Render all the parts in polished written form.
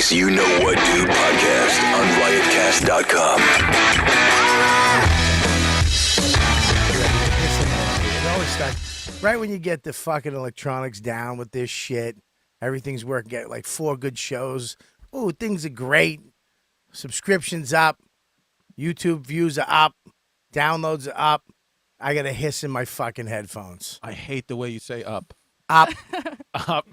Today's You Know What Dude podcast on riotcast.com. It always starts right when you get the fucking electronics down with this shit. Everything's working. Get like 4 good shows. Ooh, things are great. Subscriptions up. YouTube views are up. Downloads are up. I got a hiss in my fucking headphones. I hate the way you say up. Up. Up.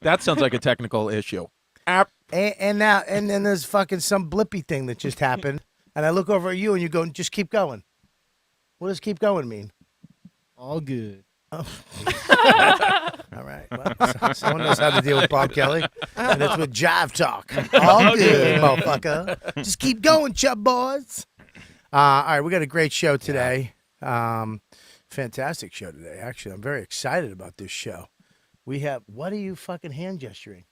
That sounds like a technical issue. Up. And then there's fucking some blippy thing that just happened. And I look over at you and you go, just keep going. What does keep going mean? All good. Oh. All right. Well, someone knows how to deal with Bob Kelly. And it's with Jive Talk. All good, motherfucker. Just keep going, chub boys. All right, we got a great show today. Fantastic show today, actually. I'm very excited about this show. We have, what are you fucking hand gesturing?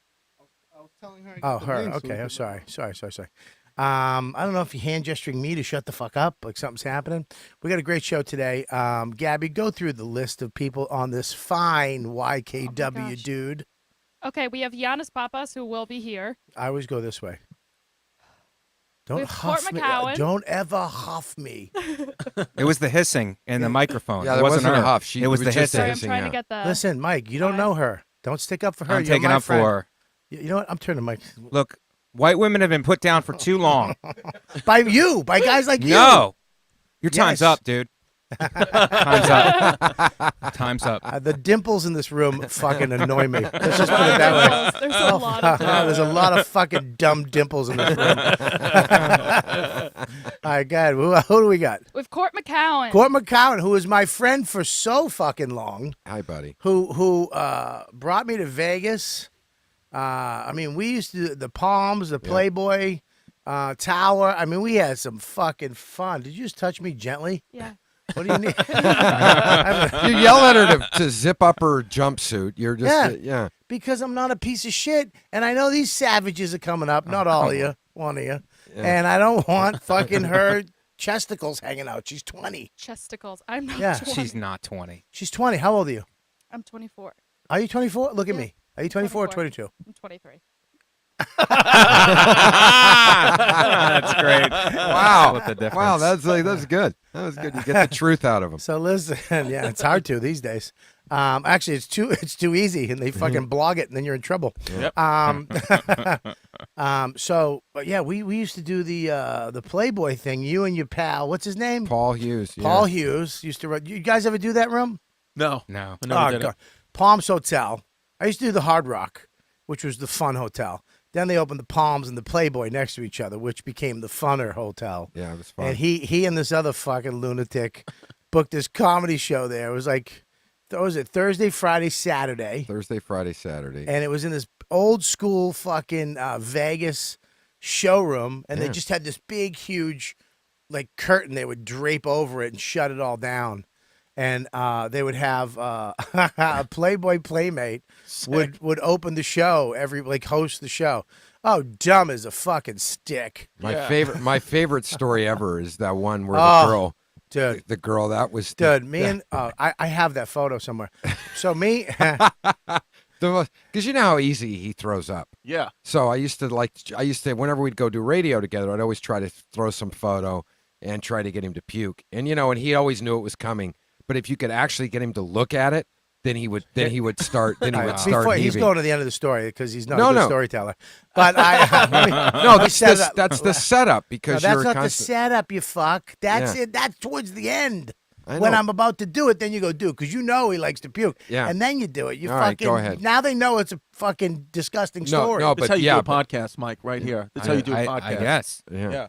I was telling her. Oh, her. Okay, I'm sorry. Sorry. I don't know if you're hand gesturing me to shut the fuck up, like something's happening. We got a great show today. Gabby, go through the list of people on this fine YKW dude. Okay, we have YANNIS PAPPAS, who will be here. I always go this way. Don't With huff CORT me. MCCOWN. Don't ever huff me. It was the hissing in the microphone. Yeah, it there wasn't wasn't a her. huff. It was the just hissing. Sorry, I'm hissing, trying yeah. to get the... Listen, Mike, you don't know her. Don't stick up for her. I'm You're taking my up friend. for her. You know what? I'm turning Mike. Look, white women have been put down for too long. By guys like you. No. Your time's Yes. up, dude. Time's up. Time's up. The dimples in this room fucking annoy me. Let's just put it that way. There's a lot of them. There's a lot of fucking dumb dimples in this room. All right, God, who do we got? With CORT MCCOWN. CORT MCCOWN, who is my friend for so fucking long, Hi, buddy. who brought me to Vegas. I mean, we used to do the Palms, the Playboy Tower. I mean, we had some fucking fun. Did you just touch me gently? Yeah. What do you need? You yell at her to zip up her jumpsuit. You're just, yeah. Because I'm not a piece of shit, and I know these savages are coming up. Not all of you, one of you. Yeah. And I don't want fucking her chesticles hanging out. She's 20. Chesticles. I'm not Yeah. 20. She's not 20. She's 20. How old are you? I'm 24. Are you 24? Look at Yeah. me. Are you 24 or 24. 22? I'm 23. That's great. Wow. What the difference. Wow, that's good. That was good. You get the truth out of them. So listen, yeah, it's hard to these days. Actually, it's too easy, and they fucking blog it, and then you're in trouble. Yep. But yeah, we used to do the Playboy thing. You and your pal, what's his name? Paul Hughes. Yeah. Paul Hughes used to run. You guys ever do that room? No. No. I never did God. it. Palms Hotel. I used to do the Hard Rock, which was the fun hotel. Then they opened the Palms and the Playboy next to each other, which became the funner hotel. Yeah, it was fun. And he and this other fucking lunatic booked this comedy show there. It was like, what was it, Thursday, Friday, Saturday. Thursday, Friday, Saturday. And it was in this old school fucking Vegas showroom. And they just had this big, huge, like, curtain they would drape over it and shut it all down. And they would have a Playboy Playmate would open the show, host the show. Oh, dumb as a fucking stick. My favorite story ever is that one where the girl that was and I have that photo somewhere. So me, because you know how easy he throws up. Yeah. So I used to whenever we'd go do radio together, I'd always try to throw some photo and try to get him to puke. And and he always knew it was coming. But if you could actually get him to look at it, then he would start Before, he's heaving. going to the end of the story because he's not a good storyteller. But that's the setup because that's you're not the setup, you fuck. That's it. That's towards the end. When I'm about to do it, then you go do, because you know he likes to puke. Yeah. And then you do it. You All fucking right, go ahead. Now they know it's a fucking disgusting story. No, That's how you do a podcast, Mike, right here. That's how you do a podcast. I guess. Yeah.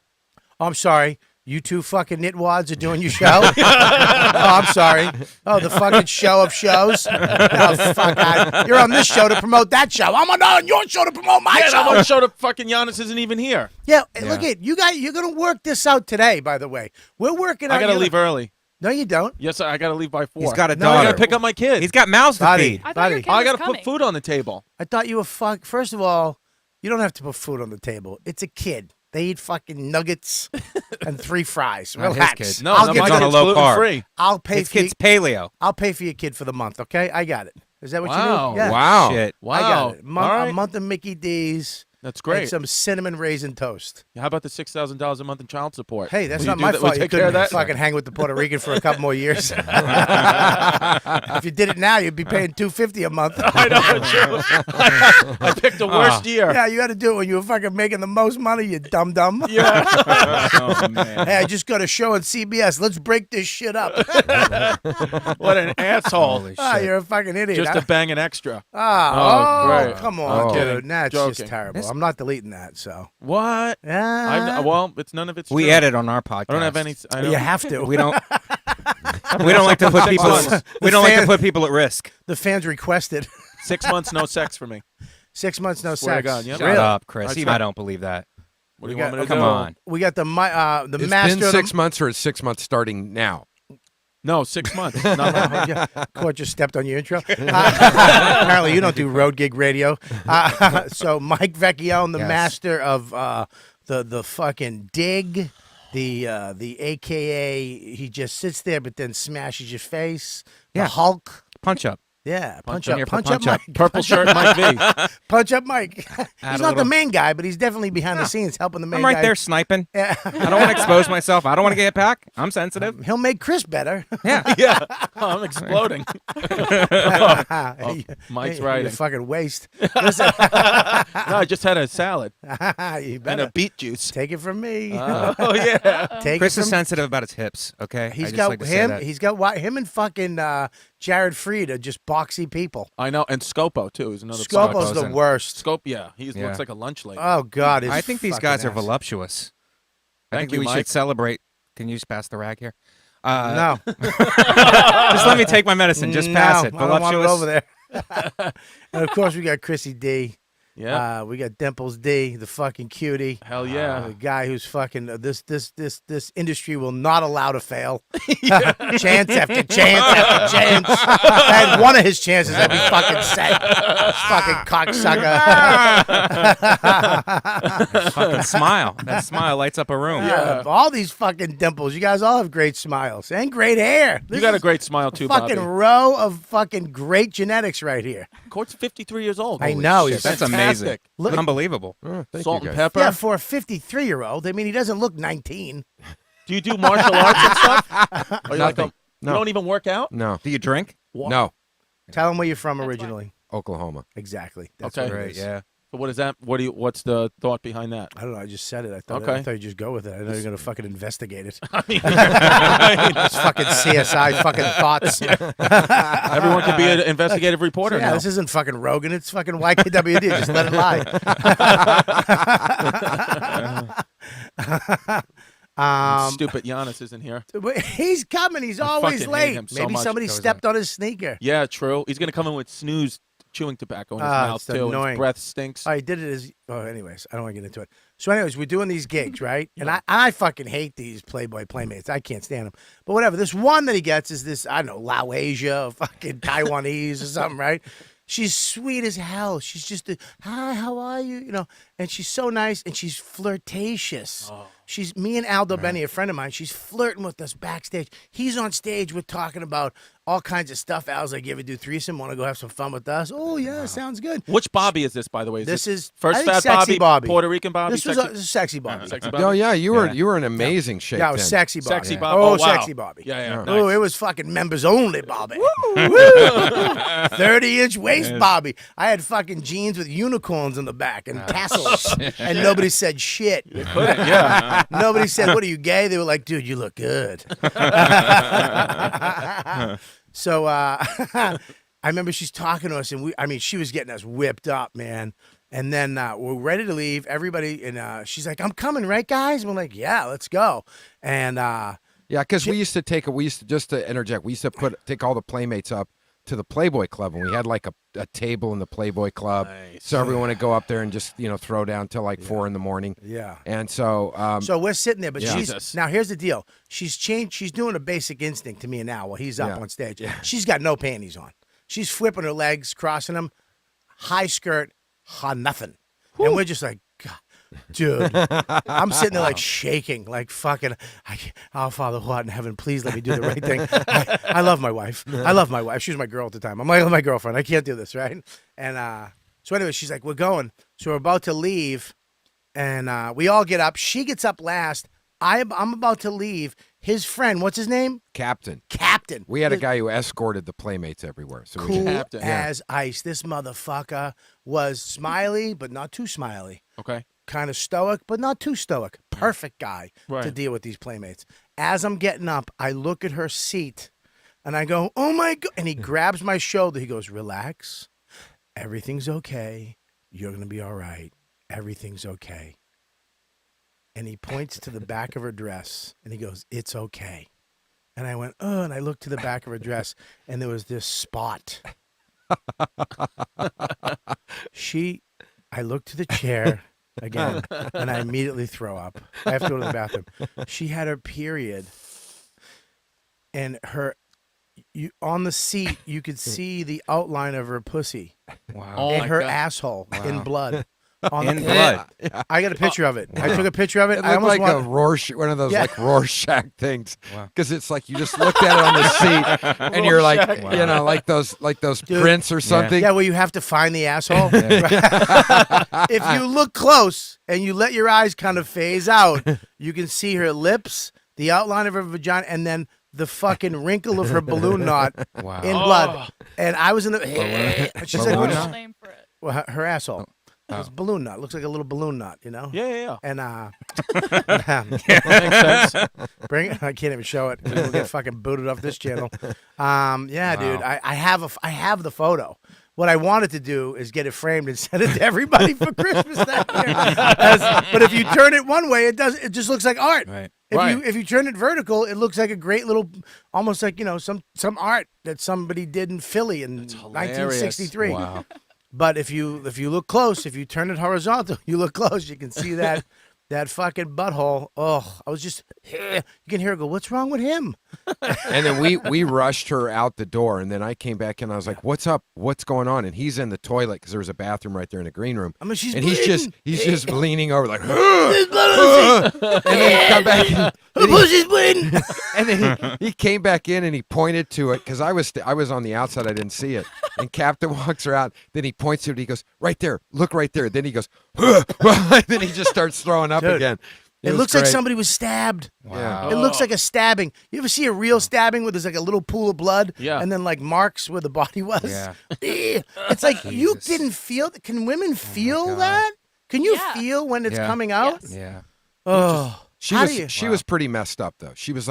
Oh, I'm sorry. You two fucking nitwads are doing your show? Oh, I'm sorry. Oh, the fucking show of shows? Oh, fuck. You're on this show to promote that show. I'm on your show to promote my show. Yeah, the show that fucking Giannis isn't even here. Yeah, look at you guys. You're going to work this out today, by the way. We're working out. I got to leave early. No, you don't. Yes, I got to leave by 4. He's got a No, I I daughter. got to pick up my kid. He's got mouths to Buddy. feed. I thought your kid I was got to put coming. food on the table. I thought you were First of all, you don't have to put food on the table. It's a kid. They eat fucking nuggets and 3 fries. Not his Relax. kid. No, I'll no, get my on a kid's low carb. gluten-free. I'll pay His for you. kid's paleo. I'll pay for your kid for the month. Okay, I got it. Is that what Wow. you do? Yeah. Wow. Shit. Wow. I got it. All right. A month of Mickey D's. That's and great. some cinnamon raisin toast. How about the $6,000 a month in child support? Hey, that's Will not you my do that? Will fault. You take care of couldn't that? fucking hang with the Puerto Rican for a couple more years. If you did it now, you'd be paying $250 a month. I know. True. I picked the worst year. Yeah, you had to do it when you were fucking making the most money, you dumb. Yeah. Oh man. Hey, I just got a show on CBS. Let's break this shit up. What an asshole. Holy Ah, shit. you're a fucking idiot. Just to bang an extra. Oh, great. come on, Oh. dude. Kidding. That's Joking. just terrible. This- I'm not deleting that, so. What? Yeah. Well, it's none of it's We true. edit on our podcast. I don't have any. I don't, You have to. We don't. We don't like to put people. months. We don't like to fan- put people at risk. The fans requested 6 months, no sex for me. 6 months, no Swear to sex. God, yeah. Shut Really? up, Chris. That's Even right. I don't believe that. What do We you want got- me to Come do? on. We got the It's master. been of 6 the, months, or is 6 months starting now? No, 6 months. Not now. Court just stepped on your intro. Apparently, you don't do road gig radio. So Mike Vecchione, the Yes. master of the fucking dig, the AKA, he just sits there but then smashes your face. The Yeah. Hulk. Punch up. Yeah, punch I'm up, here for punch up, punch up. Mike. Purple shirt, Mike V. Punch up, Mike. Add He's a not the little- main guy, but he's definitely behind the scenes helping the main I'm right guy. there sniping. Yeah. I don't want to expose myself. I don't want to get hit back. I'm sensitive. He'll make Chris better. Yeah. Yeah. Oh, I'm exploding. Hey, Mike's hey, writing. You fucking waste. Listen, No, I just had a salad you and better a beet juice. take it from me. Oh, yeah. Take Chris it is from sensitive about his hips. Okay. I He's just got like to say him. that. He's got him and fucking Jared Freed are just boxy people. I know. And Scopo, too, is another Scopo's Scopo's the in- worst. Scope, yeah. He Yeah. looks like a lunch lady. Oh God, his I think these fucking guys are ass. voluptuous. I Thank think you, we Mike. should celebrate. Can you just pass the rag here? No, Just let me take my medicine. Just pass No, it. I don't want it Voluptuous. over there. And of course, we got Chrissy D. Yeah. We got Dimples D, the fucking cutie. Hell yeah. The guy who's fucking this industry will not allow to fail. Chance after chance after chance. I had one of his chances, I'd be fucking set. Fucking cocksucker. Fucking smile. That smile lights up a room. Yeah, all these fucking dimples. You guys all have great smiles and great hair. You This got a is great smile, too, fucking Bobby. row of fucking great genetics right here. Court's 53 years old. I Holy know, shit. he's That's Fantastic. amazing. Look- Unbelievable. Oh, thank Salt you and guys. pepper. Yeah, for a 53-year-old. I mean, he doesn't look 19. Do you do martial arts and stuff? Or you like Nothing. you No. don't even work out? No, Do you drink? no, Tell him where you're from That's originally. Oklahoma. Exactly. That's Okay. what it Great. is. Yeah. So what is that? What's the thought behind that? I don't know. I just said it. I thought Okay. you'd just go with it. I know you're gonna fucking investigate it. I mean, It's fucking CSI fucking thoughts. everyone can be an investigative reporter Yeah, now. this isn't fucking Rogan. It's fucking YKWD. Just let it lie. Stupid Giannis isn't here. But he's coming. He's I always fucking hate late. him so Maybe much. somebody Goes stepped on his sneaker. Yeah, true. He's gonna come in with snooze chewing tobacco in his Ah, mouth it's too. And annoying. his breath stinks. I did it as. Oh, anyways, I don't want to get into it. So, anyways, we're doing these gigs, right? And I fucking hate these Playboy Playmates. I can't stand them. But whatever. This one that he gets is this, I don't know, Laosia or fucking Taiwanese or something, right? She's sweet as hell. She's just a, hi, how are you? You know, and she's so nice and she's flirtatious. She's me and Aldo Benny, a friend of mine. She's flirting with us backstage. He's on stage. We're talking about all kinds of stuff. Al's like, "You ever do threesome? Want to go have some fun with us?" Oh yeah, sounds good. Which Bobby is this, by the way? This is I first think fat Sexy Bobby. Puerto Rican Bobby. This was sexy, a sexy Bobby. sexy Bobby. Oh yeah, you were Yeah. in amazing shape. Yeah, it was then. sexy Bobby. Sexy Bobby. Oh, Oh, wow. sexy Bobby. Yeah, yeah. Oh, nice. it was fucking members only Bobby. Woo! 30-inch waist Bobby. I had fucking jeans with unicorns in the back and tassels, and nobody said shit. Yeah. Nobody said, "What are you, gay?" They were like, "Dude, you look good." So I remember she's talking to us, and she was getting us whipped up, man. And then we're ready to leave. Everybody, and she's like, "I'm coming, right, guys?" And we're like, "Yeah, let's go." And Yeah, because we used to just to interject, we used to take all the playmates up to the Playboy Club, and we had like a table in the Playboy Club, so everyone would go up there and just throw down till like 4 a.m. yeah. And so So we're sitting there, but Yeah. Jesus. now here's the deal. She's changed. She's doing a Basic Instinct to me now while he's up Yeah. on stage. She's got no panties on. She's flipping her legs, crossing them, high skirt, nothing. And we're just like, God, dude. I'm sitting there like shaking, like fucking. Oh, Father who art in heaven, please let me do the right thing. I love my wife. I love my wife. She was my girl at the time. I'm like my girlfriend. I can't do this, right? And So anyway, she's like, we're going. So we're about to leave, and we all get up. She gets up last. I'm about to leave. His friend, what's his name? Captain. Captain. We had a guy who escorted the Playmates everywhere. So we Cool Captain. as ice. This motherfucker was smiley, but not too smiley. Okay. Kind of stoic, but not too stoic. Perfect guy to Right. deal with these Playmates. As I'm getting up, I look at her seat, and I go, oh, my God. And he grabs my shoulder. He goes, relax. Everything's okay. You're going to be all right. Everything's okay. And he points to the back of her dress, and he goes, it's okay. And I went, oh, and I looked to the back of her dress, and there was this spot. I looked to the chair again, and I immediately throw up. I have to go to the bathroom. She had her period, and on the seat, you could see the outline of her pussy Wow. Oh, and my her God. asshole in blood. In blood. I got a picture of it. I took a picture of it. It I looked almost like a want. Rorschach, one of those Yeah. like Rorschach things, Wow. because it's like you just looked at it on the seat, and you're like, Rorschach. you know, like those Dude. prints or something. Yeah, where you have to find the asshole. If you look close and you let your eyes kind of phase out, you can see her lips, the outline of her vagina, and then the fucking wrinkle of her balloon knot Wow. in blood. And I was in the. She's like, Balloon what Real is knot? name for it. well, her asshole? Oh. It's balloon knot. Looks like a little balloon knot, you know. Yeah, yeah, yeah. And Makes sense. bring it. I can't even show it. We'll get fucking booted off this channel. Yeah, dude. I have the photo. What I wanted to do is get it framed and send it to everybody for Christmas that year. But if you turn it one way, it just looks like art. Right. If you turn it vertical, it looks like a great little, almost like, you know, some art that somebody did in Philly in hilarious. 1963. Wow. But if you look close, if you turn it horizontal, you look close, you can see that fucking butthole. Oh, I was just, you can hear her go, what's wrong with him? And then we rushed her out the door, and then I came back in. I was like, "What's up? What's going on?" And he's in the toilet because there was a bathroom right there in the green room. I mean, she's and bleeding. he's just leaning over like, There's blood on the seat. and then he come back, Her pussy's bleeding. and then he came back in and he pointed to it because I was on the outside, I didn't see it. And Captain walks her out. Then he points to it. He goes, "Right there, look right there." Then he goes, then he just starts throwing up Dude, again. It was looks like great. somebody was stabbed. Wow. It looks like a stabbing. You ever see a real stabbing where there's like a little pool of blood? Yeah. And then like marks where the body was? Yeah. It's like you Jesus. didn't feel. Can women feel God. that? Can you Yeah. feel when it's Yeah. coming out? Yes. Yeah. Oh, She how was do you? she was pretty messed up though. She was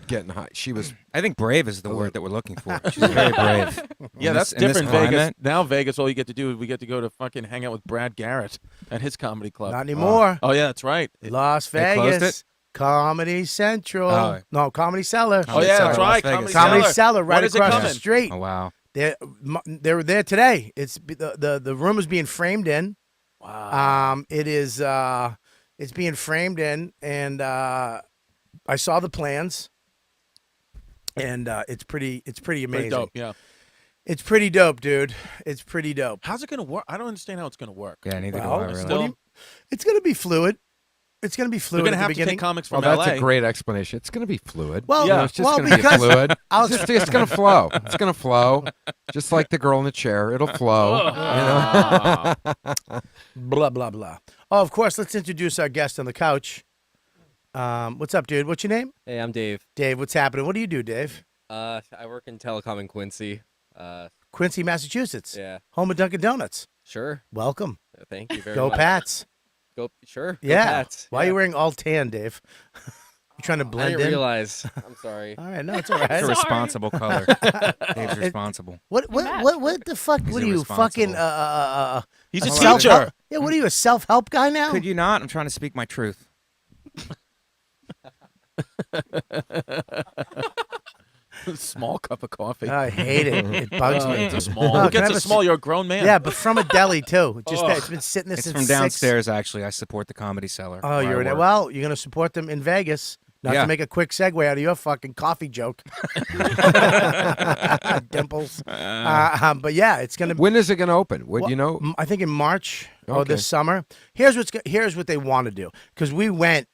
getting high. She was I think brave is the word that we're looking for. She's very brave. Yeah, In that's this- in this different. Vegas. climate, Now Vegas, all you get to do is we get to go to fucking hang out with Brad Garrett at his comedy club. Not anymore. Oh yeah, that's right. Las they closed Vegas. it? Comedy Central. Oh. No, Comedy Cellar. Oh yeah, that's Cellar, right. Las Vegas. Comedy Cellar. Cellar right When is it across the coming? street. Oh wow. They were there today. It's the room is being framed in. Wow. It is it's being framed in, and I saw the plans, and it's pretty amazing. Pretty dope. Yeah. It's pretty dope, dude. It's pretty dope. How's it gonna work? I don't understand how it's gonna work. Yeah, neither Well, do I really. still- It's gonna be fluid. It's gonna be We're fluid gonna at the have to beginning. take comics well, from that's LA. a great explanation. It's going to be fluid. Well, Yeah. It's just well, going to be because fluid. I'll It's going to flow. It's going to flow, just like the girl in the chair. It'll flow. You know? blah blah blah. Oh, of course. Let's introduce our guest on the couch. What's up, dude? What's your name? Hey, I'm Dave. Dave. What's happening? What do you do, Dave? I work in telecom in Quincy. Quincy, Massachusetts. Yeah, Home of Dunkin' Donuts. sure. Welcome. Thank you very Go much. Pats. Go, sure. Go Yeah. Pats. Why are yeah. you wearing all tan, Dave? You trying to I blend didn't in? realize. I'm sorry. All right, no, it's all It's a right. Sorry. responsible color. Dave's responsible. What the fuck? He's What are you fucking irresponsible. He's a self-help- teacher. Yeah, what are you, a self-help guy now? Could you not? I'm trying to speak my truth. Small cup of coffee. I hate it. It bugs me. It's a small. Oh, Who can I gets have a a small? You're a grown man. Yeah, but from a deli too. Just that Ugh. it's been sitting there It's since from 6. downstairs, actually. I support the Comedy Cellar. Oh, where I you're in it. work. Well, you're gonna support them in Vegas. Not Yeah. to make a quick segue out of your fucking coffee joke, Dimples. But yeah, it's gonna. When is it going to open? Would Well, you know? I think in March or Okay. this summer. Here's what they want to do, because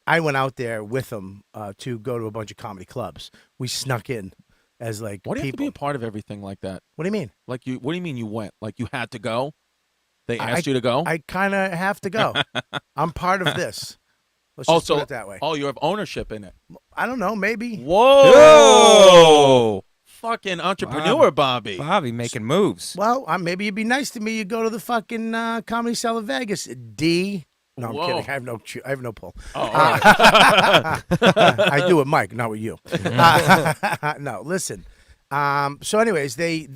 I went out there with them to go to a bunch of comedy clubs. We snuck in as like Why do you have to people. be a part of everything like that? What do you mean? Like you? What do you mean you went? Like you had to go? They asked you to go? I kind of have to go. I'm part of this. Let's Oh, just so put it that way. oh, you have ownership in it. I don't know. Maybe. Whoa! Fucking entrepreneur, Bobby. Bobby making moves. Well, maybe you'd be nice to me. You go to the fucking Comedy Cellar Vegas. D. No, I'm Whoa. kidding. I have no pull. Oh, all right. I do with Mike, not with you. No, listen. So, anyways, they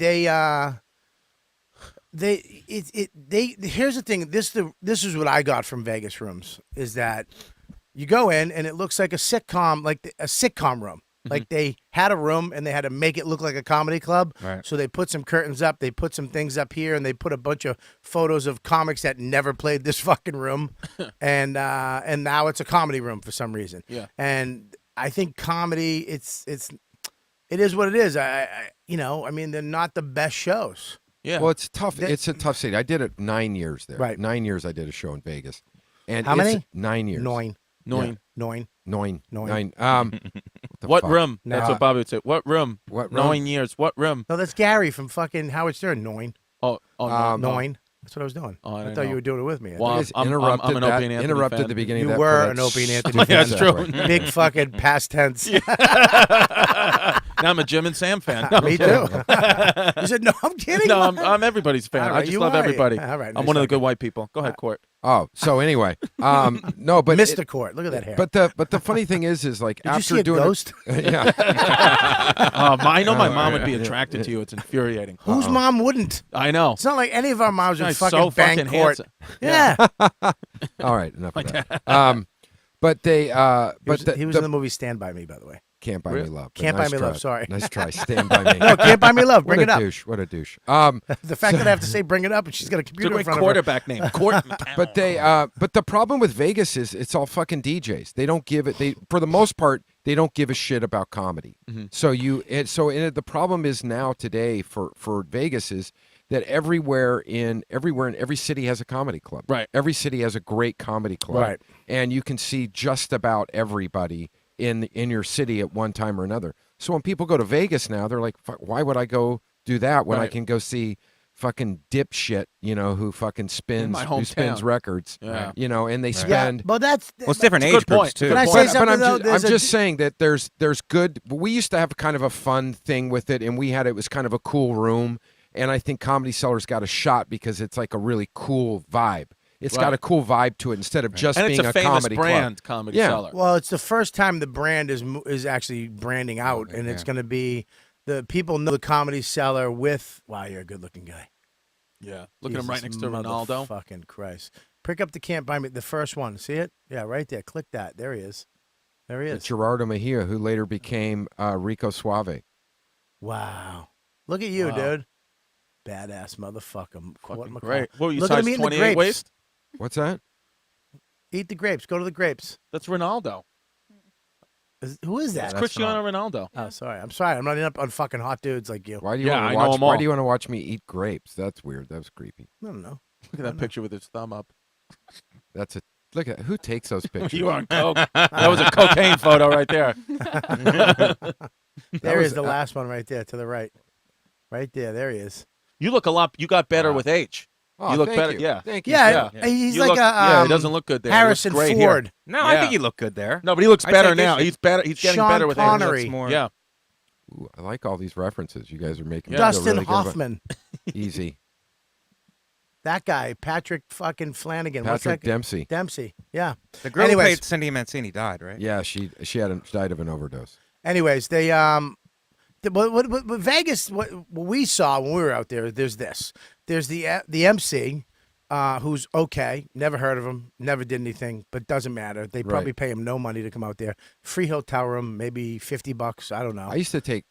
here's the thing. This is what I got from Vegas rooms is that you go in and it looks like a sitcom, like a sitcom room. Like they had a room and they had to make it look like a comedy club. Right. So they put some curtains up, they put some things up here, and they put a bunch of photos of comics that never played this fucking room, and now it's a comedy room for some reason. Yeah. And I think comedy, it is what it is. I mean, they're not the best shows. Yeah. Well, it's tough. It's a tough city. I did it 9 years there. Right. 9 years I did a show in Vegas. And How many? 9 years. Nine. Nine. Nine. Nine. What fuck? room? That's No. what Bobby would say. What room? What room? 9 years. What room? No, that's Gary from fucking Howard Stern. Nine. Oh, no. Nine. That's what I was doing. Oh, I I didn't thought know. you were doing it with me. Well, You guys I'm interrupted an that. Opie and Anthony Interrupted fan. the beginning You of that. were for an that Opie and s- Anthony Yeah, fan. that's true. Big fucking past tense. Now I'm a Jim and Sam fan. No, Me I'm too. kidding. You said, no, I'm kidding. No, I'm everybody's fan. All I right, just you love are. everybody. All right, I'm nice one of the fucking- good white people. Go ahead, Court. Oh, so anyway, no, but Mr. Court. Look at that hair. But the funny thing is like Did you after see a doing ghost? it, yeah, I know my Oh, mom would yeah, be yeah, attracted to you. It's infuriating. Whose mom wouldn't? I know. It's not like any of our moms would Guy's fucking so bang fucking Court. handsome. Yeah. all right, enough of that. But they, He was in the movie Stand By Me, by the way. Can't Buy Me Love. but Can't Buy nice Me try. Love, sorry. Nice try. Stand By Me. No, Can't Buy Me Love. Bring what it a up. douche. What a douche. The fact that I have to say bring it up and she's got a It's a computer in great front of her. quarterback name. Court McCown. But they, but the problem with Vegas is it's all fucking DJs. They don't give it. They, for the most part, they don't give a shit about comedy. So the problem is now today for Vegas is that everywhere in every city has a comedy club. Right. Every city has a great comedy club. Right. And you can see just about everybody in your city at one time or another. So when people go to Vegas now, they're like, "Fuck, why would I go do that when I Right. can go see fucking dipshit, who fucking spins my who spins hometown. records, Yeah. And they Yeah, spend." but that's Well, it's different That's a age good groups point. too. Can I But- say but something, I'm, though? I'm There's a- just saying that there's good. We used to have kind of a fun thing with it, and it was kind of a cool room. And I think Comedy Cellar's got a shot because it's like a really cool vibe. It's got Right. a cool vibe to it instead of just and being it's a famous comedy brand, club. Comedy Yeah. Cellar. Well, it's the first time the brand is actually branding out, and it's going to be the people know the Comedy Cellar with. Wow, you're a good-looking guy. Yeah. Look at him right next to Ronaldo. Fucking Christ! Pick up the Can't Buy Me, the first one. See it? Yeah, right there. Click that. There he is. There he is. Gerardo Mejia, who later became Rico Suave. Wow. Look at you, Wow. dude. Badass motherfucker. Court Fucking McCown. great. What were you, Look at size him eating the 28 grapes. waist? What's that? Eat the grapes. Go to the grapes. That's Ronaldo. Who is that? That's Cristiano Ronaldo. Oh, sorry. I'm sorry. I'm not up on fucking hot dudes like you. Why do you Yeah, want I to know watch? 'em Why all. do you want to watch me eat grapes? That's weird. That was creepy. I don't know. Look at that picture with his thumb up. Look at who takes those pictures. You on coke? That was a cocaine photo right there. There was- is the last one right there to the right. Right there. There he is. You look a lot. You got better with age. Oh, You look thank better. You. Yeah. Thank you. Yeah, Yeah. he's You like look- a yeah, he doesn't look good there. He looks Harrison great here. Ford. No, I Yeah. think he looked good there. No, but he looks I'd better take now. issue. He's better. He's getting Sean better with Connery. age. More- Yeah. Ooh, I like all these references you guys are making. me Dustin feel really good about- Hoffman. Easy. That guy, Patrick fucking Flanagan. What's Patrick that? Dempsey. Dempsey. Yeah. The girl who Anyways. played Cindy Mancini died, right? Yeah, she died of an overdose. Anyways, they what Vegas what we saw when we were out there. There's this. There's the MC, who's okay. Never heard of him. Never did anything, but doesn't matter. They probably Right. pay him no money to come out there. Free hotel room, maybe $50. I don't know. I used to take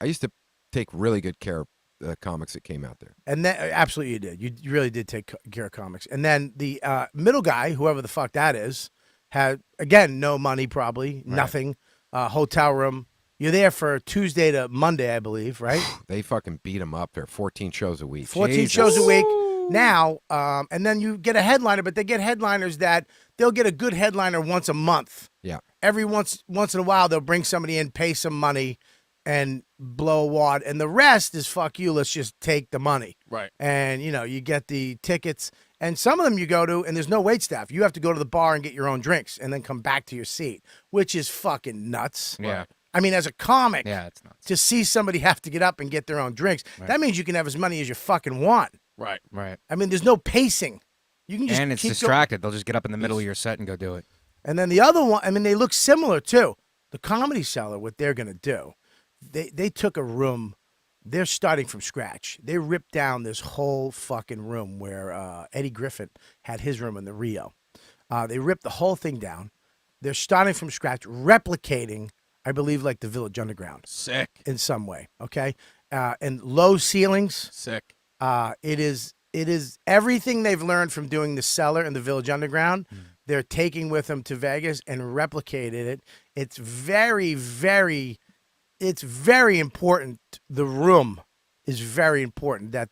really good care of the comics that came out there. And then absolutely you did. You really did take care of comics. And then the middle guy, whoever the fuck that is, had again no money, probably nothing. Hotel room. You're there for Tuesday to Monday, I believe, right? They fucking beat them up there. 14 shows a week. 14 Jesus. shows a week now, and then you get a headliner, but they get headliners that they'll get a good headliner once a month. Yeah. Every once in a while, they'll bring somebody in, pay some money, and blow a wad, and the rest is fuck you. Let's just take the money. Right. And you get the tickets, And some of them you go to, and there's no wait staff. You have to go to the bar and get your own drinks, and then come back to your seat, which is fucking nuts. Yeah. I mean, as a comic, Yeah, it's nuts. to see somebody have to get up and get their own drinks, that means you can have as many as you fucking want. Right. Right. I mean, there's no pacing. You can just And it's keep distracted. They'll just get up in the middle of your set and go do it. And then the other one, I mean, they look similar too. The Comedy Cellar, what they're gonna do, they took a room. They're starting from scratch. They ripped down this whole fucking room where Eddie Griffin had his room in the Rio. They ripped the whole thing down. They're starting from scratch, replicating, I believe, like the Village Underground Sick. in some way. Okay, and low ceilings. Sick. It is everything they've learned from doing the Cellar and the Village Underground. They're taking with them to Vegas and replicated it. It's very, very, it's very important. The room is very important. That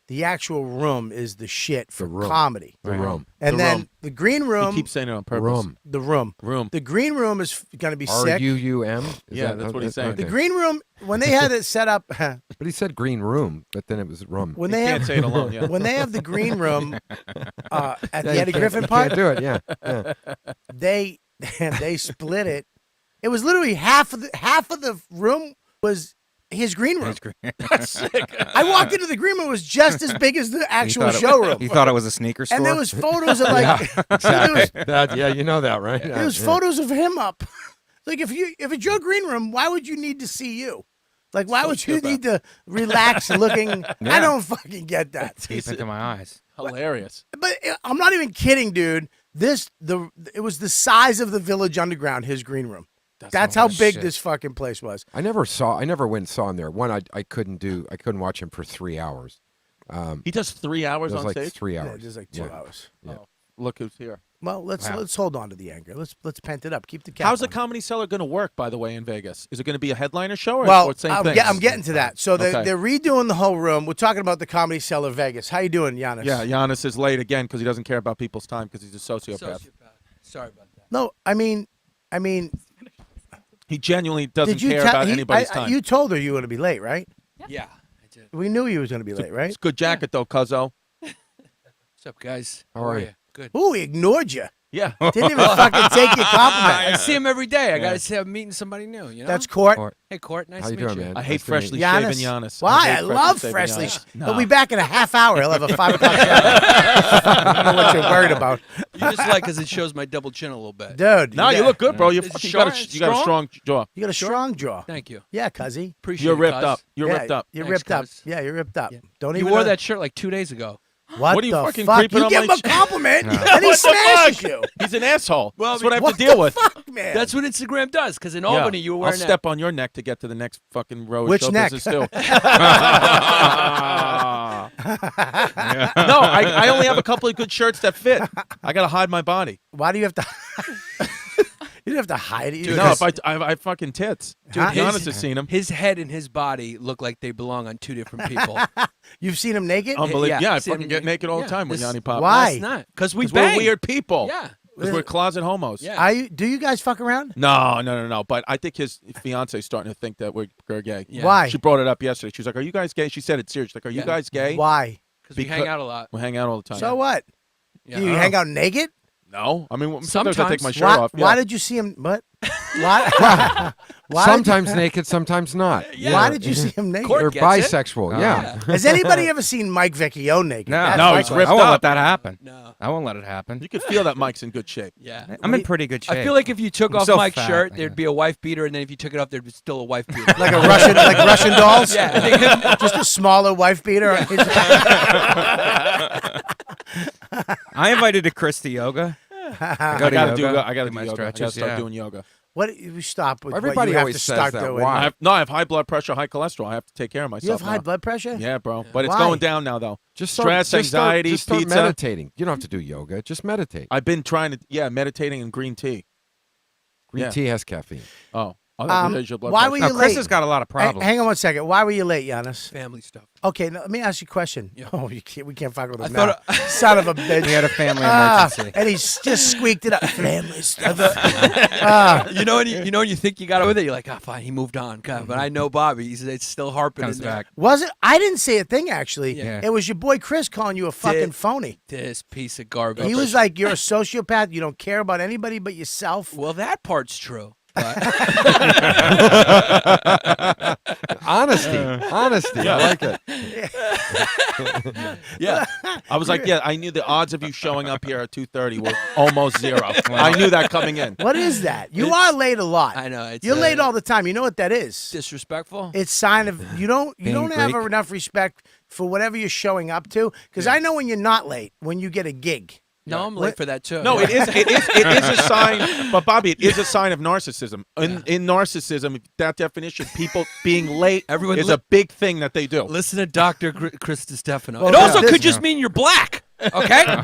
the actual room is the shit for comedy. The room. And The then room. the green room. He keeps saying it on purpose. Room. The room. Room. The green room is going to be sick. RUUM? Yeah, that's what he's saying. The green room, when they had it set up, But he said green room, but then it was room. when You they can't have say it alone. Yeah. when they have the green room at Yeah, the you Eddie can't- Griffin you part, Can't do it. Yeah. Yeah. they split it. It was literally half of the room was his green room. That's sick. I walked into the green room, it was just as big as the actual showroom. He thought it was a sneaker store. And there was photos of like Yeah, you know that, right? there was photos of him up. Like if it's your green room, why would you need to see you? Like why would you need to relax looking? I don't fucking get that. deep into my eyes. Hilarious. But I'm not even kidding, dude. It was the size of the Village Underground, his green room. That's how big this fucking place was. I never went and saw him there. One, I couldn't watch him for 3 hours. He does 3 hours It was on like stage. 3 Yeah, hours. just like 2 hours. Yeah. Oh, look who's here. Well, let's hold on to the anger. Let's pent it up. Keep the cap How's the on. Comedy Cellar going to work, by the way, in Vegas? Is it going to be a headliner show or Well, same I'm thing? getting to that. So Okay. they're redoing the whole room. We're talking about the Comedy Cellar Vegas. How you doing, Giannis? Yeah, Giannis is late again because he doesn't care about people's time because he's a sociopath. Sorry about that. No, I mean, He genuinely doesn't did you care tell about anybody's time. You told her you were going to be late, right? Yeah, I did. We knew you was going to be late, right? It's a good jacket though, cuzzo. What's up, guys? How are you? Good. Ooh, he ignored you. Yeah. Didn't even fucking take your I compliment. see him every day. I gotta say I'm meeting somebody new. You know. That's Court. Hey, Court. Nice How to you meet doing, you. man? I Nice hate to meet freshly you. shaven Giannis. Giannis. Why? hate I love shaven freshly. Giannis. He'll be back in a half hour. He'll have a 5 o'clock show. I don't know what you're worried about, You just like because it shows my double chin a little bit. dude. No, you look good, bro. You Is it fucking got a strong? strong jaw. You got a strong jaw. Thank you. Yeah, cuzzy. Appreciate You're it, ripped cuz. up. You're Yeah, ripped up. You're Thanks, ripped up. cuz. Yeah, you're ripped up. Yeah. Don't You even. wore that shirt like 2 days ago. What What are you the fucking fuck? creeping You on give him my a compliment, and he What the smashes fuck? you. He's an asshole. Well, That's what I have What to deal the with. fuck, man? That's what Instagram does. Because in Yeah. Albany, you were I'll wearing that. step on your neck to get to the next fucking row. of Which show neck? business, too. No, I only have a couple of good shirts that fit. I gotta hide my body. Why do you have to? You don't have to hide it. You Dude, just- No, if I fucking tits. Dude, Giannis has seen him. His head and his body look like they belong on two different people. You've seen him naked. Unbelievable. yeah, Yeah, I seen fucking him get naked. naked all the Yeah, time with this- Yanni Papa. Why? That's not because we 'Cause we're bang. weird people. Yeah. Because we're closet homos. Yeah. Do you guys fuck around? No. But I think his fiance is starting to think that we're gay. Yeah. Why? She brought it up yesterday. She was like, "Are you guys gay?" She said it serious. Like, "Are you Yeah. guys gay?" Why? Because we hang out a lot. We hang out all the time. So what? Yeah. Do you hang out naked? No, I mean sometimes I take my Sometimes. shirt Why? off. Why Yeah. did you see him? What? Why? Why? Sometimes naked, sometimes not. Yeah. Why did you see him naked? Court They're gets it. bisexual. Yeah. Has anybody ever seen Mike Vecchione naked? No, That's No, my he's question. ripped I won't up. let that happen. No. I won't let it happen. You could feel that Mike's in good shape. Yeah. I'm in pretty good shape. I feel like if you took I'm off so Mike's fat, shirt, I there'd guess. be a wife beater, and then if you took it off, there'd be still a wife beater. Like a Russian, like Russian dolls. Yeah, I think him- Just a smaller wife beater. on his- I invited to Chris to yoga. I go to I gotta yoga. I gotta do do my yoga. I stretches. gotta start yeah. doing yoga. What? You stop with Everybody what you have always to says start that. doing. Why? I have high blood pressure, high cholesterol. I have to take care of myself. You have high now. blood pressure? Yeah, bro. But it's Why? going down now, though. Just Stress, anxiety, just start pizza. meditating. You don't have to do yoga. Just meditate. I've been trying to, meditating and green tea. Green yeah. tea has caffeine. Oh, raise your blood why pressure. were Now, you Chris late? has got a lot of problems. Hang on one second. Why were you late, Giannis? Family stuff. Okay, now, let me ask you a question. Yeah. Oh, we can't fuck with him I now. thought Son of a bitch. He had a family Ah, emergency. and he's just squeaked it up. Family stuff. You know when you think you got with it, you're like, ah, fine, he moved on. God, but I know Bobby. It's still harping Comes in there. back. Was it? I didn't say a thing, actually. Yeah. It was your boy Chris calling you a fucking phony. This piece of garbage. He was like, you're a sociopath. You don't care about anybody but yourself. well, that part's true. But Honesty. I like it. Yeah. I was like, yeah, I knew the odds of you showing up here at 2:30 were almost zero. I knew that coming in. What is that? You are late a lot. I know it's You're late all the time. You know what that is? disrespectful. It's sign of you don't Being have Greek. enough respect for whatever you're showing up to. Because I know when you're not late, when you get a gig. No, I'm late for that too. No, it is a sign, but Bobby, it is a sign of narcissism. In narcissism, that definition, people being late Everyone is li- a big thing that they do. Listen to Dr. Chris Destefano. Well, it also this- could just mean you're black. Okay? Oh,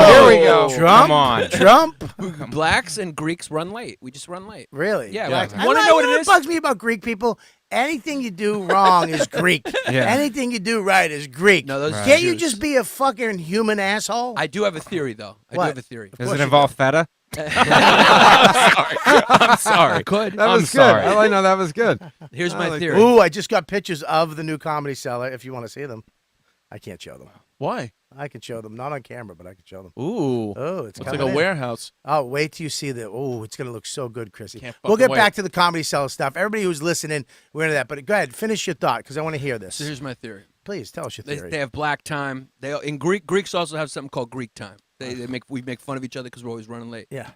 here we go. Trump? Come on. Trump? Blacks and Greeks run late. We just run late. Really? Yeah. Yeah. You want to know what it is? bugs me about Greek people? Anything you do wrong is Greek. Yeah. Anything you do right is Greek. No, those Right. Can't you Jews. just be a fucking human asshole? I do have a theory, though. I What? do have a theory. Does course it you involve feta? I'm sorry. Could. That I'm was good. sorry. I know that was good. Here's I my like theory. Ooh, I just got pictures of the new Comedy Cellar if you want to see them. I can't show them. Why? I can show them. Not on camera, but I can show them. Ooh. Oh, it's It's like coming a in. warehouse. Oh, wait till you see the. Oh, it's going to look so good, Chrissy. Can't We'll fucking get wait. back to the Comedy Cellar stuff. Everybody who's listening, we're into that. But go ahead, finish your thought because I want to hear this. So here's my theory. Please tell us your They, theory. they have black time. In Greeks also have something called Greek time. We make fun of each other because we're always running late. Yeah.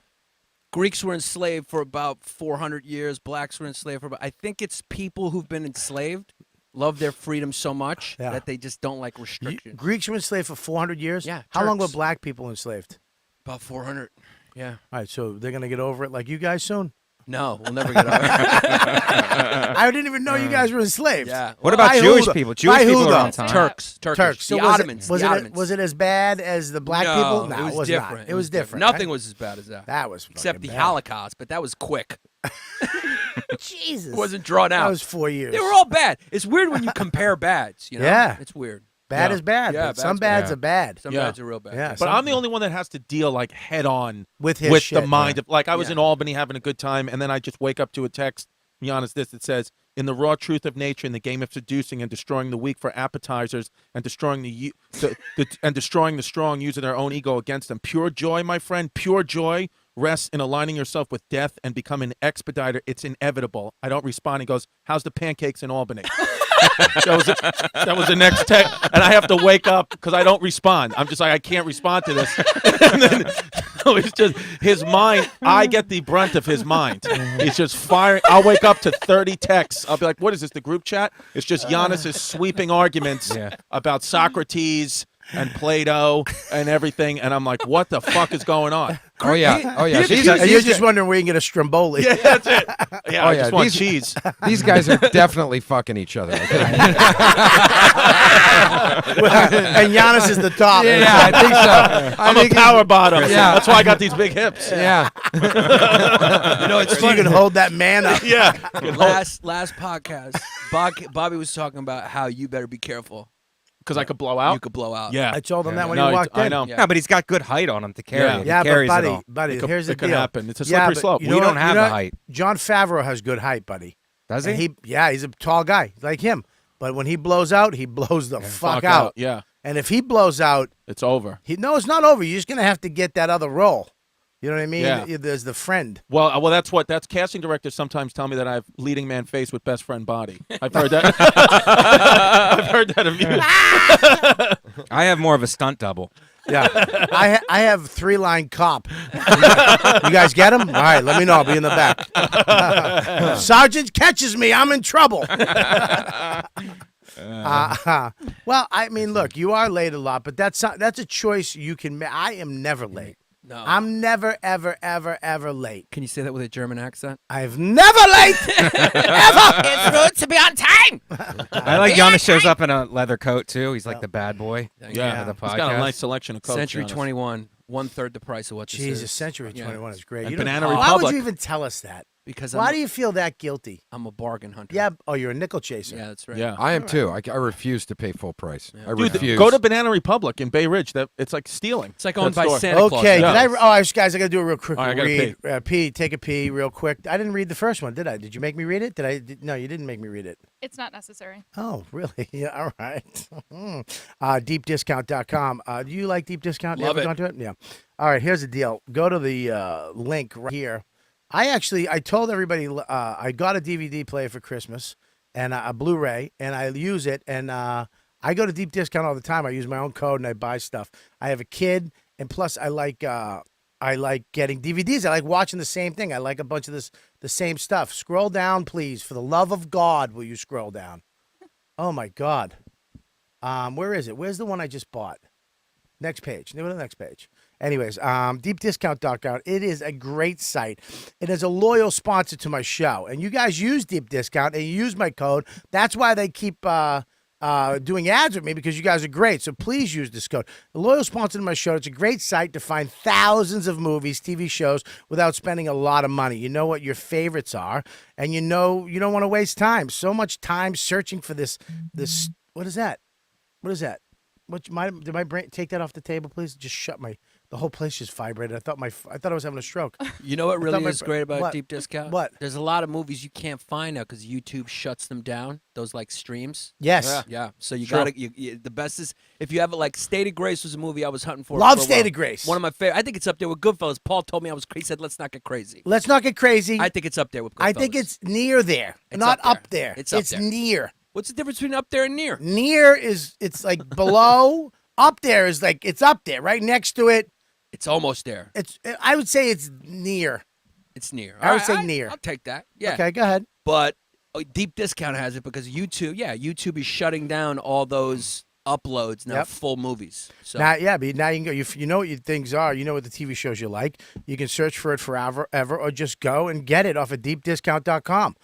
Greeks were enslaved for about 400 years. Blacks were enslaved for about. I think it's people who've been enslaved love their freedom so much Yeah. that they just don't like restrictions. Greeks were enslaved for 400 years? Yeah, How long were Turks. black people enslaved? About 400. Yeah. All right, so they're going to get over it like you guys soon? No, we'll never get over it. I didn't even know you guys were enslaved. Yeah. What about By who, Jewish though? people? By Jewish who, people are though? on time. Turks. Turks. So the was Ottomans. It, was, the it, Ottomans. was it as bad as the black no, people? No, it was not. different. It was different. Nothing right? was as bad as that. That was Except fucking the bad. Holocaust, but that was quick. Jesus. It wasn't drawn out. That was 4 years. They were all bad. It's weird when you compare bads, you know? Yeah. It's weird. bad Yeah. is bad. Yeah, but some bad's bads are bad. Some Yeah. bads are real bad. Yeah, But some- I'm the only one that has to deal like head on With his with shit, the mind yeah. of like I was Yeah. in Albany having a good time, and then I just wake up to a text. Be honest, it says, "In the raw truth of nature, in the game of seducing and destroying the weak for appetizers, and destroying and destroying the strong using their own ego against them. Pure joy, my friend, pure joy rests in aligning yourself with death and becoming an expediter. It's inevitable." I don't respond. He goes, "How's the pancakes in Albany?" that was the next text, and I have to wake up because I don't respond. I'm just like, I can't respond to this. And then, it's just his mind. I get the brunt of his mind. He's just firing. I'll wake up to 30 texts. I'll be like, what is this, the group chat? It's just Giannis' sweeping arguments about Socrates and Plato and everything, and I'm like, what the fuck is going on? Oh yeah. Oh yeah. And you're just wondering where you can get a Stromboli. Yeah, that's it. Yeah, Oh, I yeah, just want these- cheese. These guys are definitely fucking each other. Okay? And Giannis is the top. Yeah, I think so. I'm a power bottom. Yeah. That's why I got these big hips. Yeah. You know, it's So you funny. can hold that man up. Yeah. last podcast, Bobby was talking about how you better be careful. Because I could blow out. You could blow out. Yeah. I told him that when No, he walked in. I know. Yeah. Yeah, but he's got good height on him to carry Yeah. it. He Yeah, but carries it buddy, all. buddy, here's the It could deal. happen. It's a slippery slope. you We know don't what- have you know the what? height. John Favreau has good height, buddy. Does And he? he's a tall guy like him. But when he blows out, he blows the fuck out. Yeah. And if he blows out, It's over. no, it's not over. You're just gonna have to get that other role. You know what I mean? Yeah. There's the friend. Well, that's casting directors sometimes tell me that I have leading man face with best friend body. I've heard that. I've heard that of you. I have more of a stunt double. Yeah, I have 3-line cop. You guys get him? All right, let me know. I'll be in the back. Sergeant catches me. I'm in trouble. Well, I mean, look, you are late a lot, but that's a choice you can make. I am never late. No. I'm never, ever, ever, ever late. Can you say that with a German accent? I've never late. Ever. It's good to be on time. I like Giannis shows up in a leather coat too. He's like the bad boy. Yeah. of the He's got a podcast. nice selection of coats. Century Giannis. 21, 1/3 the price of what this Jesus, is. Century Yeah. 21 is great. And You don't- Banana Why would Republic. you even tell us that? because Why do you feel that guilty? I'm a bargain hunter. Yeah. Oh, you're a nickel chaser. Yeah, that's right. Yeah. I am too. I refuse to pay full price. I Dude, refuse. go to Banana Republic in Bayridge. It's like stealing. It's like owned that by store. Santa Claus. Okay. Yeah. Guys, I gotta do a real quick All right, I gotta read. Pee, take a pee real quick. I didn't read the first one, did I? Did you make me read it? No, you didn't make me read it. It's not necessary. Oh, really? Yeah. All right. Deepdiscount.com. Do you like Deep Discount? Love you it. ever gone to it? Yeah. All right. Here's the deal. Go to the link right here. I told everybody I got a DVD player for Christmas and a Blu-ray, and I use it. And I go to Deep Discount all the time. I use my own code and I buy stuff. I have a kid, and plus I like getting DVDs. I like watching the same thing. I like a bunch of the same stuff. Scroll down, please. For the love of God, will you scroll down? Oh my God. Where is it? Where's the one I just bought? Next page. Go to the next page. Anyways, deepdiscount.com. It is a great site. It is a loyal sponsor to my show. And you guys use Deep Discount and you use my code. That's why they keep doing ads with me, because you guys are great. So please use this code. The loyal sponsor to my show. It's a great site to find thousands of movies, TV shows without spending a lot of money. You know what your favorites are, and you know you don't want to waste time. So much time searching for this. What is that? What is that? Did my brain take that off the table, please? Just shut the whole place just vibrated. I thought I was having a stroke. You know what really my is great about what? Deep Discount? What? There's a lot of movies you can't find now because YouTube shuts them down. Those like streams. Yes. Yeah. So you Sure. gotta. The best is if you have it. Like State of Grace was a movie I was hunting for. Love for a State while. of Grace. One of my favorite. I think it's up there with Goodfellas. Paul told me I was crazy. He said, "Let's not get crazy." Let's not get crazy. I think it's up there with Goodfellas. I think it's near there, It's not up there. up there. It's up there. near. What's the difference between up there and near? Near it's like below. Up there is like it's up there, right next to it. It's almost there. I would say it's near. It's near. I would All say right, near. I'll take that. Yeah. Okay, go ahead. But Deep Discount has it because YouTube. Yeah, YouTube is shutting down all those uploads now. Yep. Full movies. So But now you can go. You know what your things are. You know what the TV shows you like. You can search for it forever, or just go and get it off of deepdiscount.com.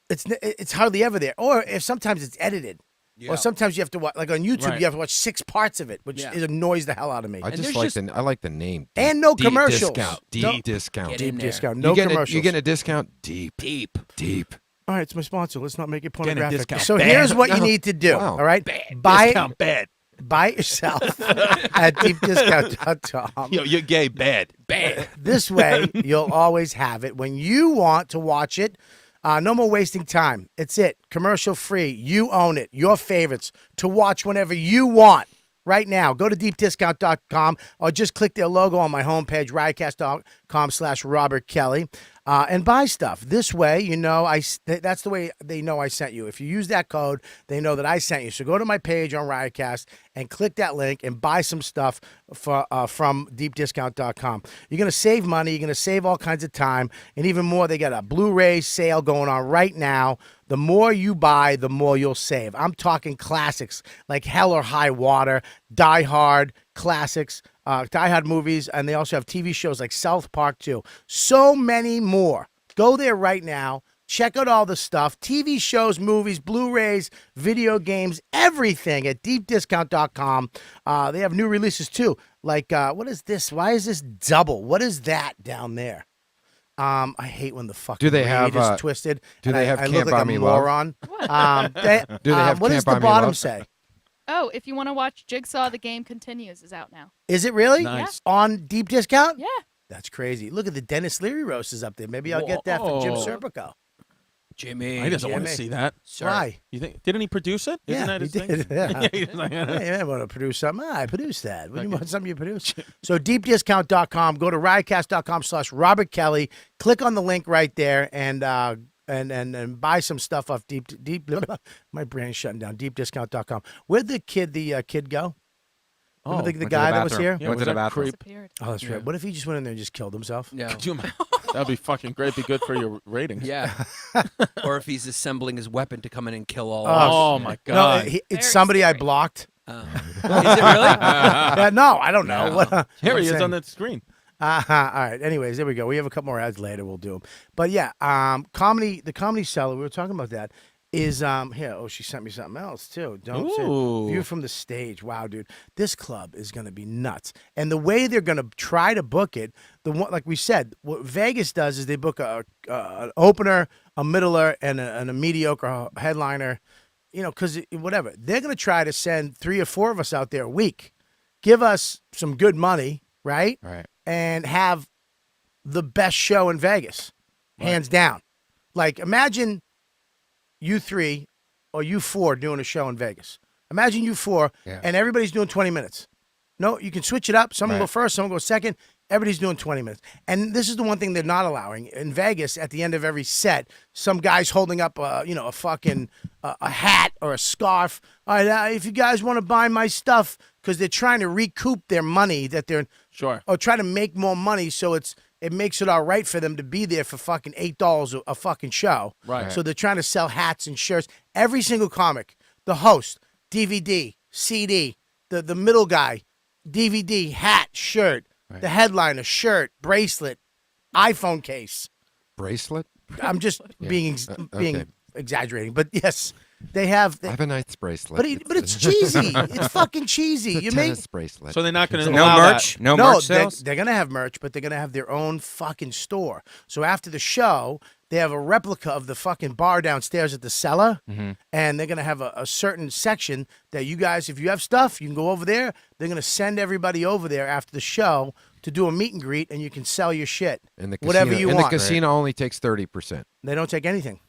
It's hardly ever there, or if sometimes it's edited. Yeah. Or sometimes you have to watch, like on YouTube, Right. you have to watch 6 parts of it, which Yeah. it annoys the hell out of me. I And just there's like just- I like the name. And no Deep commercials. Discount. Deep Don't- Discount. Get in Deep there. discount, You no getting commercials. you getting a discount? Deep. deep. Deep. All right, it's my sponsor. Let's not make it Getting a pornographic. discount. So Bad. here's what you No. need to do. Wow. All right, Bad. buy Discount bad. it yourself at deepdiscount.com. Yo, you're gay bad. Bad. This way, you'll always have it when you want to watch it. No more wasting time. It's it. Commercial free. You own it. Your favorites to watch whenever you want. Right now, go to deepdiscount.com or just click their logo on my homepage, riotcast.com/Robert Kelly, and buy stuff. This way, you know, that's the way they know I sent you. If you use that code, they know that I sent you. So go to my page on Riotcast and click that link and buy some stuff from deepdiscount.com. You're going to save money. You're going to save all kinds of time. And even more, they got a Blu-ray sale going on right now. The more you buy, the more you'll save. I'm talking classics like Hell or High Water, Die Hard, classics, Die Hard movies, and they also have TV shows like South Park too. So many more. Go there right now. Check out all the stuff. TV shows, movies, Blu-rays, video games, everything at deepdiscount.com. They have new releases too. Like, what is this? Why is this double? What is that down there? I hate when the fucking Do they read have, is twisted. do and they I have look Can't like Buy a Me Love? moron. What? Do they have what does Can't Buy the Me bottom Love? say? Oh, if you want to watch Jigsaw, The Game Continues is out now. Is it really? Nice. On deep discount? Yeah. That's crazy. Look at the Dennis Leary roast is up there. Maybe I'll get that for Jim Whoa. Serpico. Jimmy. He doesn't want to Jimmy. see that. Sir. Why? You think? Didn't he produce it? Isn't Yeah, that he his thing? did, yeah. He's like, Hey, I want to produce something. I produce that. When you want something, you produce. So deepdiscount.com. Go to riotcast.com/Robert Kelly. Click on the link right there and buy some stuff off deep. My brain's shutting down. Deepdiscount.com. Where'd the kid go? Remember the went to the guy that was bathroom. here? Yeah, Went was to the that bathroom. creep? Disappeared. Oh, that's right. What if he just went in there and just killed himself? Yeah. Could you imagine? That'd be fucking great. Be good for your ratings. Yeah. Or if he's assembling his weapon to come in and kill all. Oh, Oh my No, god. it's Very somebody I scary. blocked. Is it really? No, I don't know. No. What, Here I'm he is saying. on the screen. All right. Anyways, there we go. We have a couple more ads later. We'll do them. But yeah, the Comedy Cellar. We were talking about that. is here. Oh, she sent me something else too. Don't say Ooh. view from the stage. Wow, dude, this club is gonna be nuts. And the way they're gonna try to book it, the one like we said, what Vegas does is they book an opener, a middler, and a mediocre headliner. You know, because whatever they're gonna try to send 3 or 4 of us out there a week, give us some good money, right? Right. And have the best show in Vegas, hands down. Like imagine you 3 or you 4 doing a show in Vegas. Imagine you 4 and everybody's doing 20 minutes. No, you can switch it up. Someone go first, someone go second. Everybody's doing 20 minutes. And this is the one thing they're not allowing. In Vegas, at the end of every set, some guy's holding up a fucking a hat or a scarf. All right, if you guys want to buy my stuff, because they're trying to recoup their money that they're or try to make more money, so it makes it all right for them to be there for fucking $8 a fucking show. Right. So they're trying to sell hats and shirts. Every single comic, the host, DVD, CD, the middle guy, DVD, hat, shirt, the headliner, shirt, bracelet, iPhone case. Bracelet? I'm just being exaggerating, but yes, they have. I have a nice bracelet. But it's cheesy. It's fucking cheesy. It's a You make tennis bracelet. So they're not going to No allow merch? that. No merch sales? They're gonna have merch, but they're gonna have their own fucking store. So after the show, they have a replica of the fucking bar downstairs at the cellar, and they're gonna have a certain section that you guys, if you have stuff, you can go over there. They're gonna send everybody over there after the show to do a meet and greet, and you can sell your shit, And the whatever casino, you and want. the casino only takes 30%. They don't take anything.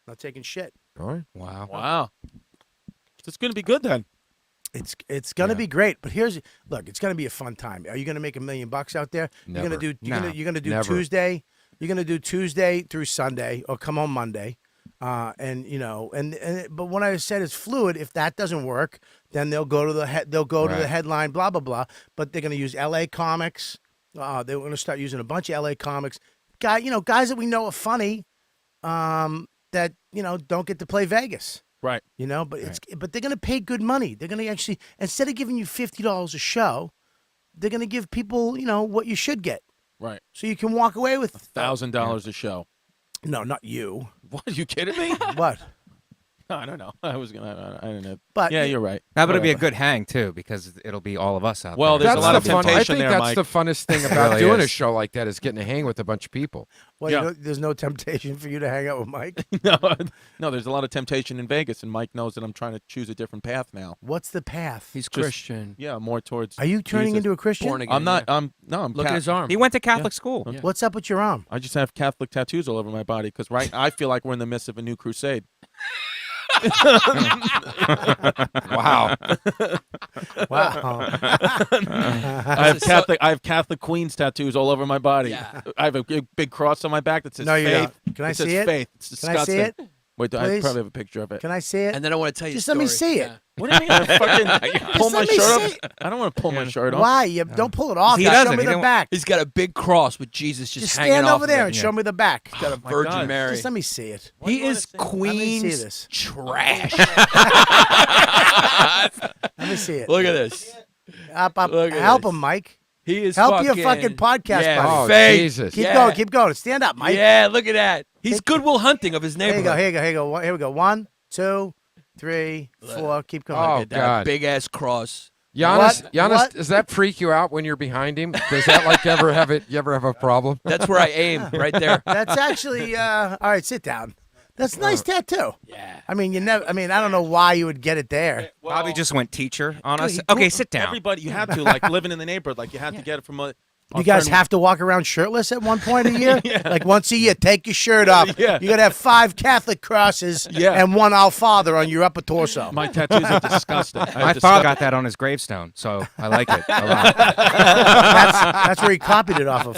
Not taking shit. All right. Wow. Wow. It's going to be good then. It's gonna be great, but look, it's gonna be a fun time. Are you gonna make $1 million out there? Never. You're gonna do Never. Tuesday. You're gonna do Tuesday through Sunday, or come home Monday, but when I said it's fluid, if that doesn't work, then they'll go to the headline, blah blah blah. But they're gonna use LA comics. They're gonna start using a bunch of LA comics, guys that we know are funny, that don't get to play Vegas. Right. But they're gonna pay good money. They're gonna actually, instead of giving you $50 a show, they're gonna give people what you should get. Right. So you can walk away with $1,000 a show. No, not you. What? Are you kidding me? What? No, I don't know. I don't know. But yeah, you're right. Now, but it'll be a Whatever. good hang too, because it'll be all of us out Well, there. there's a lot of the fun. I temptation think there, that's Mike. the funnest thing about really doing a is. show like that is getting to hang with a bunch of people. Well, Yeah. there's no temptation for you to hang out with Mike. No, there's a lot of temptation in Vegas, and Mike knows that I'm trying to choose a different path now. What's the path? He's Just- Christian. Yeah, more towards. Are you turning Jesus. into a Christian? Born again. I'm not. yeah. I'm Look at his arm. He went to Catholic school. Yeah. What's up with your arm? I just have Catholic tattoos all over my body because I feel like we're in the midst of a new crusade. Wow. Wow. I have Catholic Queen's tattoos all over my body. Yeah. I have a big cross on my back that says No, you faith. don't. Can I It says see it? faith. It's Can I disgusting. see it? Wait, I Please? probably have a picture of it. Can I see it? And then I want to tell you. Just a let me story. see it. Yeah. What do you mean? I fucking pull Just my let me shirt see off? I don't want to pull my shirt off. Why? Don't pull it off. He Show doesn't. me He the don't- back. He's got a big cross with Jesus just hanging stand off over of there it. and show me the back. He's got a my Virgin God. Mary. Just let me see it. Why do He you wanna is see- Let me see Queen's this. trash. Let me see it. Look at this. Up. Look at Help this. him, Mike. He is Help your fucking podcast yeah, buddy. Oh, fake. Jesus. Keep Yeah. going. Keep going. Stand up, Mike. Yeah, look at that. He's Take- Goodwill Hunting of his Here you neighborhood. go. Here you go. Here you go. Here we go. 1, 2, 3, 4. Keep going. Oh, Look at that God. big ass cross. Giannis, What? Giannis, What? does that freak you out when you're behind him? Does that you ever have a problem? That's where I aim, right there. That's actually all right. Sit down. That's a nice tattoo. Yeah. I mean, I don't know why you would get it there. Bobby just went teacher on Dude, us. he Okay, grew- sit down. Everybody, you have to like living in the neighborhood. Like you have to get it from a. You guys have to walk around shirtless at one point a year? Like once a year, take your shirt off. Yeah. You got to have 5 Catholic crosses and 1 Our Father on your upper torso. My tattoos are disgusting. My father got that on his gravestone, so I like it a lot. That's where he copied it off of.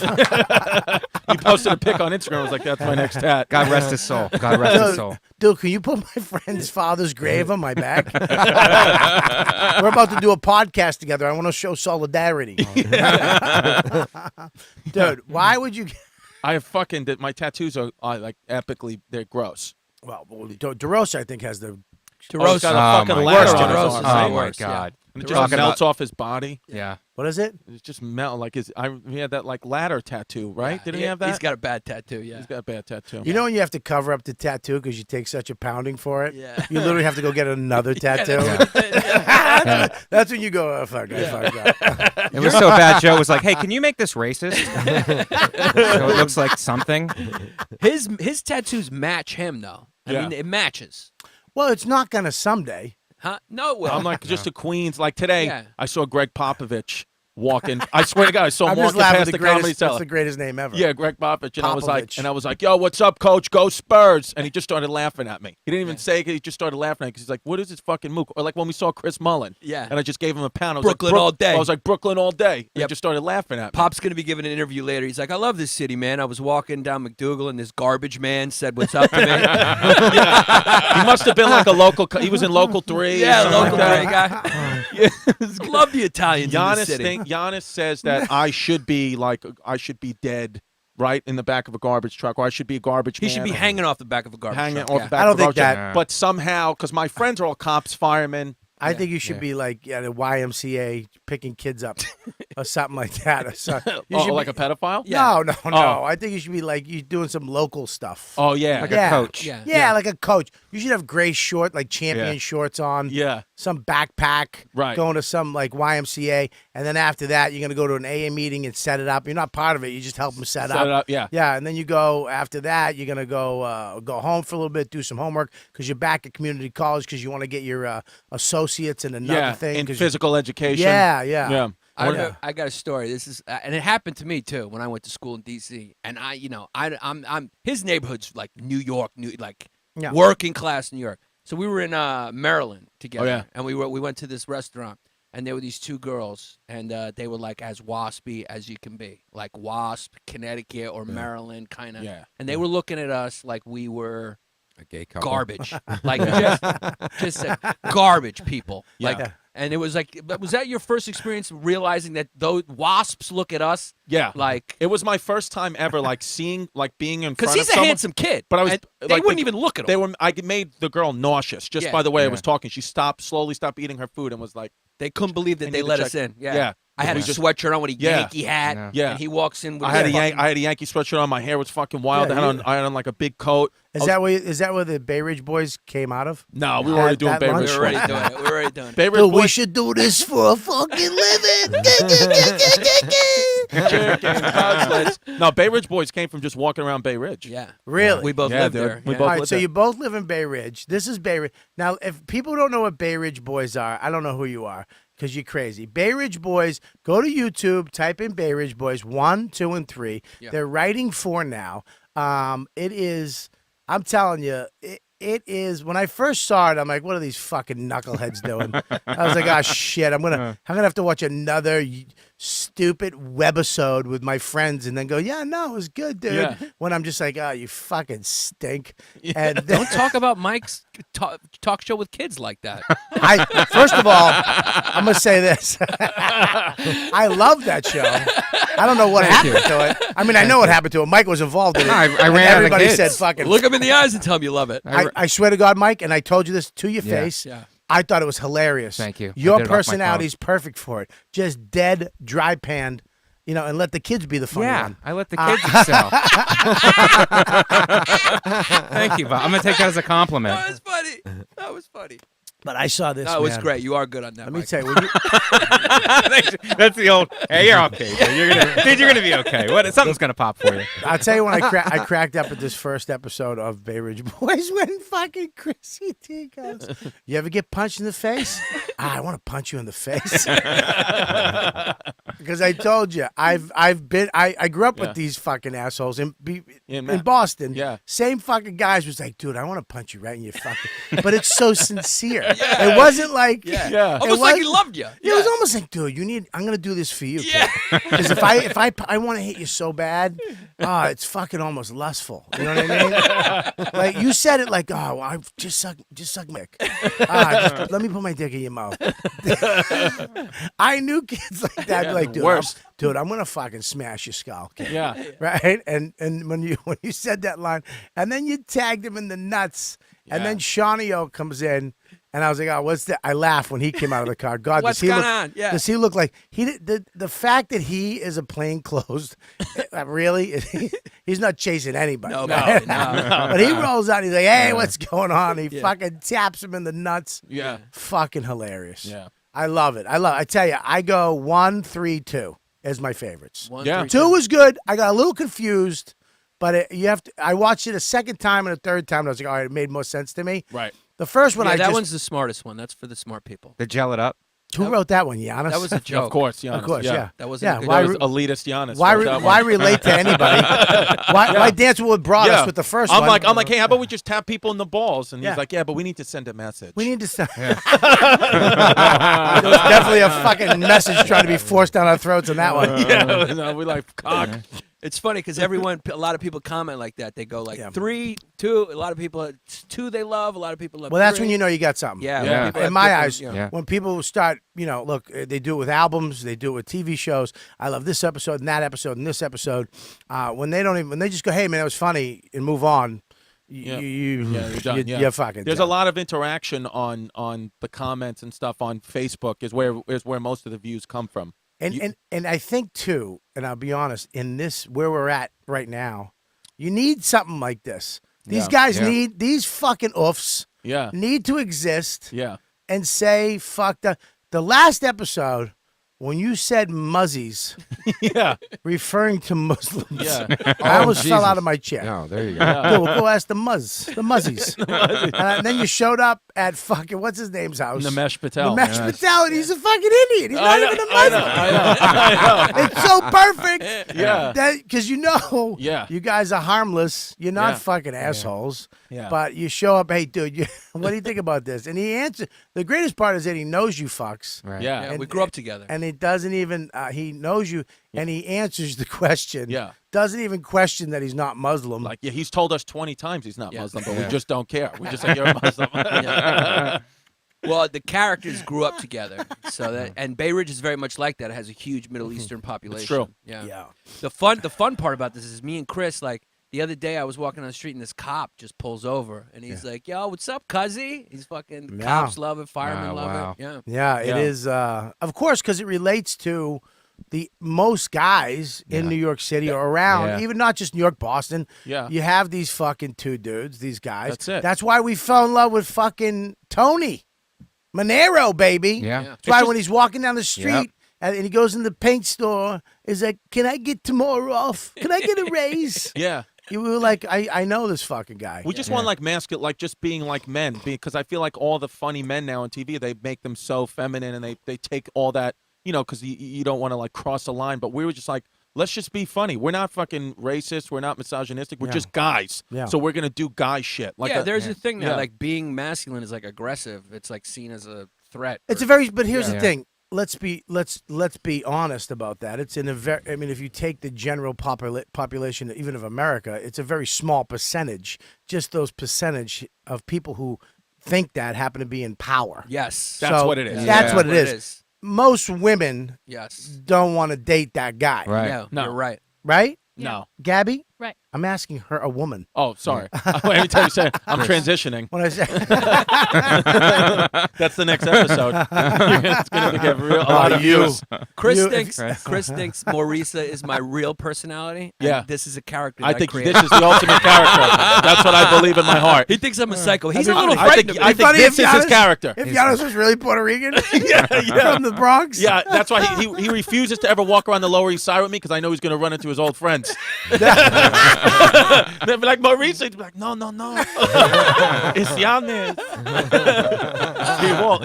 He posted a pic on Instagram. I was like, "That's my next tat." God rest his soul. God rest his soul. Dude, can you put my friend's father's grave on my back? We're about to do a podcast together. I want to show solidarity. Dude, why would you... I have fucking my tattoos are like epically. They're gross. Well, DeRosa, I think, has the... Oh, he's got a Oh, fucking my ladder God. on his Gross. arm. Oh, right? my worse, yeah. God. And it They're just talking melts about- off his body. Yeah. What is it? It just melt like he had that like ladder tattoo, right? Yeah, Didn't he have that? He's got a bad tattoo. Yeah. He's got a bad tattoo. You know when you have to cover up the tattoo because you take such a pounding for it? Yeah. You literally have to go get another tattoo. That's when you go, oh, fuck, I fucked up. It was so bad. Joe was like, "Hey, can you make this racist?" So it looks like something. His tattoos match him though. I Yeah. mean, it matches. Well, it's not going to someday. Huh? No, it will. I'm like just a Queens. Like today, Yeah. I saw Greg Popovich walking. I swear to God, I saw I'm him just walking laughing past the the comedy greatest. That's cellar. the greatest name ever. Yeah, Greg Popovich, and Popovich. I was like, "Yo, what's up, Coach? Go Spurs!" And he just started laughing at me. He didn't even say it. He just started laughing at me because he's like, "What is this fucking mook?" Or like when we saw Chris Mullen. Yeah. And I just gave him a pound. I was Brooklyn like, all day. I was like, Brooklyn all day. And he Yep. just started laughing at me. Pop's gonna be giving an interview later. He's like, I love this city, man. I was walking down McDougal and this garbage man said what's up to me. He must have been like a local. He was in Local 3. Yeah, or something local like great that. guy. Love the Italians in the Giannis city. Giannis says that I should be dead right in the back of a garbage truck, or I should be a garbage He man. should be hanging off the back of a garbage hanging truck. off yeah. the back I don't of a think garbage that- truck. But somehow, because my friends are all cops, firemen. I think you should be like at a YMCA picking kids up or something like that. Or something. You should like be- a pedophile? No, no, no. Oh. I think you should be like you doing some local stuff. Oh yeah. Like Yeah. a coach. Yeah. Yeah, like a coach. You should have gray short, like champion shorts on. Yeah. Some backpack. Right. Going to some like YMCA, and then after that, you're gonna go to an AA meeting and set it up. You're not part of it. You just help them set Set it up, yeah. Yeah, and then you go after that. You're gonna go home for a little bit, do some homework because you're back at community college because you want to get your associates in another thing. in 'cause physical education. Yeah. Yeah. I got a story. This is, and it happened to me too when I went to school in D.C. And I'm his neighborhood's like New York, Yeah. working class New York. So we were in Maryland together, Oh, yeah. and we went to this restaurant, and there were these two girls, and they were like as waspy as you can be, like Wasp, Connecticut or Maryland kind of. Yeah. And they were looking at us like we were A gay couple. garbage, like just garbage people. Yeah. Like, and it was like, was that your first experience realizing that those wasps look at us? Yeah. Like, It was my first time ever being in because front he's of a someone. handsome kid, But I was and like, they wouldn't even look at him. I made the girl nauseous just Yeah. by the way I Yeah. was talking. She slowly stopped eating her food and was like, They couldn't believe I that need they to let check- us in. Yeah. Yeah. I had a We just- sweatshirt on with a Yeah. Yankee hat. Yeah. Yeah. And he walks in with I had a a Yankee sweatshirt on. My hair was fucking wild. Yeah, I had on like a big coat. Is that where the Bayridge boys came out of? No, we were already doing that Bay lunch? Ridge. We were already doing it. We were already doing it. Bay Ridge Dude, we boys- should do this for a fucking living. chicken cutlets. No, Bay Ridge boys came from just walking around Bay Ridge. Yeah. Really? We both Yeah, lived dude. there. We yeah. both All right, lived so there. you both live in Bay Ridge. This is Bay Ridge. Now, if people don't know what Bay Ridge boys are, I don't know who you are because you're crazy. Bay Ridge boys, go to YouTube, type in Bay Ridge boys 1, 2, and 3. Yeah. They're writing 4 now. It is, I'm telling you, it is. When I first saw it, I'm like, what are these fucking knuckleheads doing? I was like, oh shit, I'm gonna have to watch another stupid webisode with my friends and then go, yeah, no, it was good, dude. Yeah. When I'm just like, oh, you fucking stink. And Don't talk about Mike's talk show with kids like that. First of all, I'm gonna say this. I love that show. I don't know what happened to it. I mean, I know what happened to it. Mike was involved in it. I And ran out of everybody kids. said fucking. Look him in the eyes and tell him you love it. I swear to God, Mike, and I told you this to your Yeah. face. Yeah. I thought it was hilarious. Thank you. I Your did it off my personality is perfect for it. Just dead, dry panned, and let the kids be the funny Yeah, one. I let the kids excel. Thank you, Bob. I'm gonna take that as a compliment. That was funny. That was funny. But I saw this. That was man. great. You are good on that. Let me Mike. tell you, when you That's the old. Hey, you're okay, dude. You're gonna be okay. Something's gonna pop for you. I'll tell you when I cracked up at this first episode of Bay Ridge Boys when fucking Chrissy T goes, "You ever get punched in the face? I want to punch you in the face." Because I told you, I grew up with these fucking assholes in Boston. Yeah. Same fucking guys was like, dude, I want to punch you right in your fucking. But it's so sincere. It wasn't like Yeah. Almost like he loved you. It was almost like, dude, I'm gonna do this for you, kid. Because if I want to hit you so bad, it's fucking almost lustful. You know what I mean? Like you said it like, oh, I just suck Mick. Just let me put my dick in your mouth. I knew kids like that, be like, dude, worst. I'm gonna fucking smash your skull, kid. Yeah. Right? And when you said that line, and then you tagged him in the nuts, and then Shawnee O comes in. And I was like, oh, what's that? I laughed when he came out of the car. God, What's does he going look? on? Yeah. Does he look like he? The fact that he is a plainclothes, really, he's not chasing anybody. No, man. no. But he rolls out. He's like, hey, what's going on? He fucking taps him in the nuts. Yeah. Fucking hilarious. Yeah. I love it. I tell you, I go 1, 3, 2 as my favorites. 1, Yeah. 3, 2 was good. I got a little confused, but you have to. I watched it a second time and a third time, and I was like, all right, it made more sense to me. Right. The first one, Yeah, I that just. one's the smartest one. That's for the smart people. To gel it up. Who wrote that one, Giannis? That was a joke. Of course, Giannis. Of course, yeah. That wasn't a good why, That was elitist Giannis. why, wrote that why one. relate to anybody? Why dance with what brought us with the first I'm one? like, hey, how about we just tap people in the balls? And Yeah. he's like, yeah, but we need to send a message. We need to stop. There was definitely a fucking message trying to be forced down our throats in that one. Yeah, no, we like cock. It's funny because a lot of people comment like that. They go like Yeah. 3, 2. A lot of people, it's 2 they love. A lot of people love Well, that's 3. when you know you got something. Yeah. Yeah. people In have my different, eyes, you know. Yeah. when people start, look, they do it with albums, they do it with TV shows. I love this episode and that episode and this episode. When they just go, hey man, that was funny, and move on. Yeah. You're done, yeah. You're fucking. There's done. a lot of interaction on the comments and stuff on Facebook is where most of the views come from. And I think too, and I'll be honest, in this where we're at right now, you need something like this. These guys need these fucking oofs Yeah. need to exist Yeah. and say fuck the last episode when you said muzzies Yeah. referring to Muslims. Yeah. I almost fell Jesus. out of my chair. No, there you go. Good, we'll go ask the muzzies. And then you showed up at fucking what's his name's house? Namesh Patel. Namesh Patel, and he's a fucking Indian. He's not even a Muslim. I know. It's so perfect. Yeah. Because Yeah. you guys are harmless. You're not Yeah. fucking assholes. Yeah. But you show up, hey, dude, what do you think about this? And he answers. The greatest part is that he knows you fucks. Right. Yeah. Yeah, we grew up together. And it doesn't even, he knows you, and he answers the question. Yeah. Doesn't even question that he's not Muslim. Like, yeah, he's told us 20 times he's not Yeah. Muslim, but Yeah. we just don't care. We just say you're a Muslim. Well, the characters grew up together, so that and Bayridge is very much like that. It has a huge Middle Eastern population. true. Yeah. yeah. The fun part about this is me and Chris. Like the other day, I was walking on the street and this cop just pulls over and he's like, "Yo, what's up, cuzzy?" He's fucking Yeah. cops love it, firemen Oh, love wow. it. Yeah. Yeah, it Yeah. is. Of course, because it relates to the most guys in New York City or around, Yeah. even not just New York, Boston. Yeah. You have these fucking two dudes, these guys. That's it. That's why we fell in love with fucking Tony Monero, baby. Yeah. That's why when he's walking down the street and he goes in the paint store, he's like, "Can I get tomorrow off? Can I get a raise?" Yeah. You were like, I know this fucking guy. We just want like masculine, like just being like men, because I feel like all the funny men now on TV, they make them so feminine, and they take all that, because you don't want to like cross a line. But we were just like, let's just be funny. We're not fucking racist. We're not misogynistic. We're just guys. Yeah. So we're gonna do guy shit. Like There's a thing now. Yeah. Like being masculine is like aggressive. It's like seen as a threat. It's or- a very, but here's the Yeah. thing. Let's be honest about that. It's in a very. I mean, if you take the general population, even of America, it's a very small percentage. Just those percentage of people who think that happen to be in power. Yes. That's So what it is. That's Yeah. what it is. Most women Yes. don't want to date that guy, Right. Yeah. No. You're right. right? No. Gabby, Right. I'm asking her, a woman. Oh, sorry. Every time you say it, I'm transitioning. When I say, That's the next episode. It's gonna get a lot of you. views. Chris You- thinks Maurisa is my real personality. and Yeah. this is a character. I that think created. this is the ultimate character. That's what I believe in my heart. He thinks I'm a psycho. He's a That'd be little funny. I frightened think of me. I think funny this if is his Giannis- character. if Giannis was really Puerto Rican, yeah. from the Bronx, Yeah, that's why he refuses to ever walk around the Lower East Side with me, because I know he's going to run into his old friends. They'll be like, Maurice, he'd be like, no. It's Yannis.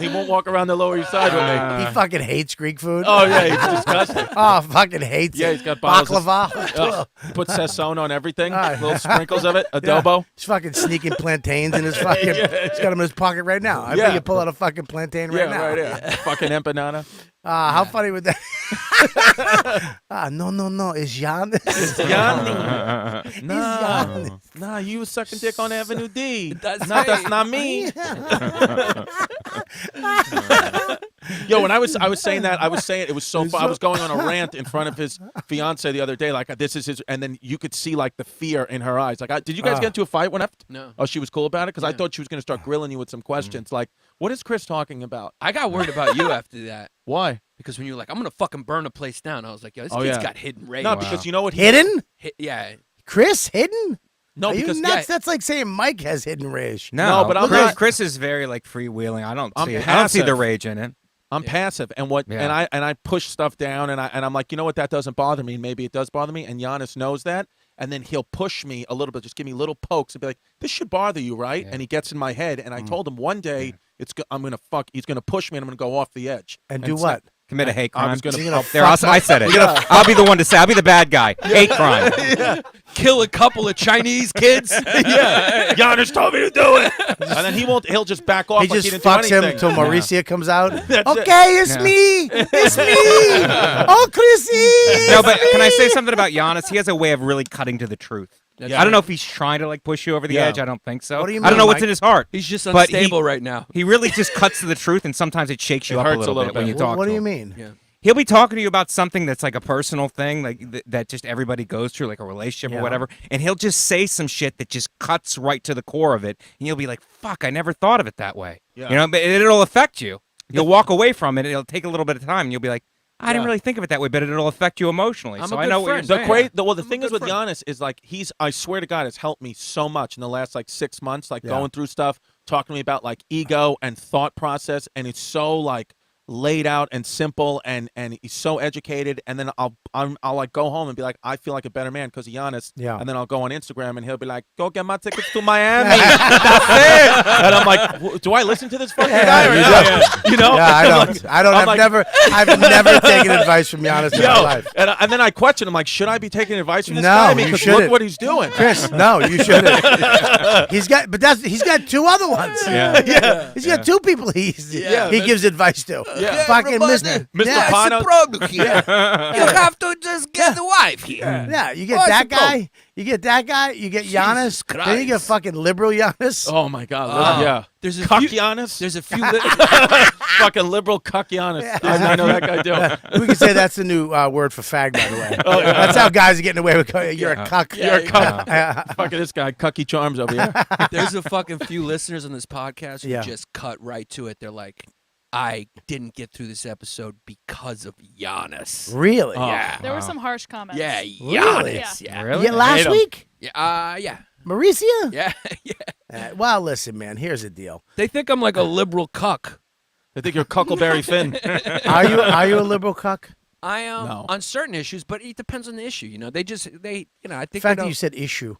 He won't walk around the Lower East Side with me. he fucking hates Greek food. Oh, yeah, he's disgusting. Oh, fucking hates Yeah, it. he's got bottles of- baklava. Put sazon on everything, All right. little sprinkles of it, Yeah. adobo. He's fucking sneaking plantains in his fucking. He's got them in his pocket right now. I Yeah. bet you pull out a fucking plantain right now. Right there. Fucking empanada. How funny would that? No. It's Giannis. Yanni. Nah, Giannis. nah, you was sucking dick on Avenue D. That's That's right. not me. Yo, when I was saying that, I was saying it was so fun. I was going on a rant in front of his fiance the other day, like this is his, and then you could see like the fear in her eyes. Like, did you guys get into a fight when? No. Oh, she was cool about it because I thought she was going to start grilling you with some questions, like, what is Chris talking about? I got worried about you after that. Why? Because when you were like, I'm going to fucking burn a place down, I was like, yo, this kid's got hidden rage. No, because you know what? Hidden? Yeah. Chris hidden? No, Are you because nuts? That's like saying Mike has hidden rage. No, but I'm Chris, not- Chris is very like freewheeling. I don't I'm see it. I don't see the passive. rage in it. I'm passive, and I push stuff down, and I'm like, you know what, that doesn't bother me. Maybe it does bother me, and Giannis knows that, and then he'll push me a little bit, just give me little pokes, and be like, this should bother you, right? And he gets in my head, and I told him one day he's gonna push me, and I'm gonna go off the edge. And do so- what? Commit a hate I crime. was gonna- I said it. I'll be the one to say. I'll be the bad guy. Hate crime. Kill a couple of Chinese kids. Yeah, Giannis told me to do it, and then he'll just back off. He like just didn't do fucks him anything. till Mauricia comes out. That's it. Okay, it's me. It's me. Oh, Chrissy. No, but can I say something about Giannis? He has a way of really cutting to the truth. Yeah. I don't know if he's trying to like push you over the edge. I don't think so. What do you I don't mean, know what's Mike? in his heart. He's just But unstable right now. He really just cuts to the truth, and sometimes it shakes you It up a hurts little, bit when you talk What to do you him. mean? Yeah. He'll be talking to you about something that's like a personal thing, like that just everybody goes through, like a relationship Yeah. or whatever, and he'll just say some shit that just cuts right to the core of it, and you'll be like, "Fuck, I never thought of it that way." Yeah. You know, but it'll affect you. You'll walk away from it. It'll take a little bit of time, and you'll be like, "I didn't really think of it that way," but it'll affect you emotionally. I'm So a I good know what you're friend. saying. The thing is with Giannis is like I swear to God, has helped me so much in the last like 6 months, like going through stuff, talking to me about like ego and thought process, and it's so like laid out and simple, and he's so educated. And then I'll like go home and be like, I feel like a better man because of Giannis. Yeah. And then I'll go on Instagram and he'll be like, go get my tickets to Miami. That's it. And I'm like, do I listen to this fucking guy or not? You know? Yeah, I I'm don't. like- I don't. I'm I've like, never taken advice from Giannis in my Yo, life. and then I question. I'm like, should I be taking advice from this No, guy? you Because shouldn't. look what he's doing. Chris, no, you shouldn't. He's got two other ones. Yeah. He's got two people he gives advice to. Yeah. Fucking Mr. Mr. Yeah, Pano. problem here. You have to just get the wife here. yeah, you get What's that the problem? guy. You get that guy. You get Giannis. Then you get Christ. fucking liberal Giannis. Oh my God. Yeah. There's a Cuck few. Giannis. There's a few. Fucking liberal cuck Giannis. I know that guy too. We can say that's the new word for fag, by the way. That's how guys are getting away with. You're a cuck. You're a cuck. Fucking this guy, Cucky Charms over here. There's a fucking few listeners on this podcast who Yeah. just cut right to it. They're like, I didn't get through this episode because of Giannis. Really? Oh. Yeah. There were some harsh comments. Yeah, Really? Giannis. Yeah. Really? Yeah, last Hate 'em. week, Yeah. Mauricia. Yeah. Yeah. Well, listen, man. Here's the deal. They think I'm like a liberal cuck. I think you're Cuckleberry Finn. Are you a liberal cuck? I am No. on certain issues, but it depends on the issue. You know, I think The they fact that don't, you said issue.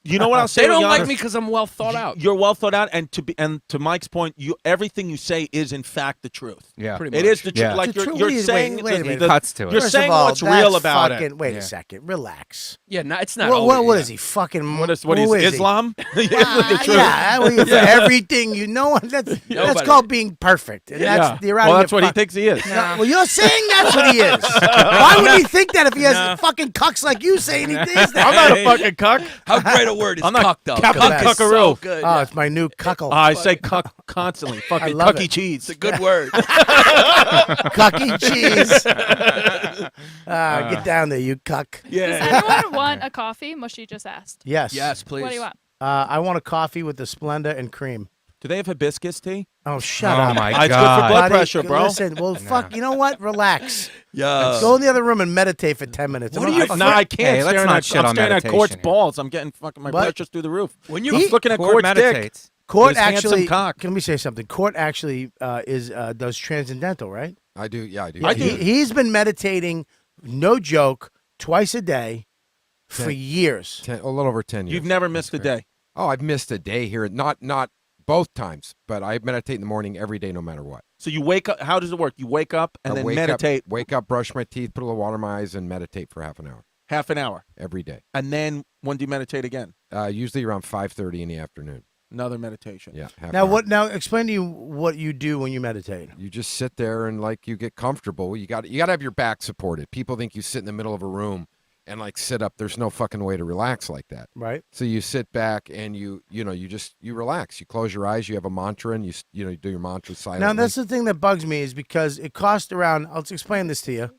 You know what I'll say? they don't with like Giannis? me because I'm well thought out. You're well thought out, and to Mike's point, everything you say is in fact the truth. Yeah. Pretty It much. is the truth. Yeah. Like The truth- you're wait, saying, wait a minute. the- Cuts to it. You're First saying of all, what's real that's about fucking, it. Wait Yeah. a second. Relax. Yeah, no, it's not. What always, is he? Fucking. What is who he? is Islam? He? Yeah, well, for everything you know. That's Nobody. called being perfect. And that's you're out Well, of that's your what he thinks he is. No, well, you're saying that's what he is. Why would he think that if he has fucking cucks like you saying he thinks that? I'm not a fucking cuck. How great a word is I'm not cuck, though. Cap- I'm Cuck is cuckaroo. so good. Oh, it's my new cuckle. I say cuck constantly. Fucking love cucky it. cheese. It's a good word. Cucky cheese. Get down there, you cuck. Does anyone want a coffee? Mushy just asked. Yes. Yes, please. What do you want? I want a coffee with the Splenda and cream. Do they have hibiscus tea? Oh, shut Oh up. my It's good for God. blood Buddy, pressure, bro. Listen, well, fuck. You know what? Relax. Yeah. Go in the other room and meditate for 10 minutes. What are you No, I can't. Hey, let's Staring not at, shit I'm on staring at meditation Court's here. balls. I'm getting fucking my What? blood just through the roof. When I'm you looking at Court Court's dick. meditates. Court His handsome actually. cock. Can we say something? Court actually does transcendental, right? I do. Yeah, I do. I do. He's been meditating, no joke, twice a day for 10 years. A little over 10 years. You've never missed a day. Oh, I've missed a day here. Not both times, but I meditate in the morning every day, no matter what. So you wake up. How does it work? You wake up and I then wake meditate Wake up, brush my teeth, put a little water in my eyes, and meditate for half an hour half an hour. every day. And then when do you meditate again? Usually around 5:30 in the afternoon. Another meditation. Yeah. half Now, hour. what? Now, explain to you what you do when you meditate. You just sit there and like you get comfortable. You got to have your back supported. People think you sit in the middle of a room and like sit up. There's no fucking way to relax like that. Right. So you sit back and you relax. You close your eyes. You have a mantra, and you do your mantra silently. Now that's the thing that bugs me is because it costs around. I'll explain this to you.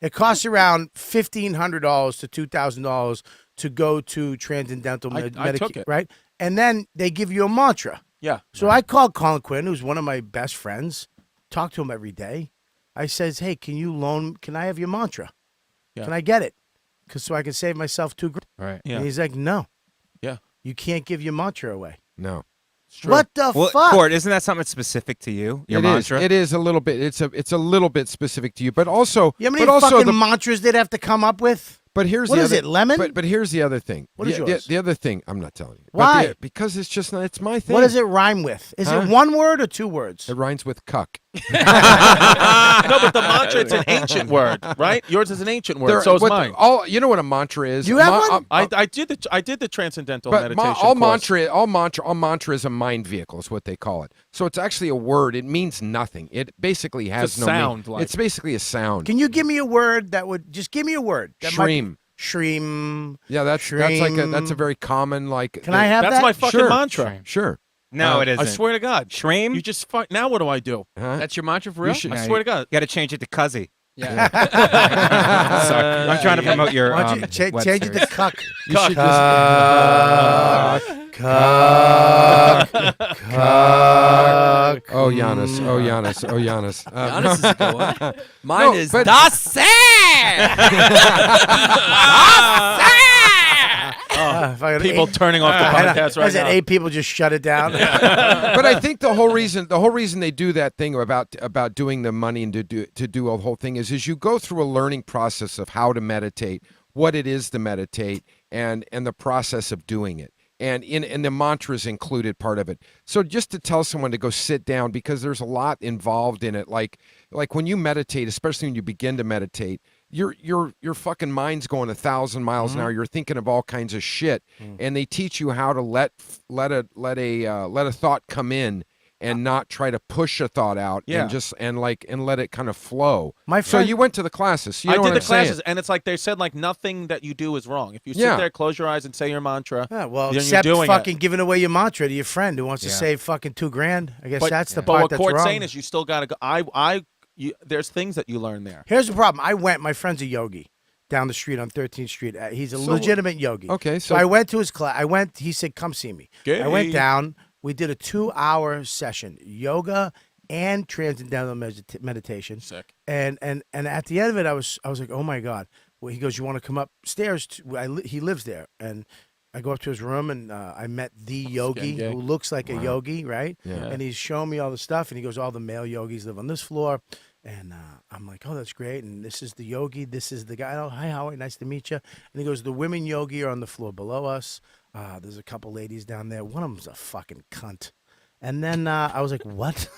It costs around $1,500 to $2,000 to go to transcendental I took it. right? And then they give you a mantra. Yeah. So I called Colin Quinn, who's one of my best friends. Talk to him every day. I says, "Hey, can I have your mantra? Yeah. Can I get it? So I can save myself $2,000." Right. Yeah. And he's like, "No, Yeah. you can't give your mantra away." No. It's true. What the Well, fuck? Court, isn't that something specific to you? Your mantra? It is a little bit. It's a little bit specific to you, but also. You know how many but also fucking the, mantras they'd have to come up with? But here's What the is other, it, lemon? But here's the other thing. What is the, yours? The other thing, I'm not telling you. But Why? because it's just not. It's my thing. What does it rhyme with? Is it one word or two words? It rhymes with cuck. No, but the mantra, it's an ancient word, right? Yours is an ancient word. So is mine. You know what a mantra is? You have one? I did the transcendental But meditation all course. mantra is a mind vehicle, is what they call it. So it's actually a word. It means nothing. It basically has a no sound, meaning. like- It's basically a sound. Can you give me a word that would just give me a word? That might be- Shreem. Shreem. Yeah, that's a very common like. Can I have That's that? my fucking Sure. mantra. Sure. No, it isn't. I swear to God. Shreem? You just fuck. Now what do I do? Huh? That's your mantra for real? should- I swear to God. You got to change it to Cuzzy. Yeah. Sorry. I'm trying to promote your Why don't you web change it to series. cuck? You should Cuck. Oh, Giannis. Oh, Giannis. Oh, Giannis. Giannis is a good one. Mine No, is but- Das People turning off the podcast right I said now. 8 people just shut it down. But I think the whole reason they do that thing about doing the money and to do a whole thing is you go through a learning process of how to meditate, what it is to meditate, and the process of doing it. And the mantra is included part of it. So just to tell someone to go sit down, because there's a lot involved in it. Like when you meditate, especially when you begin to meditate, your fucking mind's going 1,000 miles an hour. You're thinking of all kinds of shit, and they teach you how to let a thought come in and not try to push a thought out, Yeah. and let it kind of flow. My So friend- you went to the classes. So you I know did what the I'm saying. classes, and it's like they said, like nothing that you do is wrong. If you sit Yeah. there, close your eyes, and say your mantra, Yeah, well, then except you're doing fucking it. giving away your mantra to your friend who wants to Yeah. save fucking $2,000. I guess But, that's the but part what that's Court's wrong. saying is you still got to go. There's things that you learn there. Here's the problem. My friend's a yogi down the street on 13th Street. He's a legitimate yogi. Okay, So so- I went to his class. He said, come see me. I went Gay. down. We did a 2-hour session, yoga and transcendental meditation. Sick. And at the end of it, I was like, oh my God. Well, he goes, you want to come upstairs? He lives there. And I go up to his room and I met the yogi gay. who looks like a yogi, right? Yeah. And he's showing me all the stuff. And he goes, all the male yogis live on this floor. And I'm like, oh, that's great. And this is the yogi. This is the guy. Oh, hi, Howard. Nice to meet you. And he goes, the women yogi are on the floor below us. There's a couple ladies down there. One of them's a fucking cunt. And then I was like, what?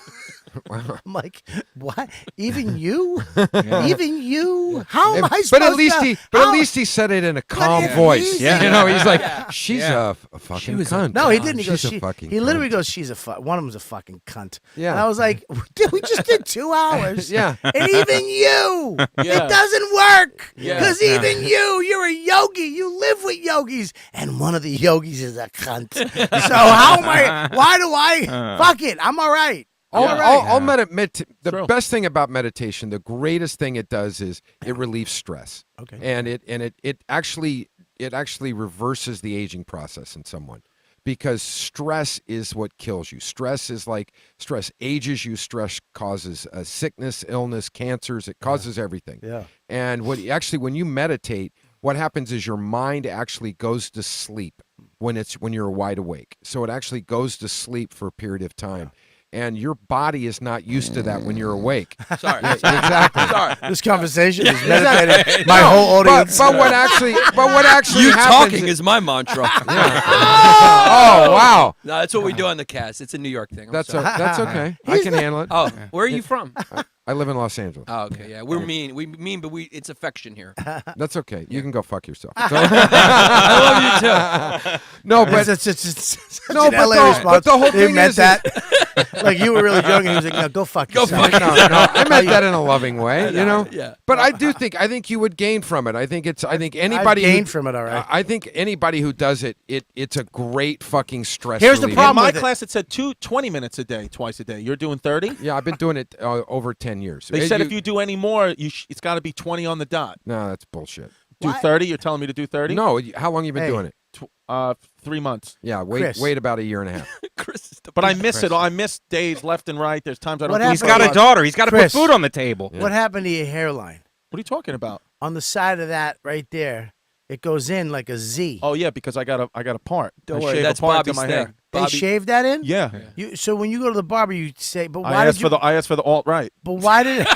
I'm like, what? Even you? Even you? How am I supposed But at least to? at least he said it in a calm at voice. least- Yeah. You know, he's like, she's a fucking cunt. No, he didn't. He goes, She's a fucking he literally cunt. goes, she's one of them's a fucking cunt. Yeah. And I was like, dude, we just did 2 hours. Yeah. And even you, Yeah. it doesn't work. Yeah. Because even you're a yogi. You live with yogis. And one of the yogis is a cunt. So how am I, why do I, fuck it, I'm all right. The True. best thing about meditation, the greatest thing it does is it relieves stress. Okay. And it actually reverses the aging process in someone, because stress is what kills you. Stress ages you. Stress causes sickness, illness, cancers. It causes everything. Yeah. And when you meditate, what happens is your mind actually goes to sleep when you're wide awake. So it actually goes to sleep for a period of time. And your body is not used to that when you're awake. Sorry. Yeah, exactly. Sorry. This conversation is meditating my whole audience. But what actually You happens talking is my mantra. Oh wow. No, that's what we do on the cast. It's a New York thing. I'm That's sorry. that's okay. I can handle it. Oh, where are you from? I live in Los Angeles. Oh, okay, yeah. We're mean. We mean, but it's affection here. That's okay. You can go fuck yourself. I love you too. No, but it's such No, an but LA the- response. but the whole They thing meant is- that. like you were really joking. He was like, "No, go fuck yourself." No, I meant that in a loving way, you know. Yeah. But I think you would gain from it. I think anybody I've gained from it, all right. I think anybody who does it's a great fucking stress. Here's the reliever. problem In my with it. class, it said 20 minutes a day, twice a day. You're doing 30. Yeah, I've been doing it over 10 years. They said if you do any more, it's got to be 20 on the dot. No, that's bullshit. Do 30. You're telling me to do 30? No, how long you been Hey. doing it? 3 months. Yeah, Chris. wait about a year and a half. Chris is the But I miss it. I miss days left and right. There's times I don't. What do He's happened? got a daughter. He's got to put Chris. food on the table. What happened to your hairline? What are you talking about? On the side of that right there, it goes in like a Z. Oh yeah, because I got a part. Don't I worry, shave that's a part Bobby's to my thing. hair. They Bobby- shaved that in. Yeah. So when you go to the barber, you say, "But why I did asked you?" for the alt right. But why did it?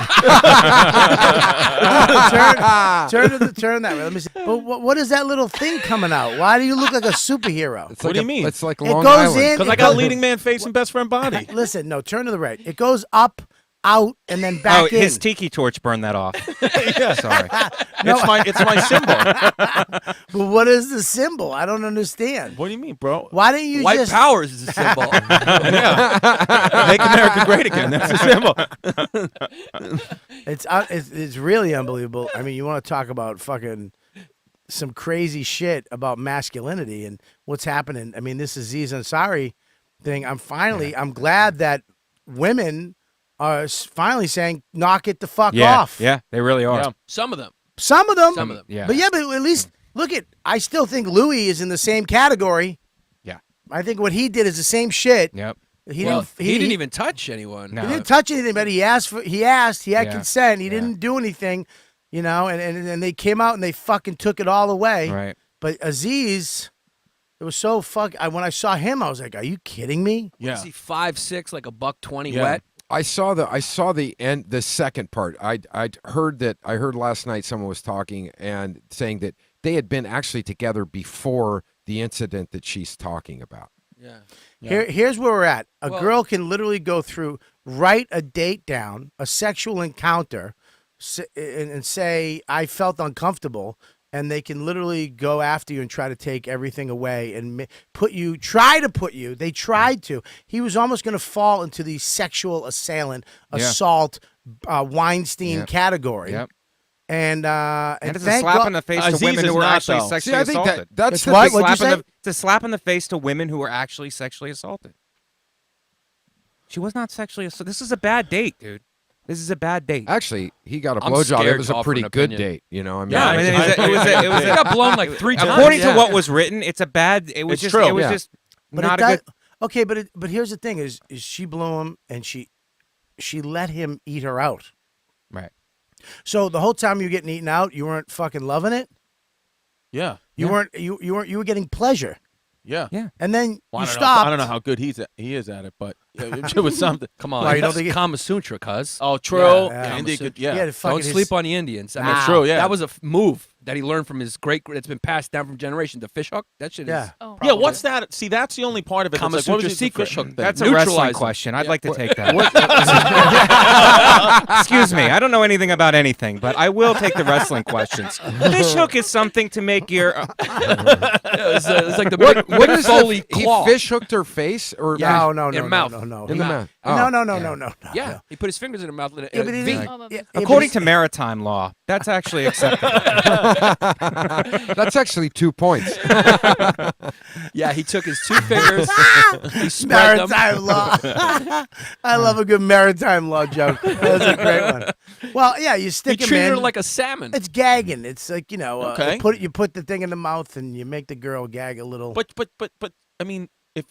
turn that way. Let me see. But what is that little thing coming out? Why do you look like a superhero? It's What like do you mean? It's like It Long goes Island. in. Because it I got goes- leading man face and best friend body. Listen, no, turn to the right. It goes up, out, and then back in. His tiki torch burned that off. Yeah. Sorry. It's my symbol. But what is the symbol? I don't understand. What do you mean, bro? Why didn't you White just? powers is a symbol. Yeah. Make America great again. That's the symbol. It's really unbelievable. I mean, you want to talk about fucking some crazy shit about masculinity and what's happening. I mean, this Aziz Ansari thing. I'm glad that women are finally saying, knock it the fuck off. Yeah, they really are. Yeah. Some of them. Some of them. Some of them. Yeah. But at least look at. I still think Louis is in the same category. Yeah. I think what he did is the same shit. Yep. He Well, didn't. he didn't even touch anyone. No. He didn't touch anything, but he asked. He had Yeah. consent. He Yeah. didn't do anything, and they came out and they fucking took it all away. Right. But Aziz, it was so when I saw him, I was like, "Are you kidding me?" Yeah. Is he 5'6", like a $120 Yeah. wet? I saw the end, the second part. I heard last night someone was talking and saying that they had been actually together before the incident that she's talking about. Yeah. Here's where we're at. A Well- girl can literally go through, write a date down, a sexual encounter, and say, "I felt uncomfortable." And they can literally go after you and try to take everything away and they tried to. He was almost going to fall into the sexual assailant, assault, Weinstein Yep. category. Yep. And And it's a thank slap God- in the face to Aziz women is who were not, actually though. sexually See, I think assaulted. that's It's the what? big What'd you Slap in say? it's a slap in the face to women who were actually sexually assaulted. She was not sexually assaulted. This is a bad date, dude. This is a bad date. Actually, he got a I'm blowjob. scared It was to a offer pretty an good opinion. date. You know, I mean, Yeah, I mean, it was He got blown like 3 times. according to Yeah. what was written, it's a bad. It was It's just. true. It was Yeah. just But not it a does, good. okay, but here's the thing: is she blew him and she let him eat her out. Right. So the whole time you were getting eaten out, you weren't fucking loving it. Yeah. You were getting pleasure, Yeah. Yeah. and then Well, you I don't stopped. know. I don't know how good he is at it, but it was something. Come on. Why, you don't That's think it- Kama Sutra, cuz. Oh, true. Yeah. India could- Yeah, yeah. the fucking Don't sleep on the Indians. I mean, That's true, yeah. That was a move that he learned from his great. It's been passed down from generation. The fish hook. That shit Yeah. is. Oh. Yeah, what's that? See, that's the only part of it. Kama That's like, what Sutra was the secret. fish hook thing? That's a Neutralize wrestling them. question. I'd Yeah. like to take that. Excuse me. I don't know anything about anything, but I will take the wrestling questions. Fish hook is something to make your. It's like the what big is Foley he claw. fish hooked her face or No, in her no, mouth. no. in the mouth? No, Oh. no. Yeah, he put his fingers in her mouth. Yeah, but it V. is- Oh, that yeah, makes- yeah, but According it's- to maritime law, that's actually acceptable. That's actually 2 points. Yeah, he took his 2 fingers. He spread them. maritime law. I love a good maritime law joke. That's a great one. Well, yeah, you He stick him treated in. her like a salmon. It's gagging. It's like Okay. you put the thing in the mouth and you make the girl gag a little. But I mean, if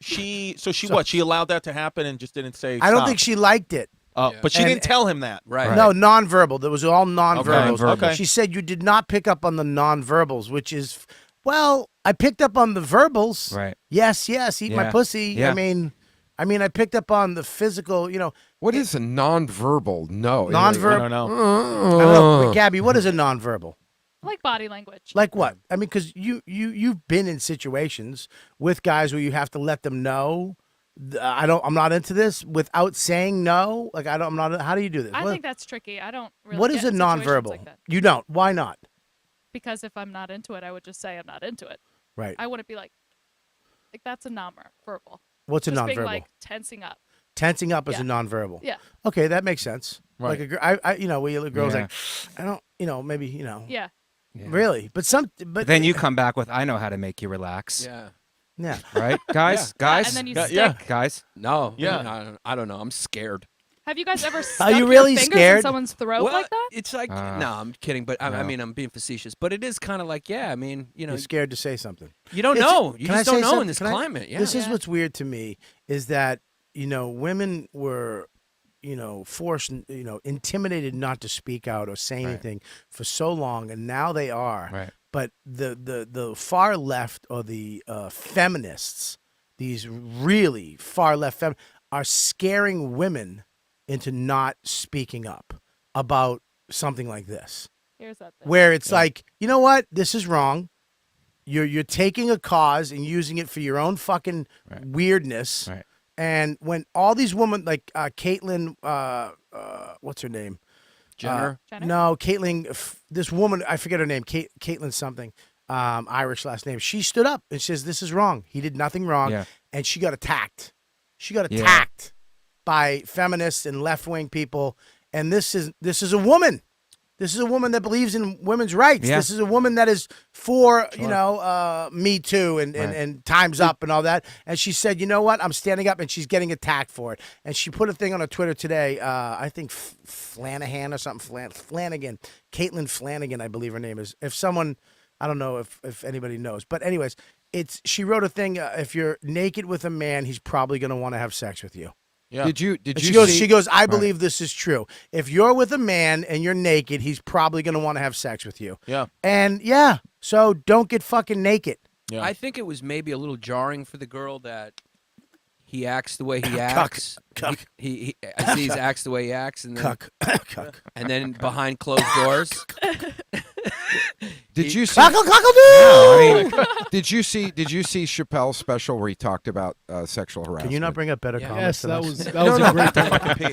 she she allowed that to happen and just didn't say. I don't stop. think she liked it. But she And- didn't tell him that. Right. No, nonverbal. That was all nonverbals. Okay. She said you did not pick up on the nonverbals, which is, well, I picked up on the verbals. Right. Yes, eat my Yeah. pussy. Yeah. I mean, I picked up on the physical. What is a nonverbal? No. I Nonverbal. don't know. I don't know, but Gabby, what is a nonverbal? I like body language. Like what? I mean, because you've been in situations with guys where you have to let them know. I'm not into this without saying no. Like I'm not. How do you do this? I What- think that's tricky. I don't really. what get is a in situations nonverbal? Like that. You don't. Why not? Because if I'm not into it, I would just say I'm not into it. Right. I wouldn't be like that's a nonverbal. What's a Just nonverbal? being like tensing up. Tensing up is Yeah. a nonverbal. Yeah. Okay, that makes sense. Right. Like where a girl's Yeah. like, I don't, maybe, Yeah. Yeah. really, but But then you come back with, I know how to make you relax. Yeah. yeah. Right, guys, guys, And then you Yeah, stick. yeah. guys. No. Yeah. I don't know. I'm scared. Have you guys ever stuck you your really fingers scared? in someone's throat Well, like that? It's like Uh, no, I'm kidding, but I no. mean I'm being facetious. But it is kind of like I mean You're scared to say something. you don't It's- know, you can I just don't say know something? in this Can I- climate. Yeah, This is Yeah. what's weird to me is that, women were, forced, intimidated not to speak out or say anything for so long, and now they are. Right. But the far left or the feminists, these really far left are scaring women into not speaking up about something like this. Here's that thing. Where it's like, you know what? This is wrong. You're taking a cause and using it for your own fucking weirdness. Right. And when all these women like Caitlyn, what's her name? Jenner. Jenner? No, Caitlyn. This woman, I forget her name. Caitlyn something. Irish last name. She stood up and says, "This is wrong. He did nothing wrong," Yeah. and she got attacked. She got Yeah. attacked by feminists and left wing people. And this is a woman. This is a woman that believes in women's rights. Yeah. This is a woman that is for, Me Too and Time's Up and all that. And she said, you know what? I'm standing up, and she's getting attacked for it. And she put a thing on her Twitter today. I think Flanagan or something. Flanagan. Caitlin Flanagan, I believe her name is. If someone, I don't know if anybody knows. But anyways, she wrote a thing. If you're naked with a man, he's probably going to want to have sex with you. Yeah. Did you And see? she goes, I believe this is true. If you're with a man and you're naked, he's probably going to want to have sex with you. Yeah. And so don't get fucking naked. Yeah. I think it was maybe a little jarring for the girl that he acts the way he acts. Cuck. He Aziz acts the way he acts, and then, Cuck. and then behind closed doors. Did you see? Cockle, cockle, Did you see Chappelle's special where he talked about sexual harassment? Can you not bring up better comments? Yes, to that us? was a great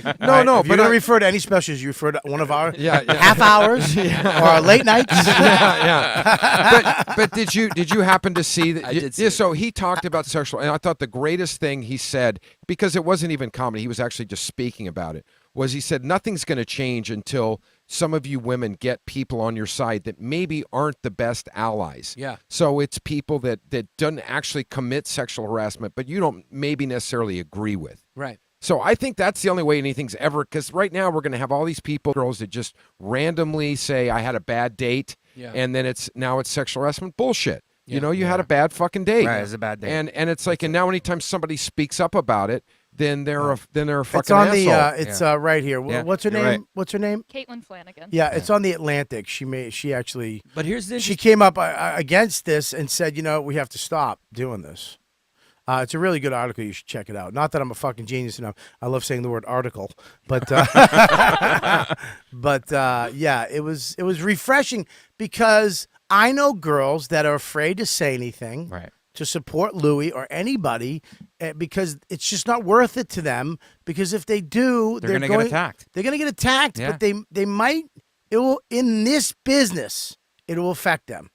thing. No, All no, If you're but going to refer to any specials, you refer to one of our Yeah, yeah. half hours or our late nights. yeah. But did you happen to see that? I did see yeah. it. So he talked about sexual, and I thought the greatest thing he said, because it wasn't even comedy, he was actually just speaking about it, was he said nothing's going to change until some of you women get people on your side that maybe aren't the best allies. Yeah. So it's people that don't actually commit sexual harassment, but you don't maybe necessarily agree with. Right. So I think that's the only way anything's ever, because right now we're going to have all these people, girls that just randomly say, I had a bad date, Yeah. and then it's sexual harassment. Bullshit. Yeah. You know, you had a bad fucking date. Right, it's a bad date. And it's like, and now anytime somebody speaks up about it, then they're a fucking It's on asshole. the. It's right here. Yeah, What's her you're name? right. What's her name? Caitlin Flanagan. Yeah, it's on the Atlantic. She actually. But here's the She came up against this and said, we have to stop doing this. It's a really good article. You should check it out. Not that I'm a fucking genius enough. I love saying the word article, but yeah, it was refreshing because I know girls that are afraid to say anything, Right. to support Louis or anybody, because it's just not worth it to them. Because if they do, They're gonna get attacked. They're going to get attacked, Yeah. but they might. It will, in this business, it will affect them.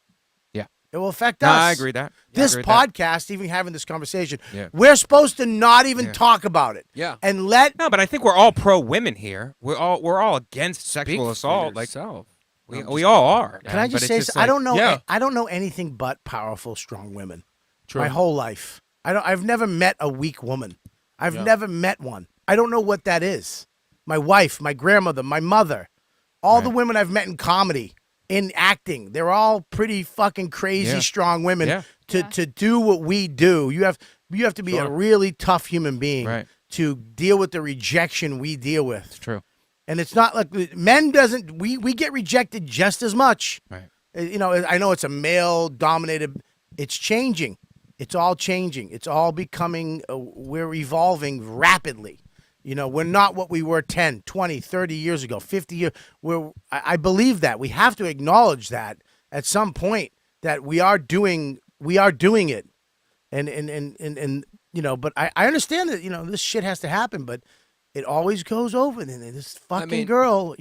Yeah. It will affect No, us. I agree that. Yeah, I This agree with that. podcast, even having this conversation, Yeah. we're supposed to not even Yeah. talk about it. Yeah. And let No, but I think we're all pro women here. We're all against Speak sexual for assault. Like yourself. we all are. Can I man, just but say it's so- I don't know yeah. I don't know anything but powerful, strong women. True. My whole life. I've never met a weak woman. I've Yeah. never met one. I don't know what that is. My wife, my grandmother, my mother, all the women I've met in comedy, in acting, they're all pretty fucking crazy, Yeah. strong women. Yeah. To do what we do, you have to be a really tough human being Right. to deal with the rejection we deal with. It's true. And it's not like men doesn't. We get rejected just as much. Right. I know it's a male dominated. It's changing. It's all changing. It's all becoming. We're evolving rapidly. We're not what we were 10, 20, 30 years ago, 50 years. I believe that. We have to acknowledge that at some point that we are doing it. And but I understand that, this shit has to happen, but it always goes over. And then this fucking girl,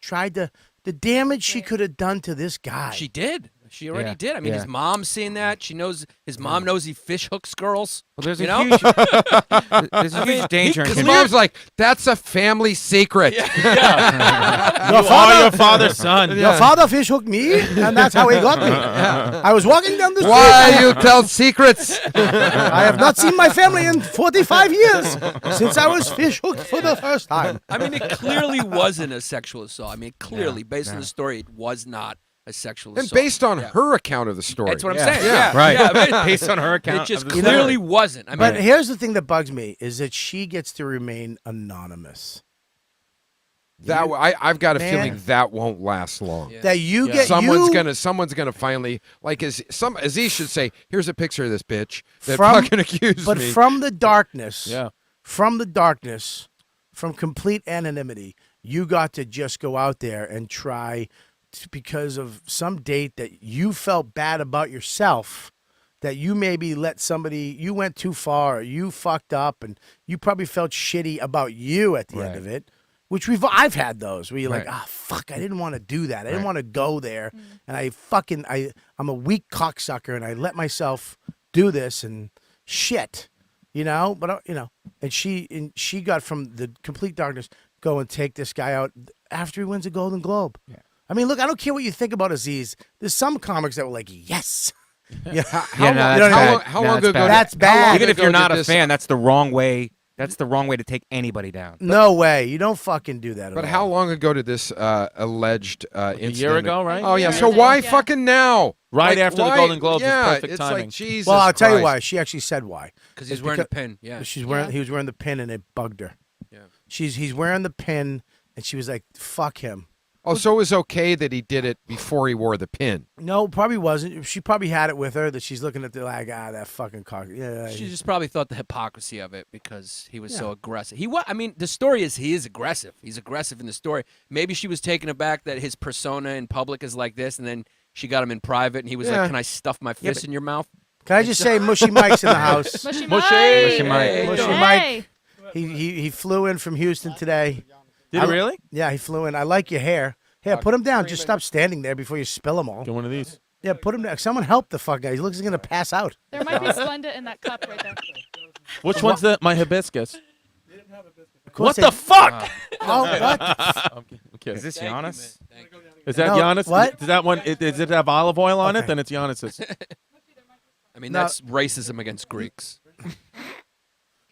tried the damage she could have done to this guy. She did. She already Yeah. did. I mean, Yeah. his mom's seen that. She knows his mom knows he fish hooks girls. Well, there's You a know? huge, there's a huge danger in His him. mom's like, that's a family secret. You are your father's son. Your father fish hooked me, and that's how he got me. I was walking down the street. Why you tell secrets? I have not seen my family in 45 years since I was fish hooked for the first time. I mean, it clearly wasn't a sexual assault. I mean, clearly, based on the story, it was not a sexual And assault. based on Yeah. her account of the story. That's what I'm Yeah. saying. Yeah. Yeah, Right. Yeah, but Based on her it account. just of the clearly story. wasn't. I mean, But here's the thing that bugs me is that she gets to remain anonymous. I've got a Man. feeling that won't last long. Yeah. That you Yeah. get Someone's gonna finally, like, Aziz should say, here's a picture of this bitch that From- fucking accused but me. from the darkness, Yeah. from complete anonymity, you got to just go out there and try because of some date that you felt bad about yourself, that you maybe let somebody, you went too far, or you fucked up, and you probably felt shitty about you at the end Right. of it. Which I've had those where you're like, Right. ah, fuck, I didn't want to do that. I didn't Right. want to go there, and I'm a weak cocksucker, and I let myself do this and shit, But and she got from the complete darkness, go and take this guy out after he wins a Golden Globe. Yeah. I mean, look, I don't care what you think about Aziz. There's some comics that were like, yes. Yeah. Yeah, no, that's bad. how No, long that's ago? bad. That's how bad. long Even if ago you're did not a this- fan, that's the wrong way. That's the wrong way to take anybody down. No way. You don't fucking do that. But at how all. long ago did this alleged incident? A year ago, right? Oh yeah. Yeah. So why Yeah. fucking now? Right Like, after the why- Golden Globes is Yeah, perfect it's timing. like Jesus. Well, I'll tell you Christ. why. She actually said why. because he's It's wearing the because- pin. Yeah. He was wearing the pin, and it bugged her. Yeah. He's wearing the pin, and she was like, "Fuck him." Oh, so it was okay that he did it before he wore the pin. No, probably wasn't. She probably had it with her that she's looking at the like, that fucking cock. Yeah, She just probably thought the hypocrisy of it because he was so aggressive. I mean, the story is he is aggressive. He's aggressive in the story. Maybe she was taken aback that his persona in public is like this, and then she got him in private, and he was Yeah. like, "Can I stuff my fist in your mouth?" Can I just say, Mushy Mike's in the house. Mushy Mushy. Mike. Mushy Mike. Hey, Mushy don't- Mike. He flew in from Houston today. Did he really? Yeah, he flew in. I like your hair. Here, put him down. Just stop standing there before you spill them all. Get one of these. Yeah, put him down. Someone help the fuck guy. He looks like he's gonna pass out. There might be Splenda in that cup right there. Which one's my hibiscus? Of course What they- the fuck? Oh, what? I'm kidding. Is this Thank you, man. Giannis? Thank you. Is that No, Giannis? what? Does that one? Does it have olive oil on Okay. it? Then it's Giannis's. I mean, No. that's racism against Greeks.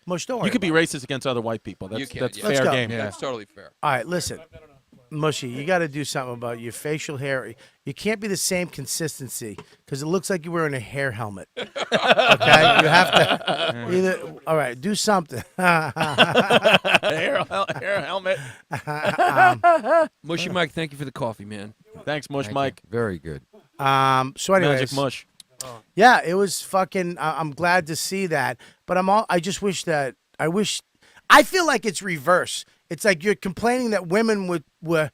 Mush, don't worry. You could be about it. racist against other white people. You That's can, that's yeah. Let's fair go. game. Yeah. That's totally fair. All right, listen. Mushy, you got to do something about your facial hair. You can't be the same consistency because it looks like you're wearing a hair helmet. Okay? You have to either. All right, do something. hair helmet. Mushy Mike, thank you for the coffee, man. Thanks, Mush Thank Mike. you. Very good. So anyways, Magic Mush. yeah, it was fucking. I'm glad to see that, but I just wish that I feel like it's reverse. It's like you're complaining that women were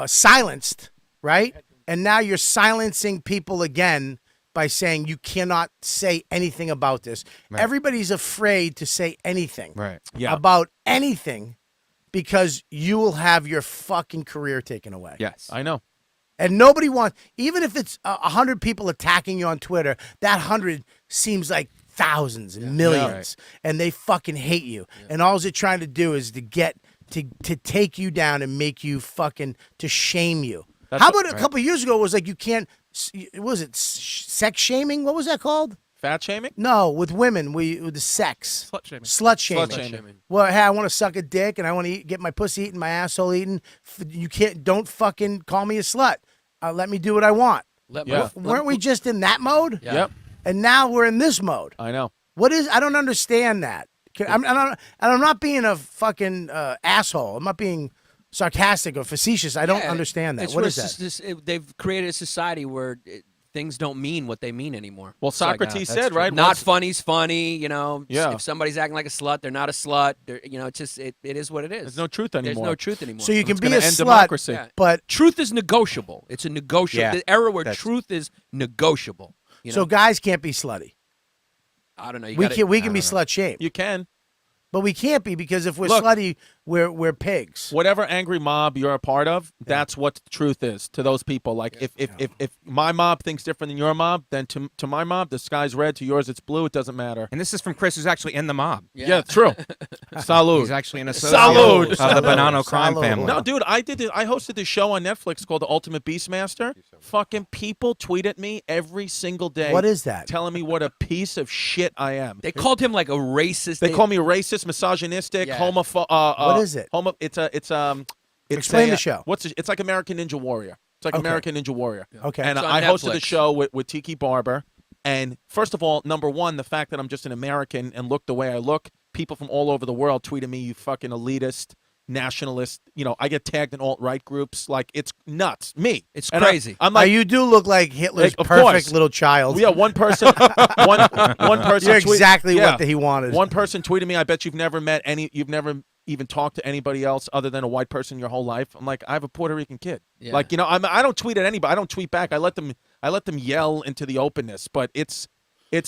silenced, right? And now you're silencing people again by saying you cannot say anything about this. Right. Everybody's afraid to say anything Right. Yeah. about anything because you will have your fucking career taken away. Yes. I know. And nobody wants, even if it's 100 people attacking you on Twitter, that 100 seems like thousands and millions, and they fucking hate you. And all they're trying to do is to take you down and make you fucking, to shame you. That's How about what- a couple of years ago, it was like you can't, what was it, sex shaming? What was that called? Fat shaming? No, with women, with the sex. Slut shaming. Slut shaming. Slut shaming. Well, hey, I want to suck a dick and I want to get my pussy eaten, my asshole eaten. You don't fucking call me a slut. Let me do what I want. Yeah. Weren't we just in that mode? Yeah. Yep. And now we're in this mode. I know. I don't understand that. I'm not being a fucking asshole. I'm not being sarcastic or facetious. I don't Yeah, understand that. it's What where is that? they've created a society where things don't mean what they mean anymore. Well, It's like, Socrates that's said, true. right? not once- funny's funny, you know. Yeah. If somebody's acting like a slut, they're not a slut. It's just it is what it is. There's no truth There's anymore. no truth anymore. So you can It's be gonna a end slut, democracy. Yeah. but Truth is negotiable. It's a negotiable. Yeah, The era where that's- truth is negotiable. You know? so guys can't be slutty. I don't know. You We gotta- can I be don't know. slut shamed, You can. but we can't be because if we're Look. slutty, we're pigs. Whatever angry mob you're a part of, that's what the truth is to those people. Like if my mob thinks different than your mob, then to my mob, the sky's red. To yours, it's blue. It doesn't matter. And this is from Chris, who's actually in the mob. Yeah, true. Salud. He's actually an associate Salud. of the Bonanno crime Salud. family. No, dude, I hosted this show on Netflix called The Ultimate Beastmaster. Fucking people tweet at me every single day. What is that? Telling me what a piece of shit I am. They called him like a racist. They call me racist, misogynistic, Yeah. homophobe. What is it? Explain the show. It's like American Ninja Warrior. It's like Okay. American Ninja Warrior. Okay. And It's on I hosted the Netflix. show with Tiki Barber. And first of all, number one, the fact that I'm just an American and look the way I look, people from all over the world tweeted me, you fucking elitist, nationalist. You know, I get tagged in alt-right groups. Like, it's nuts. Me. It's And crazy. I'm like, you do look like Hitler's Of perfect course. little child. yeah, one person, one person. You're tweet- exactly yeah. what he wanted. One person tweeted me, I bet you've never even talked to anybody else other than a white person your whole life. I'm like, I have a Puerto Rican kid. Yeah. Like, you know, I don't tweet at anybody. I don't tweet back. I let them yell into the openness. But it's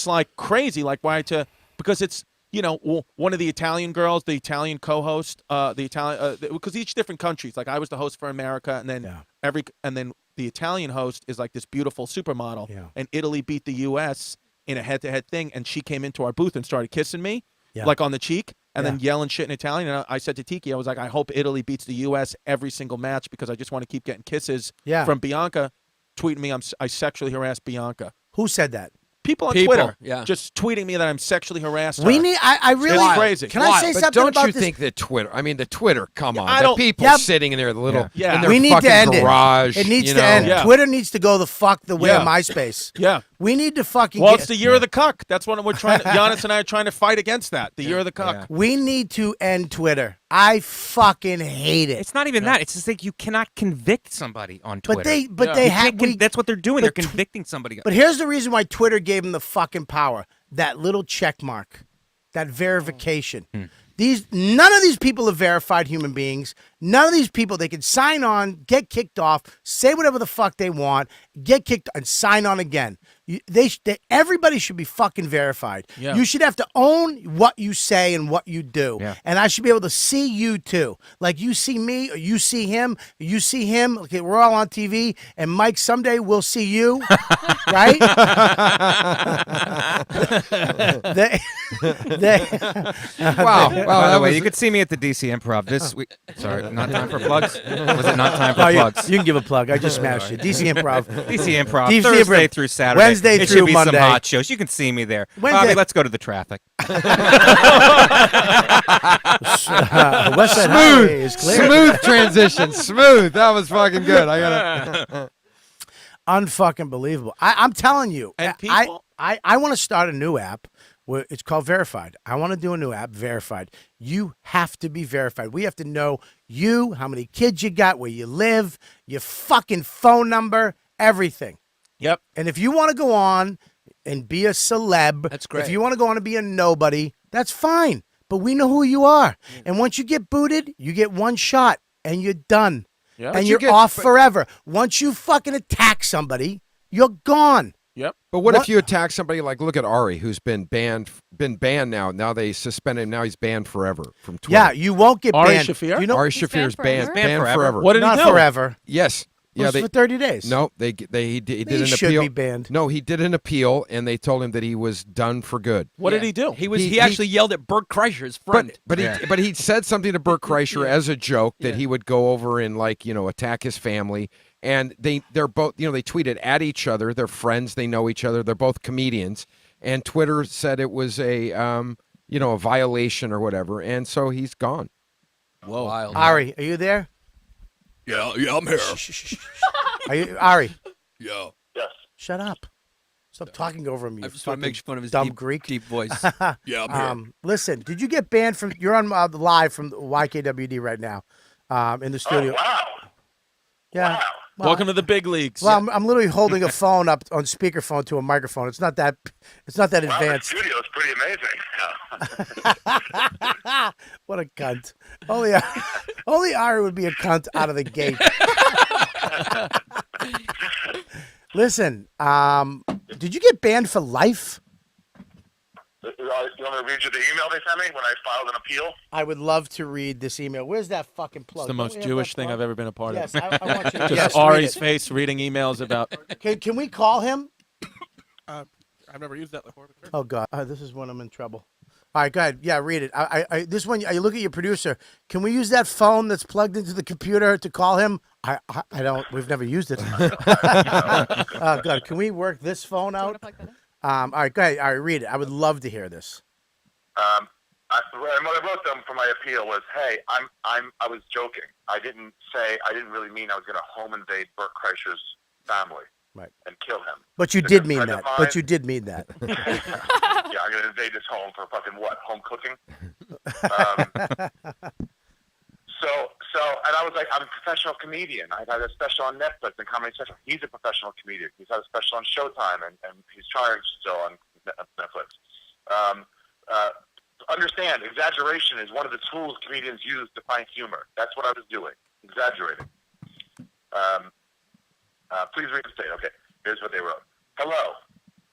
like crazy. Like because it's, you know, one of the Italian girls, the Italian co-host, because each different countries. Like I was the host for America, and then the Italian host is like this beautiful supermodel, and Italy beat the U.S. in a head-to-head thing, and she came into our booth and started kissing me, like on the cheek, and then yelling shit in Italian. And I said to Tiki, I was like, I hope Italy beats the U.S. every single match because I just want to keep getting kisses from Bianca. Tweeting me, I sexually harassed Bianca. Who said that? People on Twitter, just tweeting me that I'm sexually harassed. We need. I really. It's crazy. Can I say But something don't about you this? think that Twitter? I mean, the Twitter. Come on, I the don't- people Yeah. sitting in their little in their We need fucking to end garage. it. It needs you to know? end. Yeah. Twitter needs to go the fuck the way of Yeah. MySpace. Yeah. We need to fucking. Well, get, it's the year of the cuck. That's what we're trying to. Giannis and I are trying to fight against that. The year of the cuck. We need to end Twitter. I fucking hate it. It's not even that. It's just like you cannot convict somebody on Twitter. But they You have. can't that's what they're doing. They're but tw- convicting somebody. But here's the reason why Twitter gave them the fucking power. That little check mark, that verification. None of these people are verified human beings. None of these people, they can sign on, get kicked off, say whatever the fuck they want, get kicked and sign on again. Everybody should be fucking verified. Yeah. You should have to own what you say and what you do. Yeah. And I should be able to see you too. Like you see me or you see him, or you see him. Okay, we're all on TV. And Mike, someday we'll see you. Right? Wow. By the way, was- you could see me at the DC Improv this week. Sorry, not time for plugs. Was it not time for Oh, plugs? you can give a plug. I just smashed you. DC Improv. DC Improv, DC Thursday Improv. through Saturday. Wednesday it through should be Monday. some hot shows. You can see me there. Wednesday. Bobby, let's go to the traffic. West Side Highway is clear. Smooth transition. Smooth. That was fucking good. I gotta. Unfucking believable. I'm telling you. And people- I want to start a new app. Where it's called Verified. I want to do a new app, Verified. You have to be verified. We have to know you, how many kids you got, where you live, your fucking phone number, everything. Yep. And if you want to go on and be a celeb, That's great. If you want to go on and be a nobody, that's fine. But we know who you are. And once you get booted, you get one shot and you're done. Yeah. And But you're off forever. Once you fucking attack somebody, you're gone. Yep. But what if you attack somebody like, look at Ari, who's been banned now. Now they suspended him. Now he's banned forever from Twitter. Yeah, you won't get Ari banned. Shaffir? You know, Ari He's Shafir's banned forever? banned forever. What did he not do? forever. Yes. Yeah. It was for 30 days. No, he did He an should appeal. be banned. No, he did an appeal, and they told him that he was done for good. What did he do? He actually yelled at Bert Kreischer, his friend. But he said something to Bert Kreischer as a joke that he would go over and attack his family. And they're both they tweeted at each other. They're friends. They know each other. They're both comedians. And Twitter said it was a a violation or whatever. And so he's gone. Whoa. Wild. Ari, are you there? Yeah, I'm here. Are you Ari? Yeah. Shut up. Stop talking over him. You I just want to make fun of his dumb deep, Greek. deep voice. Yeah, I'm here. Listen, did you get banned from? You're on live from YKWD right now, in the studio. Oh, wow. Yeah. Wow. Well, Welcome to the big leagues. Well, I'm literally holding a phone up on speakerphone to a microphone. It's not that. It's not that Wow, advanced. the studio's pretty amazing. What a cunt. Only Ari would be a cunt out of the gate. Listen, did you get banned for life? You want me to read you the email they sent me when I filed an appeal? I would love to read this email. Where's that fucking plug? It's the Don't most we have Jewish that thing plug? I've ever been a part Yes, of. I want you to Just yes, read Ari's it. face reading emails about. Can we call him? I've never used that before. But sure. Oh God, this is when I'm in trouble. All right, go ahead. Yeah, read it. This one. I look at your producer. Can we use that phone that's plugged into the computer to call him? I don't. We've never used it. Oh God, can we work this phone out? All right, go ahead. All right, read it. I would love to hear this. What I wrote them for my appeal was, hey, I was joking. I didn't really mean I was going to home invade Bert Kreischer's family. Right. And kill him. But you did mean that. But you did mean that. Yeah, I'm going to invade his home for fucking what? Home cooking? And I was like, I'm a professional comedian. I've had a special on Netflix and Comedy Central. He's a professional comedian. He's had a special on Showtime, and he's charged still on Netflix. Understand, exaggeration is one of the tools comedians use to find humor. That's what I was doing, exaggerating. Please read the state. Okay, here's what they wrote. Hello.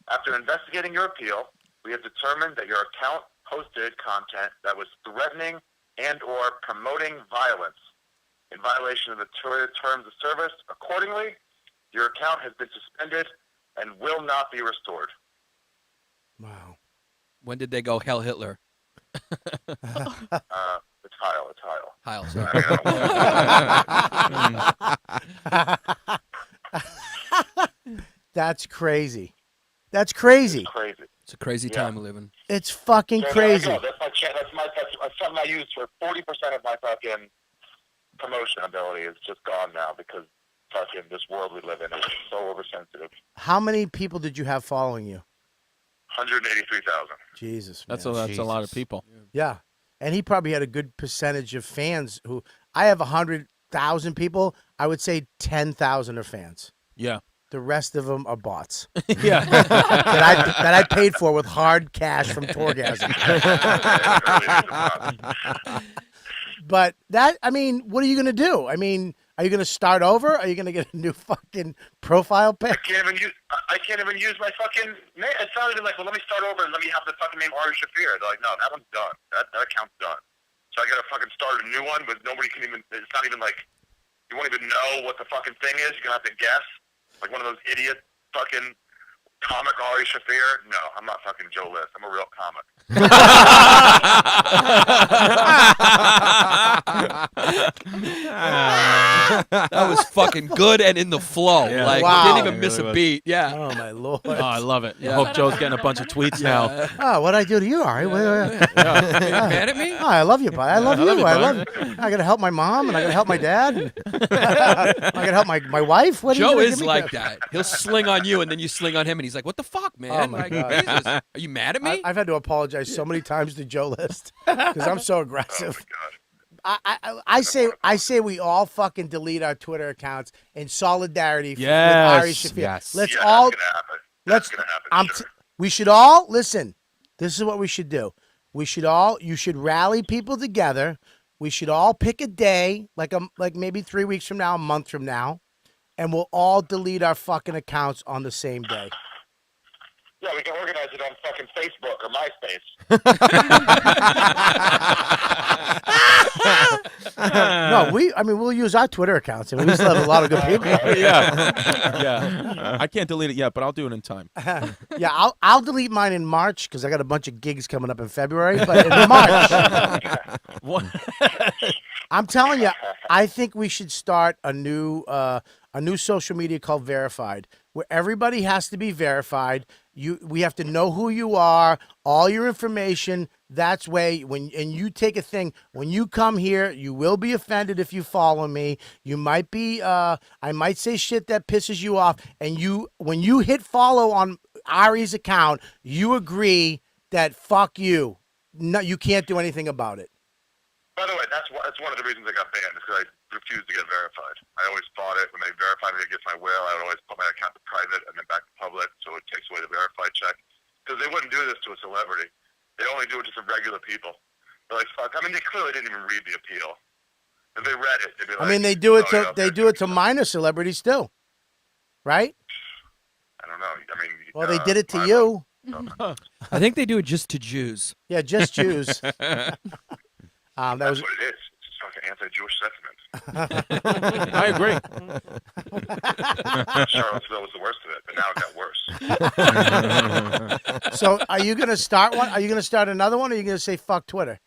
After investigating your appeal, we have determined that your account posted content that was threatening and or promoting violence in violation of the terms of service. Accordingly, your account has been suspended and will not be restored. Wow. When did they go Hell Hitler? It's Heil. It's Heil. Heil, That's crazy. That's crazy. It's crazy. It's a crazy time we live in. It's fucking crazy. That's something I used for 40% of my fucking promotion ability. Is just gone now because fucking this world we live in is so oversensitive. How many people did you have following you? 183,000. Jesus, That's man. a lot of people. Yeah, and he probably had a good percentage of fans. Who I have 100,000 people. I would say 10,000 are fans. Yeah. The rest of them are bots. Yeah. that I paid for with hard cash from Torgasm. But that, I mean, what are you going to do? I mean, are you going to start over? Are you going to get a new fucking profile pic? I can't even use my fucking name. It's not even like, well, let me start over and let me have the fucking name Ari Shaffir. They're like, no, that one's done. That account's done. So I got to fucking start a new one, but nobody can even, it's not even like, you won't even know what the fucking thing is. You're going to have to guess. Like one of those idiot fucking comic Ari Shaffir. No, I'm not fucking Joe List. I'm a real comic. That was fucking good and in the flow. Yeah. Like, Wow. didn't even miss a beat. Yeah. Oh, my Lord. Oh, I love it. Yeah. I hope Joe's getting a bunch of tweets now. Oh, what'd I do to you, Ari? You mad at me? Oh, I love you, bud. I love you. you, I bud. love you. I got to help my mom, and I got to help my dad. And I got to help my wife. What are you Joe gonna is give me like crap? that. He'll sling on you, and then you sling on him, and he's like, "What the fuck, man? Oh, my like, God. Jesus. Are you mad at me?" I've had to apologize so many times to Joe List because I'm so aggressive. I say we all fucking delete our Twitter accounts in solidarity with Ari Yes. Shaffir. Yes. Let's Yeah, all that's gonna happen. That's gonna happen. Sure. we should all listen. This is what we should do. You should rally people together. We should all pick a day, like maybe 3 weeks from now, a month from now, and we'll all delete our fucking accounts on the same day. Yeah, we can organize it on fucking Facebook or MySpace. No, we'll use our Twitter accounts. I mean, we still have a lot of good people. Yeah. I can't delete it yet, but I'll do it in time. Yeah, I'll delete mine in March because I got a bunch of gigs coming up in February. But in March, I'm telling you, I think we should start a new social media called Verified, where everybody has to be verified. We have to know who you are, all your information. That's way and you take a thing. When you come here, you will be offended if you follow me. You might be. I might say shit that pisses you off, and when you hit follow on Ari's account, you agree that fuck you. No, you can't do anything about it. By the way, that's one of the reasons I got banned, is because I refused to get verified. I always fought it. When they verified me against my will, I would always put my account to private and then back to public, so it takes away the verified check. Because they wouldn't do this to a celebrity. They only do it to some regular people. They're like, fuck. I mean, they clearly didn't even read the appeal. If they read it, they'd be like, I mean, they do it "Oh, to yeah, to minor celebrities too, right? I don't know. I mean, Well, they did it to you. I think they do it just to Jews. Yeah, just Jews. That That's was what it is. It's just fucking anti-Jewish sentiment. I agree. Charlottesville was the worst of it, but now it got worse. So are you gonna start one? Are you gonna start another one, or are you gonna say fuck Twitter?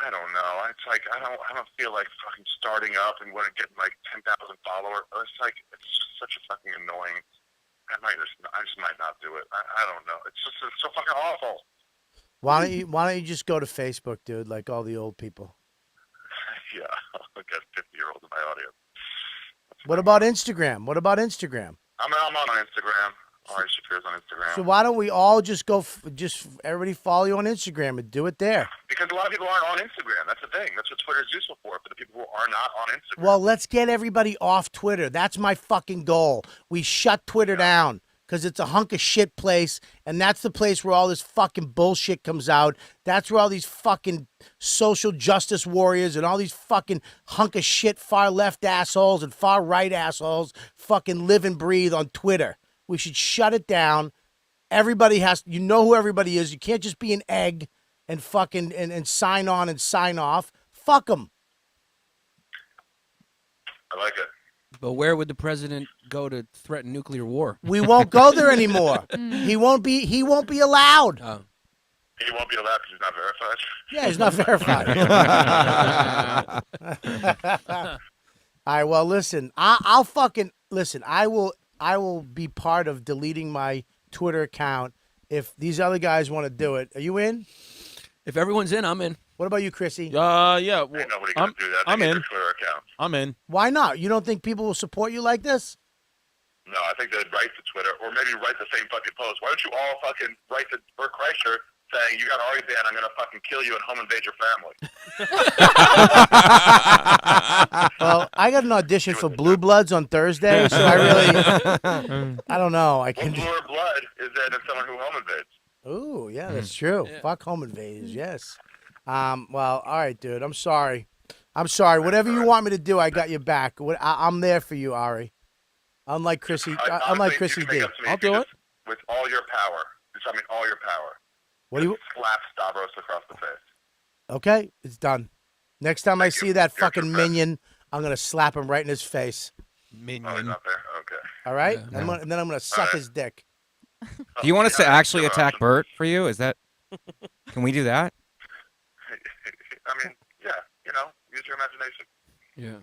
I don't know. It's like I don't feel like fucking starting up and want to get like 10,000 followers. It's like it's just such a fucking annoying. I just might not do it. I don't know. It's so fucking awful. Why don't you just go to Facebook, dude, like all the old people? Yeah, I got 50-year-olds in my audience. What about Instagram? I'm on Instagram. Ari Shafir's on Instagram. So why don't we all just go, just everybody follow you on Instagram and do it there? Because a lot of people aren't on Instagram. That's the thing. That's what Twitter is useful for the people who are not on Instagram. Well, let's get everybody off Twitter. That's my fucking goal. We shut Twitter down because it's a hunk of shit place, and that's the place where all this fucking bullshit comes out. That's where all these fucking social justice warriors and all these fucking hunk of shit far left assholes and far right assholes fucking live and breathe on Twitter. We should shut it down. Everybody has, you know who everybody is. You can't just be an egg and fucking and sign on and sign off. Fuck them. I like it. But where would the president go to threaten nuclear war? We won't go there anymore. He won't be allowed. Oh. He won't be allowed because he's not verified. Yeah, he's not verified. All right, well, listen, I'll fucking listen. I will be part of deleting my Twitter account if these other guys want to do it. Are you in? If everyone's in, I'm in. What about you, Chrissy? Yeah. Ain't nobody gonna do that. They I'm need in. their Twitter account. I'm in. Why not? You don't think people will support you like this? No, I think they'd write to Twitter or maybe write the same fucking post. Why don't you all fucking write to Bert Kreischer saying, you got Ari banned, I'm going to fucking kill you and home invade your family. Well, I got an audition for Blue Bloods on Thursday, so I don't know. I can. Bluer blood is that it's someone who home invades. Ooh, yeah, that's true. Yeah. Fuck home invaders, yes. Well, all right, dude. I'm sorry. Whatever you want me to do, I got your back. I'm there for you, Ari. Unlike Chrissy, unlike Chrissy D. I'll do it. With all your power. I mean, all your power. What do you? Slap Stavros across the face. Okay, it's done. Next time I see that fucking minion, I'm gonna slap him right in his face. Oh, he's Minion. not there? Okay. All right, Yeah. and then I'm gonna suck right. his dick. Do you want us to actually attack Bert for you? Is that? Can we do that? I mean, yeah, use your imagination. Yeah.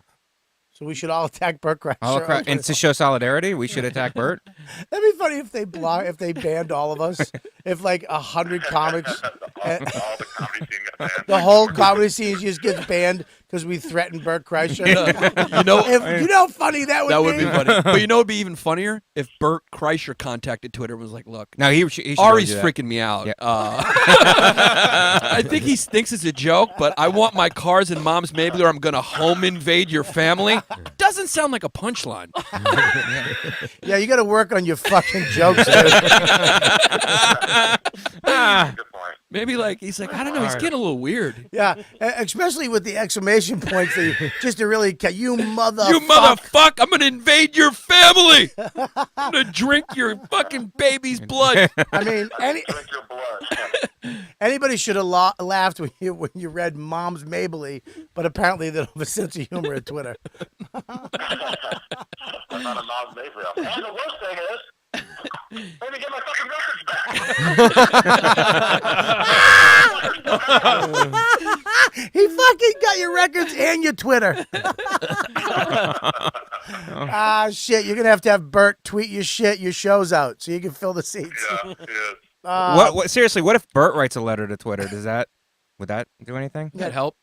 So we should all attack Bert Kreischer. And to show solidarity, we should attack Bert. That'd be funny if they banned all of us. If like 100 comics, all the comedy scene got banned. the whole comedy scene just gets banned because we threatened Bert Kreischer. You know, how funny that would be. that would be funny. But you know, it'd be even funnier if Bert Kreischer contacted Twitter and was like, "Look, No, he should Ari's do that. freaking me out. Yeah. I think he thinks it's a joke, but I want my cars in Mom's Mabley or I'm going to home invade your family." Doesn't sound like a punchline. Yeah, you got to work on your fucking jokes, dude. Good point. Maybe he's like, I don't know, he's getting a little weird. Yeah, especially with the exclamation points, just to really, you mother. You motherfucker, I'm going to invade your family. I'm going to drink your fucking baby's blood. I mean, Drink your blood. anybody should have laughed when you read Mom's Mabley, but apparently they don't have a sense of humor at Twitter. I'm not a Mom's neighbor. And the worst thing is, let me get my fucking records back. He fucking got your records and your Twitter. Shit, you're going to have Bert tweet your shows out so you can fill the seats. Yeah, yeah. What? Seriously, what if Bert writes a letter to Twitter? Would that do anything? That help?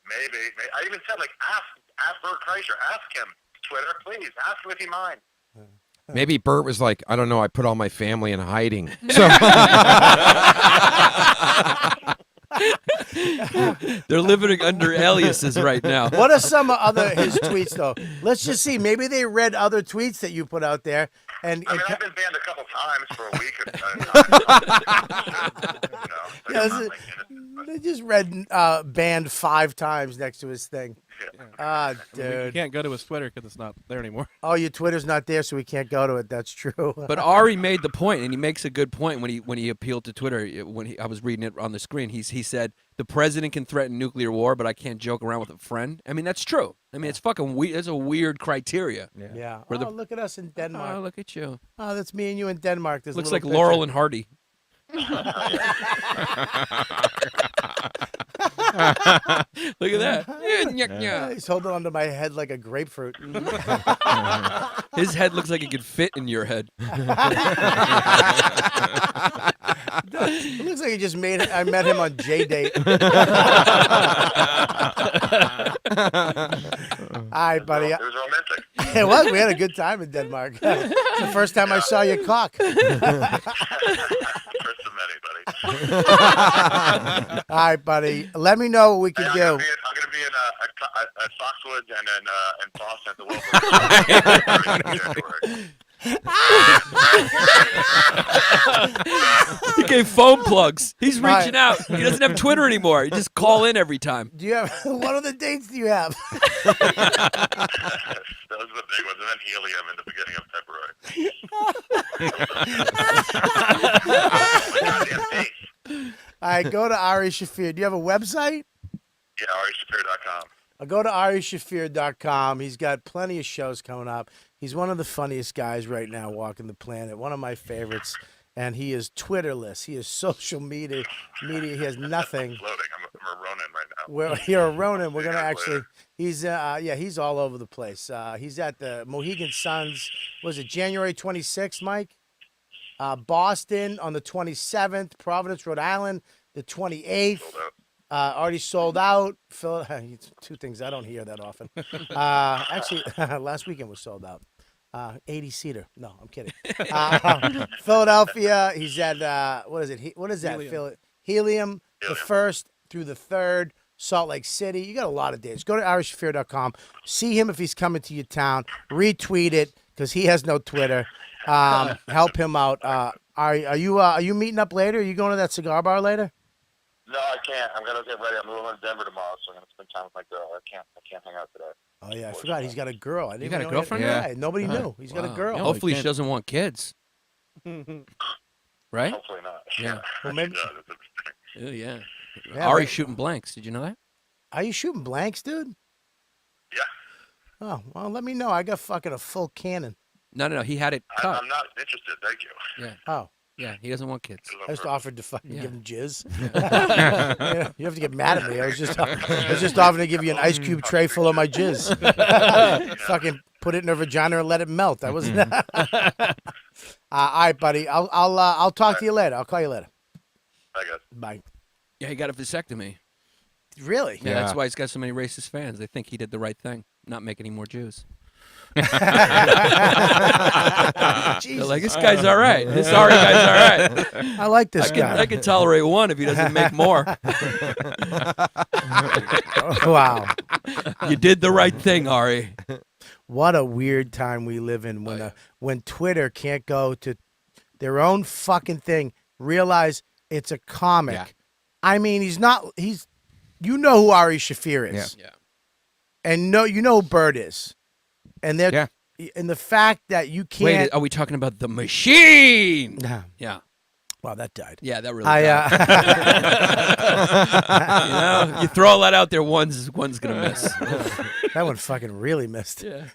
Maybe. I even said, ask Bert Kreischer. Ask him. Twitter, please. Ask him if he minds. Maybe Bert was like, I don't know, I put all my family in hiding. So They're living under aliases right now. What are some of his tweets, though? Let's just see. Maybe they read other tweets that you put out there, And I mean, I've been banned a couple times for a week. They just read banned 5 times next to his thing. Ah, You dude. can't go to his Twitter because it's not there anymore. Oh, your Twitter's not there, so we can't go to it. That's true. But Ari made the point, and he makes a good point when he appealed to Twitter. I was reading it on the screen, he said the president can threaten nuclear war, but I can't joke around with a friend. I mean, that's true. I mean, it's fucking weird. It's a weird criteria. Yeah. For the- Look at us in Denmark. Oh, look at you. Oh, that's me and you in Denmark. There's a Looks little like Laurel picture. and Hardy. Look at that. He's holding onto my head like a grapefruit. His head looks like it could fit in your head. It looks like he just made it. I met him on J-Date. All right, buddy. It was romantic. It was. We had a good time in Denmark. It's the first time I saw your cock. First of many, buddy. All right, buddy. Let me know what we can I'm do. gonna be in at Foxwoods and then in Boston at the He gave phone plugs. He's reaching out. He doesn't have Twitter anymore. He just call in every time. Do you have what other dates do you have? Those are the big ones, and then helium in the beginning of February. All right, go to Ari Shafir. Do you have a website? Yeah, arishapir.com. I'll go to arishafir.com. He's got plenty of shows coming up. He's one of the funniest guys right now walking the planet, one of my favorites. And he is Twitterless. He is social media. He has nothing. I'm floating. I'm a Ronin right now. Well, you're a Ronin. We're going to actually, he's all over the place. He's at the Mohegan Suns, was it January 26th, Mike? Boston on the 27th, Providence, Rhode Island, the 28th. Already sold out. Two things I don't hear that often. Actually, last weekend was sold out. 80-seater. No, I'm kidding. Philadelphia. He's at what is it? What is that? Helium. The 1st through the 3rd. Salt Lake City. You got a lot of days. Go to irishaffair.com. See him if he's coming to your town. Retweet it because he has no Twitter. Help him out. Are you meeting up later? Are you going to that cigar bar later? No, I can't. I'm gonna get ready. I'm moving to Denver tomorrow, so I'm gonna spend time with my girl. I can't hang out today. Oh yeah, I forgot. He's got a girl. I didn't You got know a girlfriend? Yeah, nobody knew. He's got a girl. Hopefully she doesn't want kids. Right? Hopefully not. Yeah. Well, maybe. Oh, yeah. Yeah, Ari's but- shooting blanks. Did you know that? Are you shooting blanks, dude? Yeah. Oh well, let me know. I got fucking a full cannon. No. He had it cut. I'm not interested. Thank you. Yeah. Oh. Yeah, he doesn't want kids. I just offered to fucking Yeah. give him jizz. You have to get mad at me. I was just offering to give you an ice cube tray full of my jizz. Fucking put it in her vagina and let it melt. I wasn't. All right, buddy. I'll talk to you later. I'll call you later. I guess. Bye. Yeah, he got a vasectomy. Really? Yeah, that's why he's got so many racist fans. They think he did the right thing, not make any more Jews. They're like, this guy's all right. This Ari guy's all right. I like this guy. I can tolerate one if he doesn't make more. Wow. You did the right thing, Ari. What a weird time we live in when Twitter can't go to their own fucking thing, realize it's a comic. Yeah. I mean, you know who Ari Shafir is. Yeah. And you know who Bird is. And they're and the fact that you can't. Wait, are we talking about the machine? Nah. Yeah. Wow, that died. Yeah, that really died. You throw all that out there, one's gonna miss. That one fucking really missed. Yeah.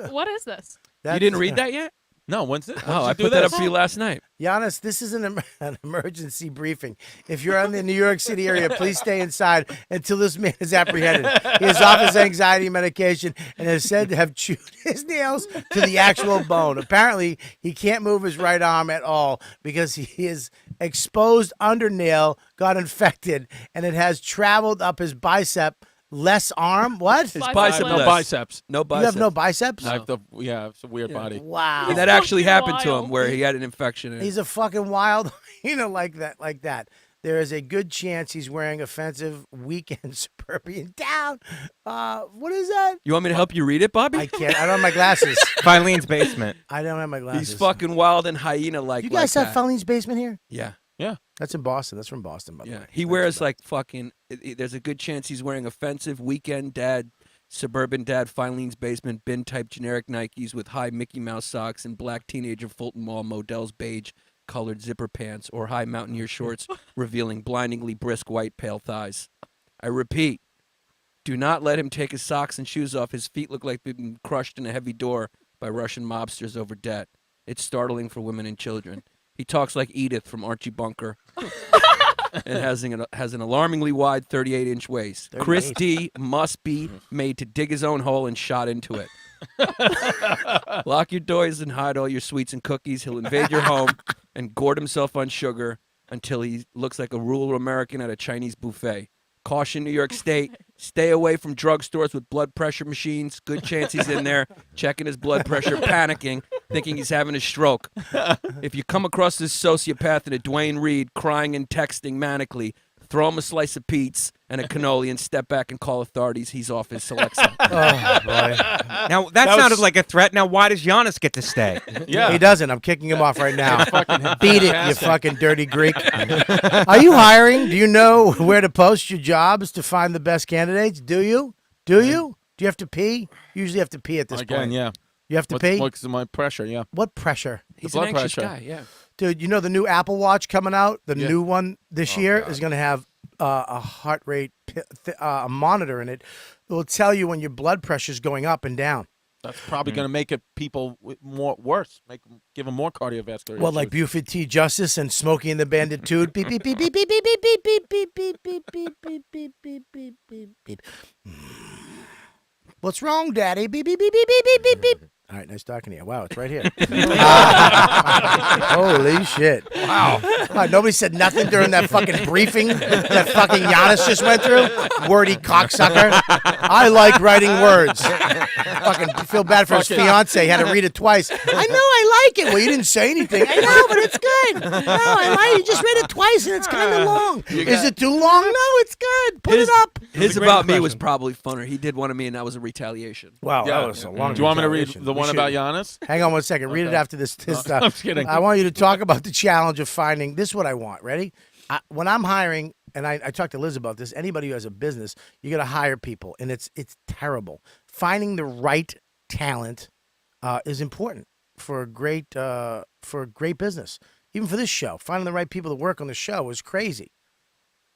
What is this? You didn't read that yet? No, when's it? Oh, I put that up for you last night. Giannis, this is an emergency briefing. If you're in the New York City area, please stay inside until this man is apprehended. He is off his anxiety medication and is said to have chewed his nails to the actual bone. Apparently, he can't move his right arm at all because his exposed undernail got infected and it has traveled up his bicep. Less arm? What? His bicep, No less. biceps. No biceps. You have no biceps? I have it's a weird body. Wow. And that actually happened to him wild. where he had an infection. He's a fucking wild, like that. There is a good chance he's wearing offensive weekend suburban down. What is that? You want me to help you read it, Bobby? I can't. I don't have my glasses. Filene's basement. I don't have my glasses. He's fucking wild and hyena-like. You guys like have that. Filene's basement here? Yeah. That's in Boston. That's from Boston, by the Yeah. way. He wears like fucking. There's a good chance he's wearing offensive weekend dad, suburban dad, Filene's basement bin type generic Nikes with high Mickey Mouse socks and black teenager Fulton Mall Modell's beige colored zipper pants or high mountaineer shorts revealing blindingly brisk white pale thighs. I repeat, do not let him take his socks and shoes off. His feet look like they've been crushed in a heavy door by Russian mobsters over debt. It's startling for women and children. He talks like Edith from Archie Bunker and has an alarmingly wide 38-inch waist. 38. Chris D must be made to dig his own hole and shot into it. Lock your doors and hide all your sweets and cookies. He'll invade your home and gourd himself on sugar until he looks like a rural American at a Chinese buffet. Caution, New York State. Stay away from drugstores with blood pressure machines. Good chance he's in there checking his blood pressure, panicking, thinking he's having a stroke. If you come across this sociopath in a Dwayne Reed crying and texting manically, throw him a slice of pizza and a cannoli and step back and call authorities. He's off his selection. Oh, boy. Now, that sounded like a threat. Now, why does Giannis get to stay? Yeah. He doesn't. I'm kicking him off right now. Fucking Beat it, you fantastic. fucking dirty Greek. Are you hiring? Do you know where to post your jobs to find the best candidates? Do you? Do you? Do you have to pee? You usually have to pee at this Again, point. yeah. You have to pee? What's my pressure? Yeah. What pressure? He's blood an anxious pressure. guy, yeah. Dude, you know the new Apple Watch coming out? The Yeah. new one this year is going to have a heart rate monitor in it. It will tell you when your blood pressure is going up and down. That's probably going to make it people more worse. Give them more cardiovascular. Well, like issues. Buford T. Justice and Smokey and the Bandit 2. Beep, beep, beep, beep, beep, beep, beep, beep, beep, beep, beep, beep, beep, beep, beep, beep, beep, beep, beep. What's wrong, Daddy? Beep, beep, beep, beep, beep, beep, beep, beep. All right, nice talking to you. Wow, it's right here. Holy shit. Wow. Nobody said nothing during that fucking briefing that fucking Giannis just went through? Wordy cocksucker. I like writing words. Fucking feel bad for his fiance. Had to read it twice. I know I like it. Well, you didn't say anything. I know, but it's good. No, I like it. You just read it twice and it's kind of long. Is it too long? No, it's good. Put it up. His about me was probably funner. He did one of me, and that was a retaliation. Wow, Yeah. that was a long Do you want me to read retaliation. the We one should- about Giannis? Hang on one second. Read it after this. I'm just kidding. I want you to talk about the challenge of finding. This is what I want. Ready? When I'm hiring, and I talked to Liz about this. Anybody who has a business, you got to hire people, and it's terrible. Finding the right talent is important for a great business. Even for this show, finding the right people to work on the show is crazy.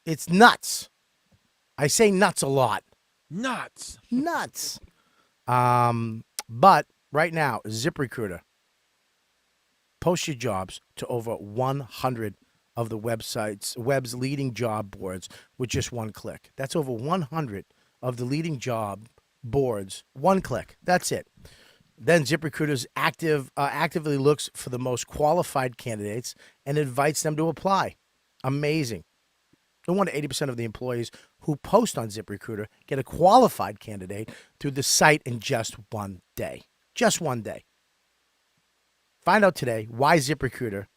It's nuts. I say nuts a lot. Nuts. Nuts. But right now, ZipRecruiter. Post your jobs to over 100 of the web's leading job boards with just one click. That's over 100 of the leading job boards. One click. That's it. Then ZipRecruiter's actively looks for the most qualified candidates and invites them to apply. Amazing. No wonder 80% of the employees who post on ZipRecruiter get a qualified candidate through the site in just one day. Just one day. Find out today why ZipRecruiter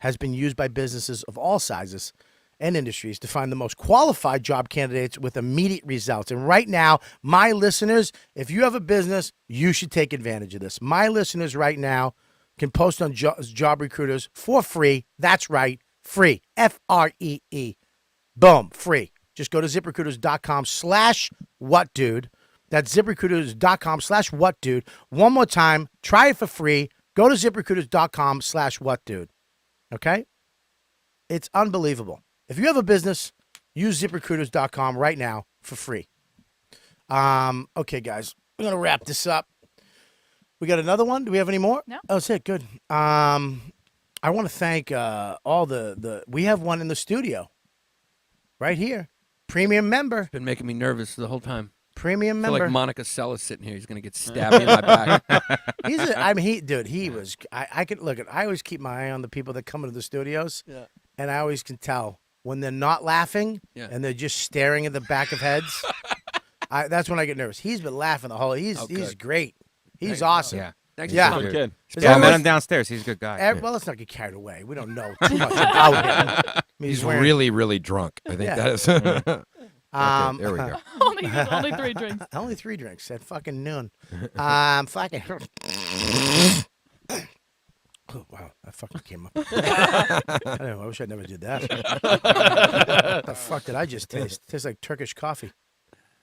has been used by businesses of all sizes and industries to find the most qualified job candidates with immediate results. And right now, my listeners, if you have a business, you should take advantage of this. My listeners right now can post on job recruiters for free. That's right, free. Free. Boom, free. Just go to ZipRecruiters.com/whatdude. That's ZipRecruiters.com/whatdude. One more time, try it for free. Go to ZipRecruiters.com/whatdude. Okay? It's unbelievable. If you have a business, use ZipRecruiters.com right now for free. Okay, guys, we're going to wrap this up. We got another one? Do we have any more? No. Oh, that's it. Good. I want to thank all the we have one in the studio right here. Premium member. Been making me nervous the whole time. Premium I feel member. like Monica Seles sitting here. He's gonna get stabbed in my back. I could look at. I always keep my eye on the people that come into the studios, and I always can tell when they're not laughing and they're just staring at the back of heads. That's when I get nervous. He's been laughing the whole. He's great. He's awesome. Yeah. Thanks Yeah. for Good coming. kid. Is Yeah, I met everyone- him downstairs. He's a good guy. Well, let's not get carried away. We don't know too much about him. I mean, He's wearing- really, really drunk. I think Yeah. that is. Okay, there we go. only 3 drinks. Only 3 drinks at fucking noon. Fucking. Oh, wow, that fucking came up. I don't know. I wish I never did that. What the fuck did I just taste? Tastes like Turkish coffee.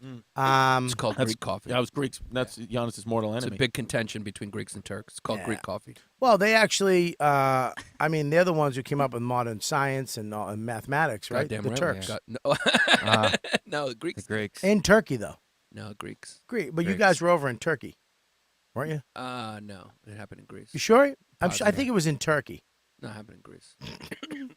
It's called That's Greek coffee. That was Greeks. That's Giannis's mortal It's a enemy. big contention between Greeks and Turks. It's called Yeah. Greek coffee. Well, they actually, I mean, they're the ones who came up with modern science and mathematics, right? Goddamn The right. Turks. No, The Greeks. Greeks. In Turkey, though. No, Greeks. Great. But you Greeks. guys were over in Turkey, weren't you? No, it happened in Greece. You sure? I think it was in Turkey. No, it happened in Greece. I mean,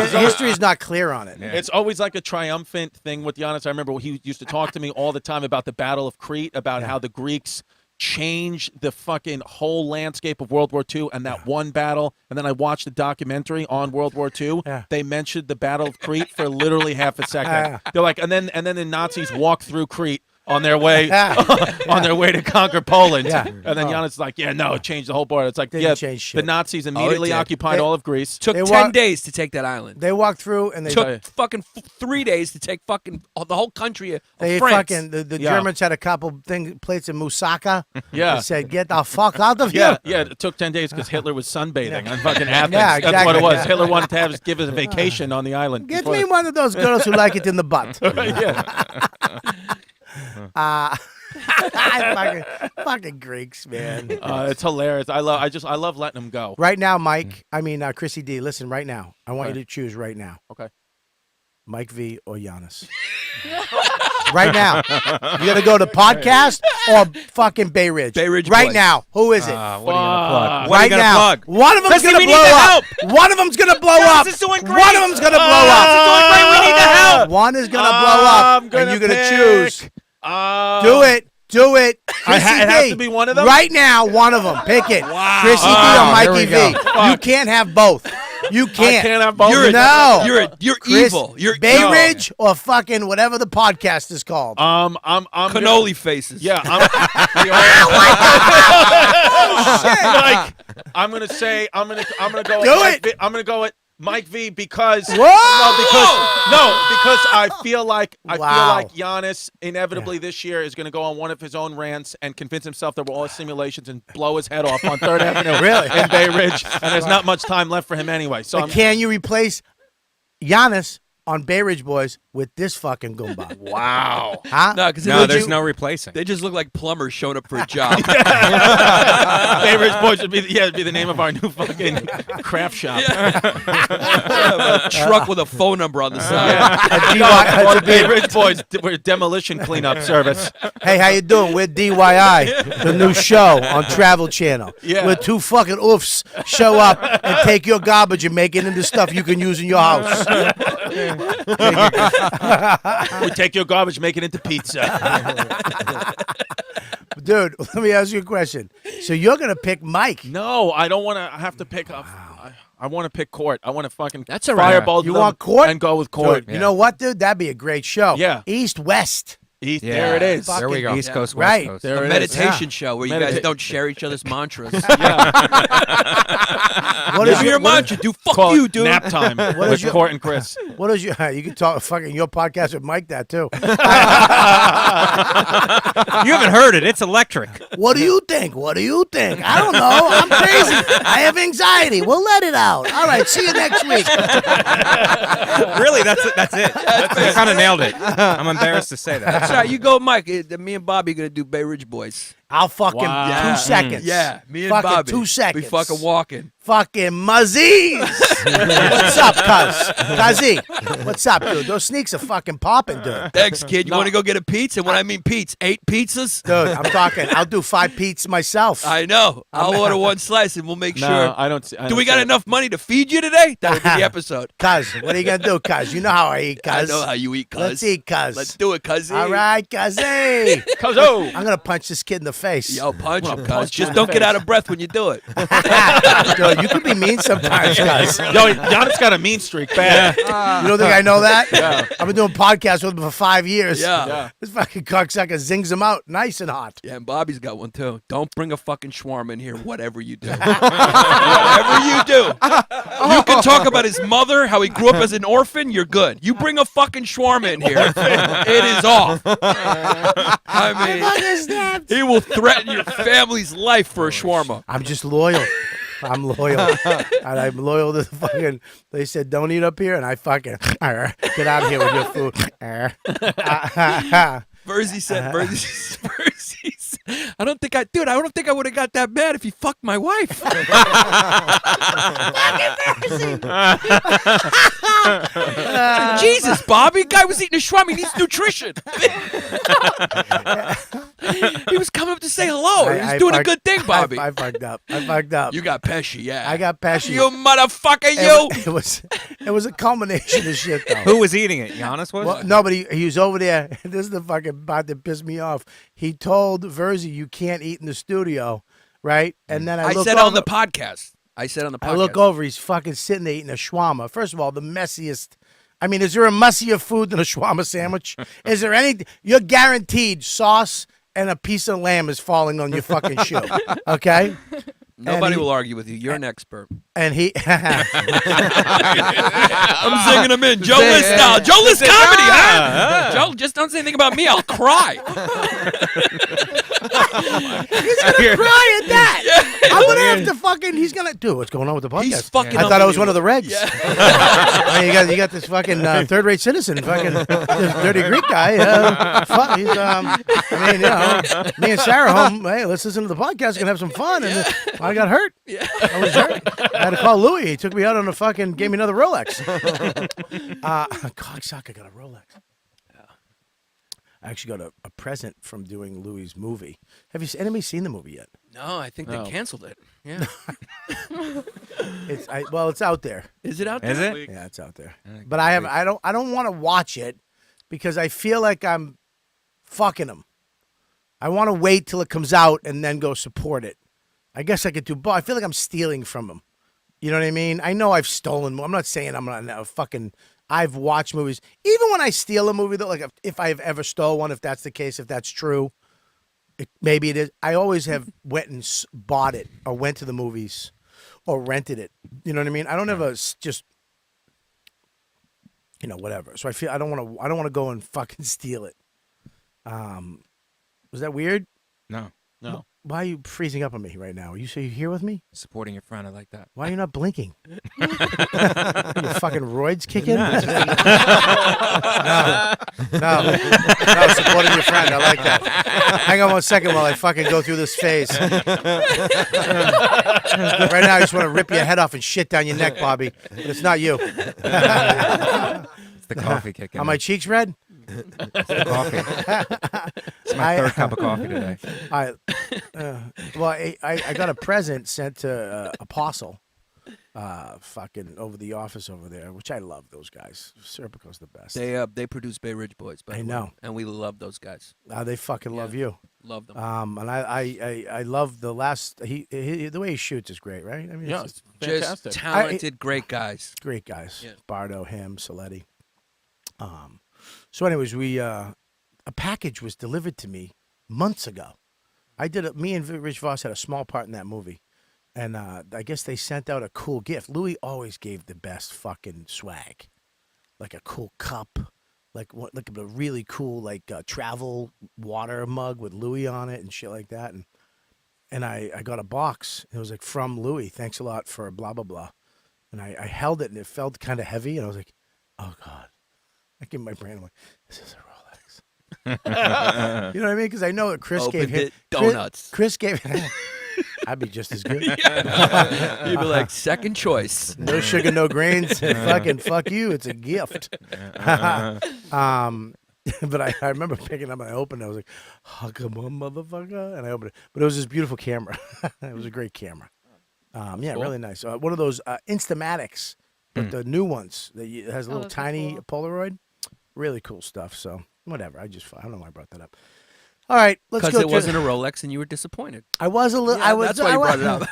the history is not clear on it. It's always like a triumphant thing with Giannis. I remember he used to talk to me all the time about the Battle of Crete, about how the Greeks changed the fucking whole landscape of World War II and that one battle. And then I watched the documentary on World War II. Yeah. They mentioned the Battle of Crete for literally half a second. They're like, and then the Nazis walked through Crete on their way on their way to conquer Poland. Yeah. And then Giannis is like, yeah, no, it changed the whole board. It's like, Didn't change shit. the Nazis immediately did. occupied They- all of Greece. Took They 10 walk- days to take that island. They walked through and they Took fucking 3 days to take fucking the whole country of They France. fucking the Yeah. Germans had a couple plates of moussaka. Yeah. They said, "Get the fuck out of Yeah, here." yeah. It took 10 days because Hitler was sunbathing on fucking Athens. Yeah, That's what it exactly. was. Yeah. Hitler wanted to give us a vacation on the island. Get before me the- one of those girls who like it in the butt. Fucking Greeks, man. It's hilarious. I love letting them go. Right now, Mike. I mean, Chrissy D. Listen, right now, I want you to choose right now. Okay. Mike V or Giannis. Right now, you gotta go to podcast or fucking Bayridge. Bayridge right Boys. now. Who is it? What are you gonna plug? What are right you gonna now, plug? one of them's Chrissy, gonna we blow need the up. help. One of them's gonna blow Giannis up. is doing great. One of them's gonna blow up. Giannis is doing great. We need the help. One is gonna blow up, I'm gonna and you're gonna pick, choose. Do it. Do it. It Chrissy has D. to be one of them? Right now, one of them. Pick it. Wow. Chrissy D or There Mikey we V. go. You can't have both. You can't. I can't have both. You're Chris, evil. You're Bayridge or fucking whatever the podcast is called. I'm cannoli faces. Yeah, I'm. Mike, I'm gonna say I'm gonna go. Do with it. Mike V. I'm gonna go with Mike V because Whoa! because I feel like Wow. Giannis inevitably this year is gonna go on one of his own rants and convince himself that we're all simulations and blow his head off on 3rd Avenue Really? in Bay Ridge, and there's not much time left for him anyway. So But can you replace Giannis on Bayridge Boys with this fucking Goomba? wow. Huh? No, because No, there's no replacing. They just look like plumbers showing up for a job. Bay Ridge Boys would be it'd be the name of our new fucking craft shop. A truck with a phone number on the side. Or Bay Ridge Boys, we're a demolition cleanup service. Hey, how you doing? We're DYI, the new show on Travel Channel. Yeah. Where 2 fucking oofs show up and take your garbage and make it into stuff you can use in your house. We take your garbage, make it into pizza. Dude, let me ask you a question. So you're going to pick Mike. No, I don't want to have to pick up. I want to pick Court. I want to fucking That's all right. fireball You them want Court? and go with Court. Dude, you know what, dude? That'd be a great show. Yeah. East-West. East, Yeah. there it is. There we go. East Coast, Right. West Coast. There A it is. meditation show where you guys Medita- don't share each other's mantras. What is Give me your what is- mantra, dude. Fuck Call you, it dude. Nap time is with your- Court and Chris. What is your? You can talk fucking your podcast with Mike that too. You haven't heard it. It's electric. What do you think? What do you think? I don't know. I'm crazy. I have anxiety. We'll let it out. All right. See you next week. Really, that's it. You kind of nailed it. I'm embarrassed to say that. That's right. You go, Mike. Me and Bobby going to do Bay Ridge Boys. I'll fucking Wow. 2 seconds. Yeah, me and fucking Bobby. 2 seconds. We fucking walking. Fucking muzzies. What's up, cuz? Cuzzy. What's up, dude? Those sneaks are fucking popping, dude. Thanks, kid. You want to go get a pizza? When I mean pizza, 8 pizzas? Dude, I'm talking. I'll do 5 pizzas myself. I know. I'll order 1 slice and we'll make No, sure. I don't. See, I Do don't we got see it. enough money to feed you today? That would be the episode. Cuz, what are you going to do, cuz? You know how I eat, cuz. I know how you eat, cuz. Let's eat, cuz. Let's do it, cuz. All right, cuzzy. Cuzzo. I'm going to punch this kid in the face. Yo, punch him, cuz. Just don't get out of breath when you do it. Yo, you can be mean sometimes, guys. Yo, Giannis got a mean streak. Bad. You don't think I know that? Yeah. I've been doing podcasts with him for 5 years. Yeah. This fucking cocksucker zings him out nice and hot. Yeah, and Bobby's got one too. Don't bring a fucking shawarma in here, whatever you do. Whatever you do. You can talk about his mother, how he grew up as an orphan, you're good. You bring a fucking shawarma in here, it is off. I mean, he will threaten your family's life for a shawarma. I'm just loyal. I'm loyal. And I'm loyal to the fucking. They said, don't eat up here. And I fucking get out of here with your food. Verzi said, I don't think I would have got that mad if he fucked my wife. Jesus, Bobby, guy was eating a shawarma. He needs nutrition. He was coming up to say hello. He was doing a good thing, Bobby. I fucked up. You got peshy, yeah. I got peshy. You motherfucker, you. It was a culmination of shit, though. Who was eating it? Giannis was? Well, no, but he was over there. This is the fucking part that pissed me off. He told Verzi, you can't eat in the studio, right? And then I look said over, on the podcast. I look over, he's fucking sitting there eating a shawarma. First of all, the messiest. I mean, is there a messier food than a shawarma sandwich? Is there any? You're guaranteed sauce and a piece of lamb is falling on your fucking shoe, okay? Nobody will argue with you. You're an expert. And he... I'm singing him in. Joe List style. Joe List comedy, huh? Joe, just don't say anything about me. I'll cry. He's going to cry at that. Yeah. I'm going to have to fucking... He's going to... Dude, what's going on with the podcast? He's fucking I thought I was one of the regs. Yeah. I mean, you got this fucking third-rate citizen, fucking this dirty Greek guy. He's, I mean, you know, me and Sarah home, hey, let's listen to the podcast. We're going to have some fun. And I got hurt. Yeah. I was hurt. I had to call Louis. He took me out on a fucking, gave me another Rolex. Cocksucker got a Rolex. I actually got a present from doing Louis' movie. Have you anybody seen the movie yet? No, I think they canceled it. Yeah. It's out there. Is it out there? Is it? Yeah, it's out there. But I don't want to watch it because I feel like I'm fucking him. I want to wait till it comes out and then go support it. I guess I could do both. I feel like I'm stealing from him. You know what I mean? I know I've stolen. I'm not saying I'm not fucking. I've watched movies. Even when I steal a movie, though, like if I've ever stole one, if that's the case, if that's true, maybe it is. I always have went and bought it or went to the movies or rented it. You know what I mean? I don't ever just, whatever. So I feel I don't want to go and fucking steal it. Was that weird? No. Why are you freezing up on me right now? Are you here with me? Supporting your friend, I like that. Why are you not blinking? Your fucking roids kicking? No, supporting your friend. I like that. Hang on 1 second while I fucking go through this phase. Right now, I just want to rip your head off and shit down your neck, Bobby. But it's not you. It's the coffee kicking. Are my cheeks red? It's the coffee. It's my third cup of coffee today. I got a present sent to Apostle, fucking over the office over there, which I love those guys. Serpico's the best. They produce Bayridge Boys, by the way. I know, and we love those guys. They fucking love you. Love them. And I love the last. The way he shoots is great, right? I mean, it's just fantastic. talented, great guys. Great guys. Yeah. Bardo, him, Saletti. So, anyways, a package was delivered to me months ago. Me and Rich Voss had a small part in that movie. And I guess they sent out a cool gift. Louis always gave the best fucking swag. Like a cool cup. Like a really cool travel water mug with Louis on it and shit like that. And I got a box. It was like, from Louis. Thanks a lot for blah, blah, blah. And I held it and it felt kind of heavy. And I was like, oh, God. I give my brain, I'm like, this is a Rolex. You know what I mean? Because I know that Chris gave him donuts. Chris gave I'd be just as good. You'd be like, second choice. No sugar, no grains. Fucking fuck you. It's a gift. But I remember picking up and I opened it. I was like, oh, come on, motherfucker. And I opened it. But it was this beautiful camera. It was a great camera. Cool. Really nice. One of those Instamatics, but the new ones that has a little tiny Polaroid. Really cool stuff. So whatever. I don't know why I brought that up. All right, let's Because go. it wasn't a Rolex and you were disappointed. I was a little. Yeah, I was. that's why you brought it up.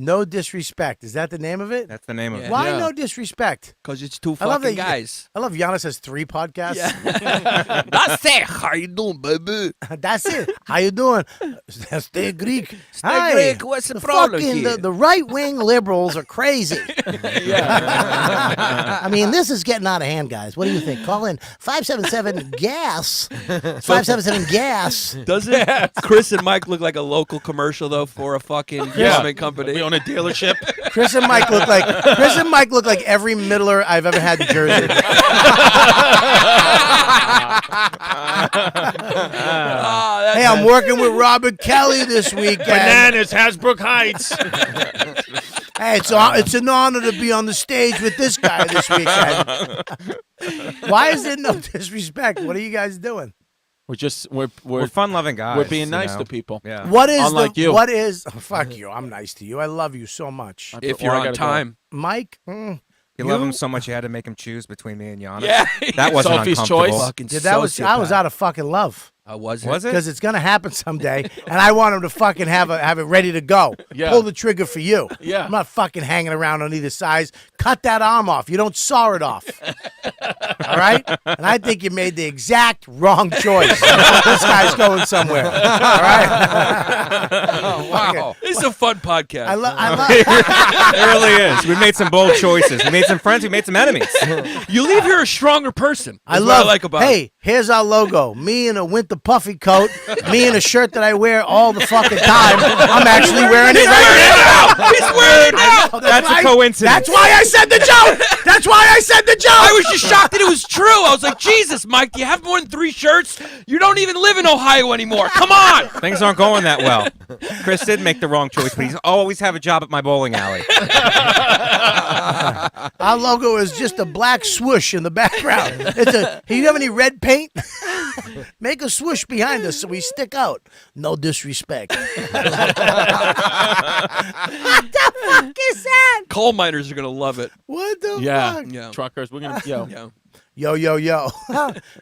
No disrespect. Is that the name of it? That's the name of it. Why Yeah. no disrespect? Because it's two I love fucking that guys. I love Giannis has 3 podcasts. Yeah. That's it. How you doing, baby? That's it. How you doing? Stay Greek. Hi. Greek, what's the problem fucking here? the right-wing liberals are crazy. I mean, this is getting out of hand, guys. What do you think? Call in 577-GAS. 577-GAS. Doesn't Chris and Mike look like a local commercial though for a fucking plumbing company? We own a dealership. Chris and Mike look like every middler I've ever had in Jersey. Hey, I'm working with Robert Kelly this weekend. Bananas, Hasbrook Heights. Hey, it's an honor to be on the stage with this guy this weekend. Why is there no disrespect? What are you guys doing? We're fun-loving guys. We're being you nice know? to people. Yeah. What is Unlike you. What is? Oh, fuck you. I'm nice to you. I love you so much, If Or you're I on gotta go. time. Mike. You love him so much you had to make him choose between me and Giannis. Yeah. That wasn't Sophie's uncomfortable. choice. Fucking Dude, I was out of fucking love. Was Was it? Because it's gonna happen someday, and I want him to fucking have it ready to go. Yeah. Pull the trigger for you. Yeah. I'm not fucking hanging around on either side. Cut that arm off. You don't saw it off. All right. And I think you made the exact wrong choice. This guy's going somewhere. All right. Wow. This is a fun podcast. I love. It really is. We made some bold choices. We made some friends. We made some enemies. You leave here a stronger person. I That's love. what I like about it. Hey, here's our logo. Me in a winter puffy coat. Me in a shirt that I wear all the fucking time. I'm actually wearing it right now. He's wearing it now. That's a coincidence. That's why I said the joke. That's why I said the joke. I was just shocked that it was true. I was like, Jesus, Mike, do you have more than 3 shirts? You don't even live in Ohio anymore. Come on. Things aren't going that well. Chris did make the wrong choice, but he's always have a job at my bowling alley. Our logo is just a black swoosh in the background. Do you have any red paint? Make a swoosh behind us so we stick out. No disrespect. What the fuck is that? Coal miners are going to love it. What the Yeah. fuck? Yeah. Truckers. We're gonna Yeah. Yo.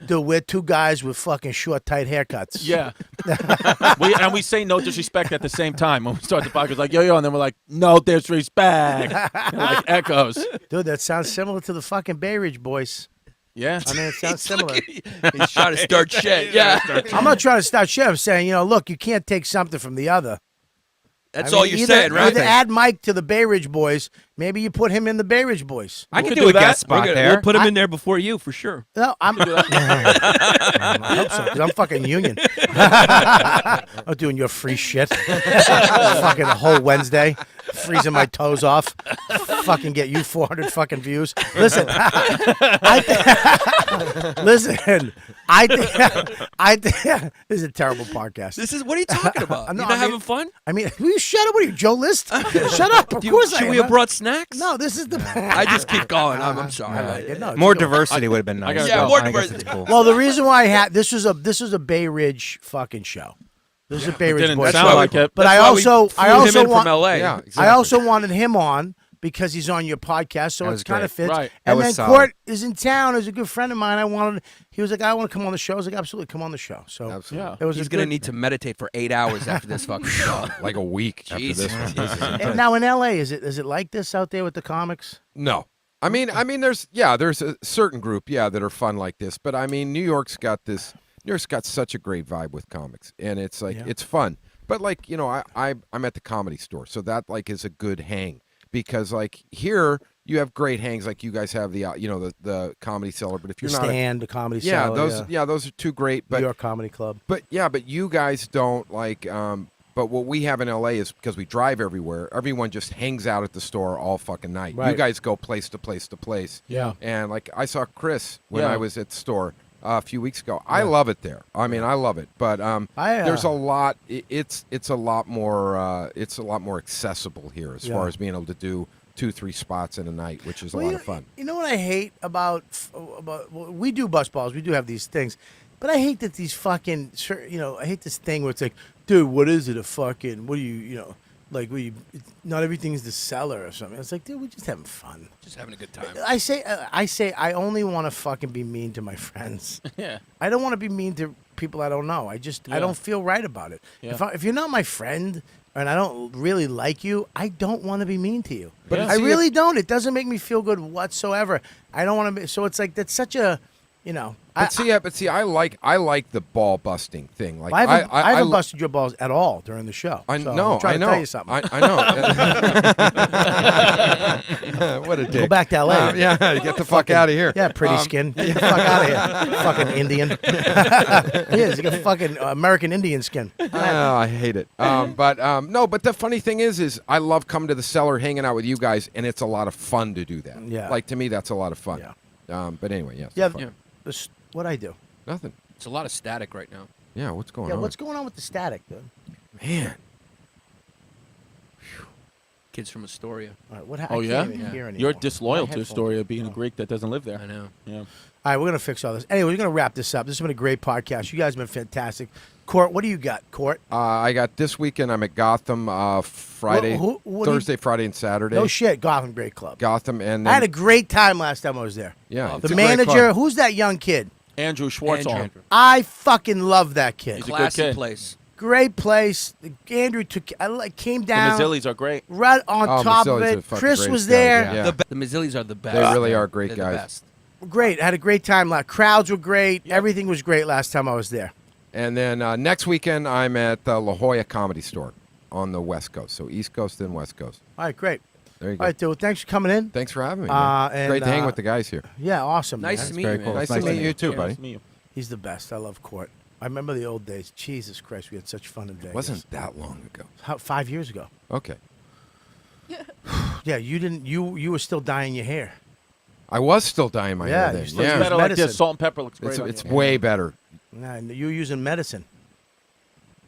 Dude, we're 2 guys with fucking short, tight haircuts. Yeah. we say no disrespect at the same time when we start the podcast. Like yo, and then we're like no disrespect. Like echoes. Dude, that sounds similar to the fucking Bayridge boys. Yeah. I mean, it sounds similar. He's trying to start shit. Yeah. I'm not trying to start shit. I'm saying, look, you can't take something from the other. That's I mean, all you're either, saying, right? Either add Mike to the Bayridge boys. Maybe you put him in the Bayridge boys. I can could do do a that. guest spot there. We'll put him in there before you for sure. No, I hope so, because I'm fucking union. I'm doing your free shit. Fucking a whole Wednesday, freezing my toes off. Fucking get you 400 fucking views. Listen, I think this is a terrible podcast. What are you talking about? No, You're not having fun? I mean, will you shut up? What are you, Joe List? Shut up. Of course I Should am. we have brought snacks? No, this is the. I just keep going. I'm sorry. I like it. No, it's More good. diversity would have been nice. gotta Yeah, go. more I guess diversity. it's cool. Well, the reason why I had this was a Bay Ridge fucking show. This is a Bay Ridge Didn't boy sound show. like it. But That's I why we also flew I also him in want from LA. Yeah, exactly. I also wanted him on because he's on your podcast, so That it was kind of great. fits. Right. That And was then solid. Court is in town. He's a good friend of mine. He was like, I want to come on the show. I was like, absolutely, come on the show. So Absolutely. Yeah. it was He's a going to good- need to meditate for 8 hours after this fucking show. Like a week after this one. And now in LA, is it like this out there with the comics? No. I mean, there's a certain group, that are fun like this, but I mean, New York's got such a great vibe with comics, and it's like it's fun. But like, I'm at the Comedy Store, so that like is a good hang because like here you have great hangs, like you guys have the the Comedy Cellar, but if you're The not Stand, the Comedy Cellar, those are 2 great, New but York Comedy Club. but you guys don't like but what we have in LA is because we drive everywhere, everyone just hangs out at the store all fucking night. You Right. guys go place to place to place. Yeah. And like I saw Chris when Yeah. I was at the store a few weeks ago. I love it there. I mean, I love it. But there's a lot it's a lot more accessible here as far as being able to do 2-3 spots in a night, which is a lot of fun. You know what I hate about we do bus balls, we do have these things, but I hate that these fucking I hate this thing where it's like, dude, what is it? A fucking what do you like? Not everything's the seller or something. It's like, dude, we're just having fun. Just having a good time. I say I only want to fucking be mean to my friends. Yeah. I don't want to be mean to people I don't know. I Yeah. don't feel right about it. Yeah. If you're not my friend and I don't really like you, I don't want to be mean to you. But I see, really don't. It doesn't make me feel good whatsoever. I don't want to be. So it's like that's such a, you know. But see, I like the ball busting thing. Like I haven't I- busted your balls at all during the show. I So know. I'm trying I know. to tell you something. I know. What a dick. Go back to LA. Yeah, get the fuck out of here. Yeah, pretty skin. Get the fuck out of here. Fucking Indian. He is. You got fucking American Indian skin. Oh, I hate it. No, but the funny thing is I love coming to the cellar, hanging out with you guys, and it's a lot of fun to do that. Yeah. Like to me, that's a lot of fun. Yeah. But anyway, yes. Yeah. fun. What'd I do? Nothing. It's a lot of static right now. Yeah. What's going Yeah, on? what's going on with the static, dude? Man. Kids from Astoria. All right, what Oh, yeah? Can't even hear You're anymore. disloyal My to headphones- Astoria being a Greek that doesn't live there. I know. Yeah. All right, we're going to fix all this. Anyway, we're going to wrap this up. This has been a great podcast. You guys have been fantastic. Court, what do you got, Court? I got this weekend. I'm at Gotham Friday, what do you- Thursday, Friday, and Saturday. No shit, Gotham Great Club. Gotham, and I had a then, great time last time I was there. yeah, it's The a great manager, club. who's that young kid? Andrew Schwartzel. Andrew. I fucking love that kid. He's a good Classy kid. place. Great place. Andrew came The down Mazzillis are great. right on Oh, top of Mazzillis are it. fucking Chris great was guys, there. yeah. The Mazzillis are the best. They really are great They're guys. The best. Great. I had a great time. Crowds were great. Everything was great last time I was there. And then next weekend, I'm at the La Jolla Comedy Store on the West Coast. So East Coast and West Coast. All right, great. There you All go. right, dude. Thanks for coming in. Thanks for having me. man. And, Great to hang with the guys here. Yeah, awesome. Nice man. to meet you, man. Nice to meet you too, Yeah, buddy. nice to meet you. He's the best. I love Court. I remember the old days. Jesus Christ, we had such fun in Vegas. Wasn't that long ago. 5 years ago. Okay. Yeah, you didn't. You were still dyeing your hair. I was still dyeing my Yeah, hair then. you still Yeah. use Better like medicine. this. Salt and pepper looks great. It's, on it's you. way better. Nah, you were using medicine.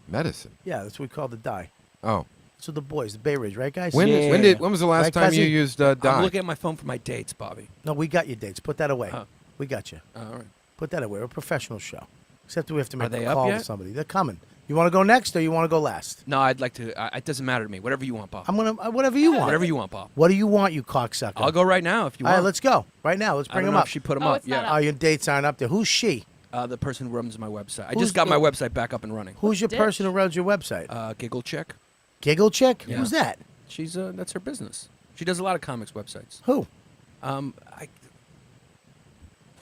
Medicine. Yeah, that's what we call the dye. Oh. So the boys, the Bayridge, right, guys? When was the last Right, time you Cuzzy? used I'm dye? looking at my phone for my dates, Bobby. No, we got your dates. Put that away. Oh. We got you. All right. Put that away. We're a professional show. Except we have to make they a up call to yet? somebody. They're coming. You want to go next or you want to go last? No, I'd like to. It doesn't matter to me. Whatever you want, Bob. I'm gonna whatever you want. Whatever you want, Bob. What do you want, you cocksucker? I'll go right now if you All want. right, let's go right now. Let's I bring don't them know up. if she put them Oh, up. it's not Yeah. up. Oh, your dates aren't up there. Who's she? The person who runs my website. I Who's just got my the- website back up and running. Who's your Ditch. person who runs your website? Giggle Chick. Giggle Chick? Yeah. Who's that? She's that's her business. She does a lot of comics websites. Who?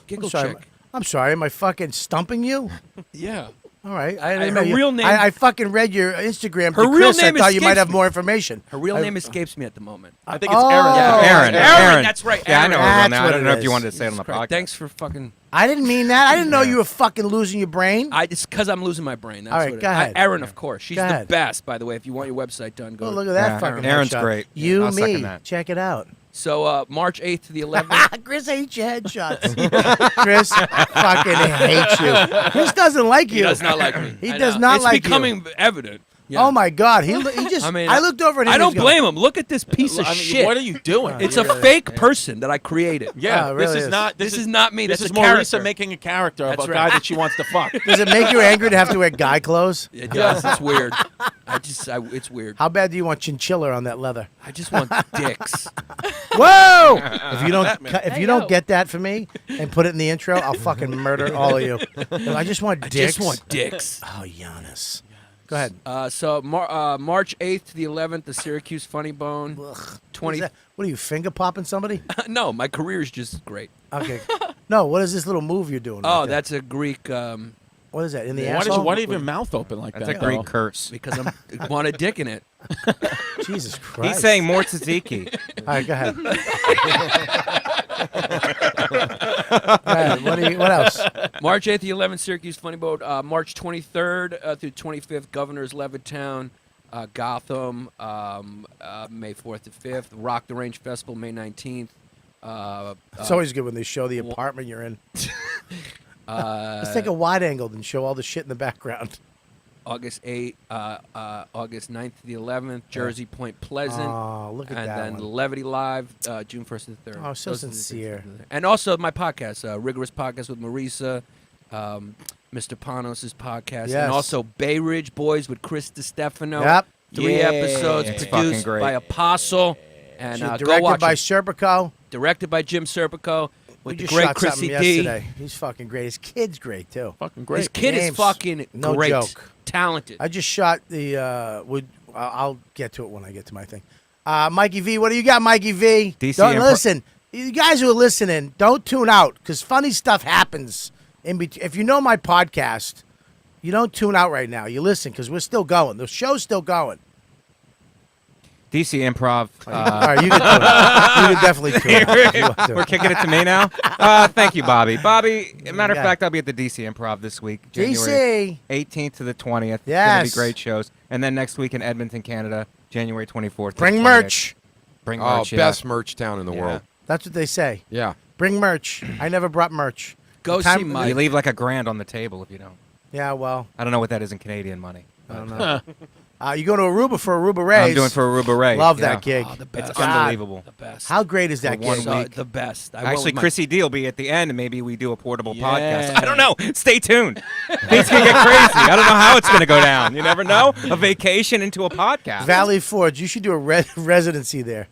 Giggle sorry. Chick. I'm sorry. Am I fucking stumping you? Yeah. All right. I- didn't her know you- real name- I fucking read your Instagram. Her to real Chris. name I thought you might escapes have me. more information. Her real I- name escapes me at the moment. I think it's Oh. Aaron. Yeah. Aaron. Aaron, that's right, Yeah, I know Aaron. her real That's name. I what don't it know if is. you wanted to say it on the Christ, podcast. Thanks for fucking. I didn't mean that. I didn't know you were fucking losing your brain. It's because I'm losing my brain. That's All right, what it go is. ahead. Aaron, of course. She's Go the ahead. best, by the way. If you want your website done, go. Oh, to- look at that Yeah, fucking Aaron's headshot. great. You, I'll me. second that. Check it out. So March 8th to the 11th. Chris hates your headshots. Chris fucking hates you. Chris doesn't like you. He does not like me. He I does know. not it's like you. becoming evident. Yeah. Oh my God. He just. I mean, I looked over at him. I and don't he's blame him. Look at this piece of I mean, shit. what are you doing? It's a fake person that I created. Yeah, Oh, it this really is is. not. This is not me. This That's is a Marisa character. making a character of That's a right. guy that she wants to fuck. Does it make you angry to have to wear guy clothes? It does. It's weird. It's weird. How bad do you want chinchilla on that leather? I just want dicks. Whoa! If you don't, if Hey, you don't yo. get that for me and put it in the intro, I'll fucking murder all of you. I just want I dicks. just want dicks. Oh, Giannis. Go ahead. So March 8th to the 11th, the Syracuse Funny Bone. What 20. is that? What are you, finger popping somebody? No, my career is just great. Okay. No, what is this little move you're doing? Oh, right there? that's a Greek. What is that, in the Why did asshole? you have your mouth open like That's that? a Greek though? curse. Because I want a dick in it. Jesus Christ. He's saying more tzatziki. All right, go ahead. All right, what else? March 8th to the 11th, Syracuse Funny Bone. March 23rd through 25th, Governor's Levittown, Gotham. May 4th to 5th, Rock the Range Festival, May 19th. It's always good when they show the apartment you're in. Let's take a wide angle and show all the shit in the background. August 8th, August 9th to the 11th, Jersey Point Pleasant. Oh, look at and that then one. Levity Live, June 1st to the 3rd. Oh, so Those are the dates sincere. that are there. And also my podcast, Rigorous Podcast with Marisa, Mr. Panos' podcast, Yes. and also Bayridge Boys with Chris Destefano. Yep. 3 episodes It's fucking produced great. by Apostle. And go Directed watch by it. Serpico. Directed by Jim Serpico. We with just the great shot Chrissy something D. yesterday. He's fucking great. His kid's great too. Fucking great. His kid is James, fucking no great, joke. talented. I just shot the. I'll get to it when I get to my thing. Mikey V, what do you got, Mikey V? DC Don't listen. You guys who are listening, don't tune out because funny stuff happens in between. If you know my podcast, you don't tune out right now. You listen because we're still going. The show's still going. DC Improv. All right, you can tune out. You can definitely tune out. if you want to. We're kicking it to me now. Thank you, Bobby. Bobby, matter of Yeah. fact, I'll be at the DC Improv this week, January DC. 18th to the 20th. It's Yes. gonna be great shows. And then next week in Edmonton, Canada, January 24th. to Bring 28th. merch. Bring Oh, merch. best merch town in the Yeah. world. That's what they say. Yeah. Bring merch. I never brought merch. Go The time- see Yeah. Mike. You leave like $1,000 on the table if you don't. Yeah, well, I don't know what that is in Canadian money. I don't know. You go to Aruba for Aruba Rays. I'm doing for Aruba Ray. Love yeah. that gig. Oh, the It's best. God. unbelievable. The best. How great is that For one gig? week. The best. I went Actually, with my- Chrissy D will be at the end, and maybe we do a portable Yeah. podcast. I don't know. Stay tuned. Things can get crazy. I don't know how it's going to go down. You never know. A vacation into a podcast. Valley Forge. You should do a residency there.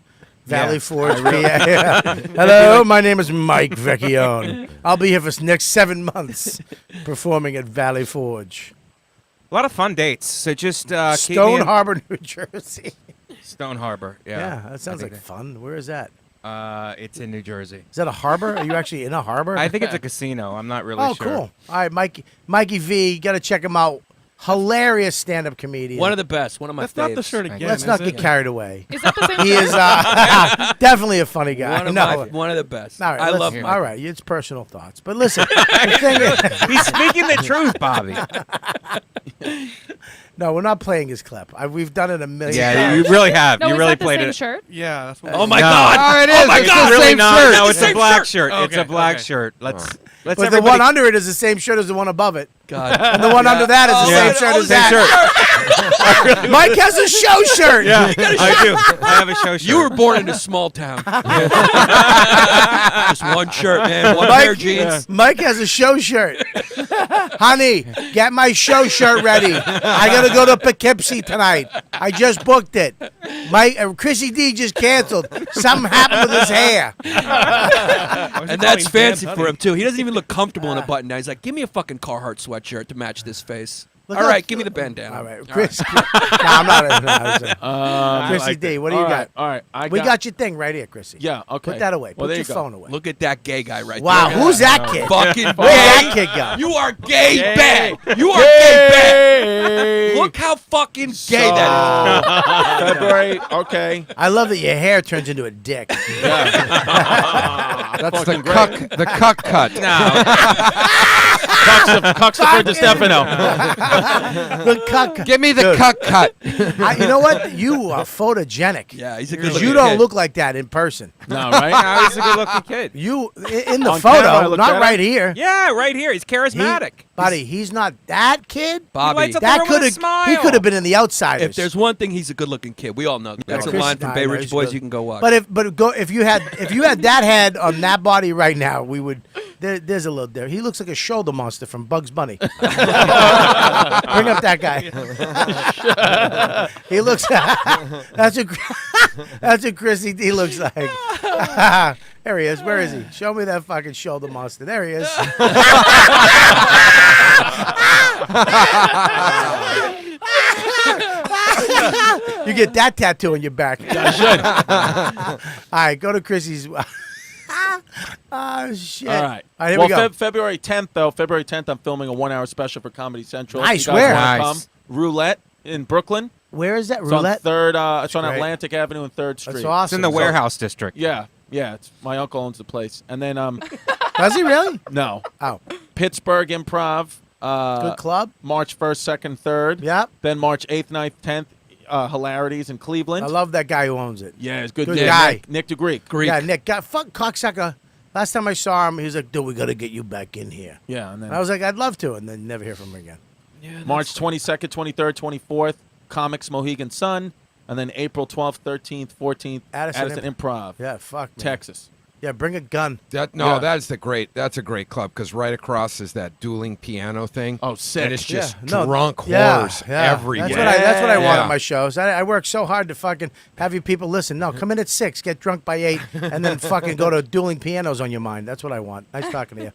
Valley Yeah. Forge. PA. Hello, my name is Mike Vecchione. I'll be here for the next 7 months performing at Valley Forge. A lot of fun dates. So just keep me Stone in- Harbor, New Jersey. Stone Harbor. Yeah. Yeah, that sounds I like think fun. Where is that? it's in New Jersey. Is that a harbor? Are you actually in a harbor? I think it's a casino. I'm not really Oh, sure. cool. All right, Mikey V. Got to check him out. Hilarious stand-up comedian. One of the best. One of my That's faves. not the shirt again. Let's is not it? get carried away. Is that the same He shirt? is definitely a funny guy. One of, No. one of the best. All right, I let's- love Mike. All right, it's personal thoughts. But listen, the thing is, He's speaking the truth, Bobby. no, we're not playing his clip. We've done it a million Yeah, times. you really have. No, you is really that the played same it. shirt? Yeah, that's what Oh my No. God! Oh, it is. Oh my It's God! the Really same not. shirt. No, it's a Same black shirt. shirt. It's a Okay, black okay. shirt. Let's But the everybody- one under it is the same shirt as the one above it. God. And the one under that is the Yeah. same shirt Oh, as Same that. shirt. Mike has a show shirt. Yeah, I do. I have a show shirt. You were born in a small town. Just one shirt, man. One Mike- pair of jeans. Mike has a show shirt. Honey, get my show shirt ready. I got to go to Poughkeepsie tonight. I just booked it. Chrissy D just canceled. Something happened with his hair. And that's fancy for him, too. He doesn't even look comfortable in a button down. He's like, give me a fucking Carhartt sweatshirt to match this face. Look All up- right, give me the bandana. All right, Chris. No, I'm not. Chrissy like D, that. what do you All got? right, all right. We got your thing right here, Chrissy. Yeah, okay. Put that away. Well, Put there your you go. phone away. Look at that gay guy right Wow, there. who's that kid? Fucking Where'd gay. that kid go? You are gay Gay. bad. You are gay bad. Hey. Look how fucking gay that February, okay. I love that your hair turns into a dick. That's the cuck cut. Cucks for Destefano. The cuck. Give me the Dude. cuck cut. You know what? You are photogenic. is. Yeah, he's a good Because looking you don't kid. look like that in person. No, right? No, he's a good-looking kid. You in the On camera, I photo, look not better? right here. Yeah, right here. He's He- charismatic. buddy, he's not that kid. Bobby. lights up That Everyone could have. smile. He could have been in the Outsiders. If there's one thing, he's a good-looking kid. We all know. That's a Chris- line from I Bay know, Ridge he's Boys. good. You can go watch. if you had that head on that body right now, we would. There's a little there. He looks like a shoulder monster from Bugs Bunny. Bring up that guy. He looks. That's what Chrissy D looks like. There he is. Where is he? Show me that fucking shoulder monster. There he is. You get that tattoo on your back. All right, go to Chrissy's. Oh, shit. All right. Here Well, we go. February 10th, though. February 10th, I'm filming a 1-hour special for Comedy Central. Nice. You guys Where? wanna Nice. Come? Roulette in Brooklyn. Where is that? It's on Roulette? It's on great. Atlantic Avenue and 3rd Street. That's It's awesome. in the warehouse district. Yeah. It's my uncle owns the place. And then Does he really? no. Oh, Pittsburgh Improv. good club. March 1st, 2nd, 3rd. Yep. Then March 8th, 9th, 10th, Hilarities in Cleveland. I love that guy who owns it. Yeah, it's good. Good Yeah, guy. Nick DeGreek. Greek. Yeah, Nick. Fuck cocksucker. Last time I saw him, he was like, dude, we got to get you back in here. Yeah, and then And I was like, I'd love to. And then never hear from him again. March 22nd, 23rd, 24th, Comics Mohegan Sun. And then April 12th, 13th, 14th, Addison Improv, Yeah, fuck. Man. Texas. Yeah, bring a gun. That's a great club because right across is that dueling piano thing. Oh, sick. And it's just Yeah, no, drunk yeah, whores yeah. everywhere. That's what I want Yeah. at my shows. I work so hard to fucking have you people listen. No, come in at 6, get drunk by 8, and then fucking go to dueling pianos on your mind. That's what I want. Nice talking to you.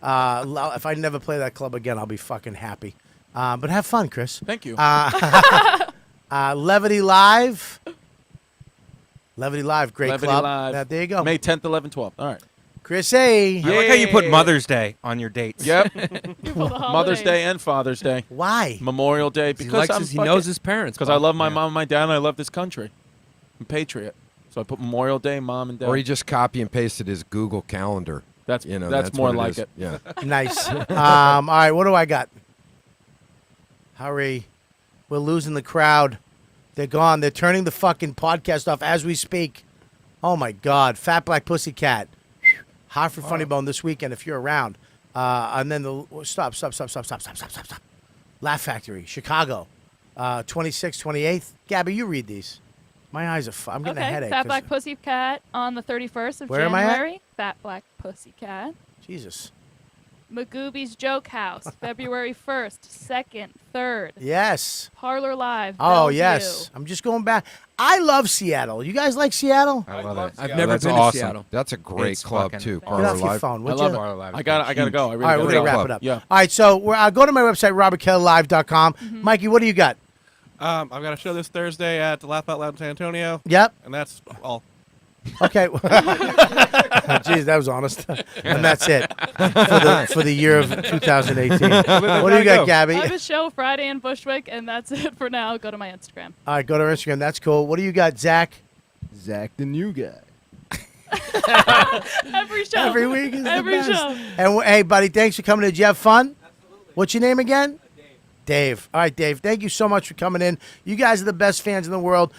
If I never play that club again, I'll be fucking happy. But have fun, Chris. Thank you. Levity Live. Levity Live, great Levity club. Live. There you go. May 10th, 11th, 12th. All right. Chris A. I like how you put Mother's Day on your dates. Yep. For the Mother's holidays. Day and Father's Day. Why? Memorial Day. Because he knows his parents. Because I love my mom and my dad, and I love this country. I'm a patriot. So I put Memorial Day, mom and dad. Or he just copy and pasted his Google Calendar. That's That's more what like is. it. Yeah. Nice. All right, what do I got? Hurry. We're losing the crowd. They're gone. They're turning the fucking podcast off as we speak. Oh, my God. Fat Black Pussycat. Hartford Funny Bone this weekend if you're around. And then stop. Laugh Factory, Chicago. 26th, 28th. Gabby, you read these. My eyes are I'm getting a headache. Fat 'cause- Black Pussycat on the 31st of Where am I at? January. Fat Black Pussycat. Jesus. Magooby's Joke House, February 1st, 2nd, 3rd. Yes. Parlor Live. Oh, Bellevue. yes. I'm just going back. I love Seattle. You guys like Seattle? I love it. I've never That's been awesome. to Seattle. That's a great It's club fucking- too. Get Parlor off your Live. phone, I would love you? it. I gotta go. I really All right, we're gotta going to go. wrap it up. Yeah. All right, so go to my website, robertkellylive.com. Mikey, what do you got? I've got a show this Thursday at the Laugh Out Loud in San Antonio, Yep. and that's all. Okay. Jeez, that was honest. And that's it for the year of 2018. What do you got, Gabby? I have a show Friday in Bushwick, and that's it for now. Go to my Instagram. All right, go to our Instagram. That's cool. What do you got, Zach? Zach, the new guy. Every show. Every week is Every the best. show. And hey, buddy, thanks for coming. Did you have fun? Absolutely. What's your name again? Dave. All right, Dave. Thank you so much for coming in. You guys are the best fans in the world.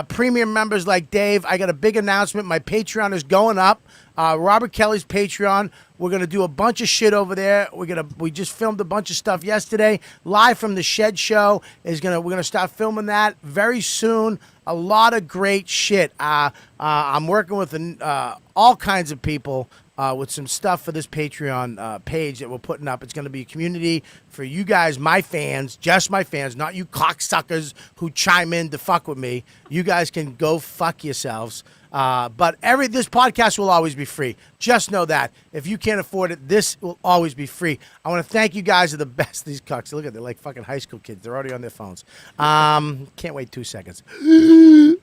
Premium members like Dave. I got a big announcement. My Patreon is going up. Robert Kelly's Patreon. We're gonna do a bunch of shit over there. We just filmed a bunch of stuff yesterday. Live from the Shed Show we're gonna start filming that very soon. A lot of great shit. I'm working with all kinds of people. With some stuff for this Patreon page that we're putting up. It's going to be a community for you guys, my fans, just my fans, not you cocksuckers who chime in to fuck with me. You guys can go fuck yourselves. But this podcast will always be free. Just know that. If you can't afford it, this will always be free. I want to thank you guys. Are the best. These cucks. Look at they're like fucking high school kids. They're already on their phones. Can't wait 2 seconds. I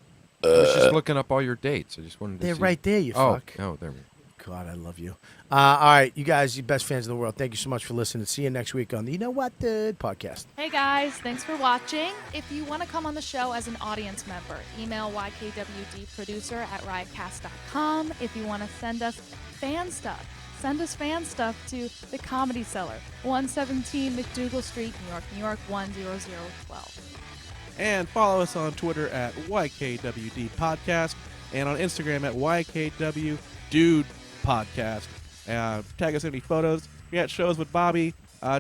was just looking up all your dates. I just wanted to They're see. right there, you Oh, fuck. oh, there we go. God, I love you. All right, you guys, you best fans in the world. Thank you so much for listening. See you next week on the You Know What Dude podcast. Hey guys, thanks for watching. If you want to come on the show as an audience member, email YKWDproducer@riotcast.com. If you want to send us fan stuff to the Comedy Cellar, 117 McDougal Street, New York, 10012. And follow us on Twitter at YKWD Podcast and on Instagram at YKW Dude Podcast. Tag us in any photos. We got shows with Bobby.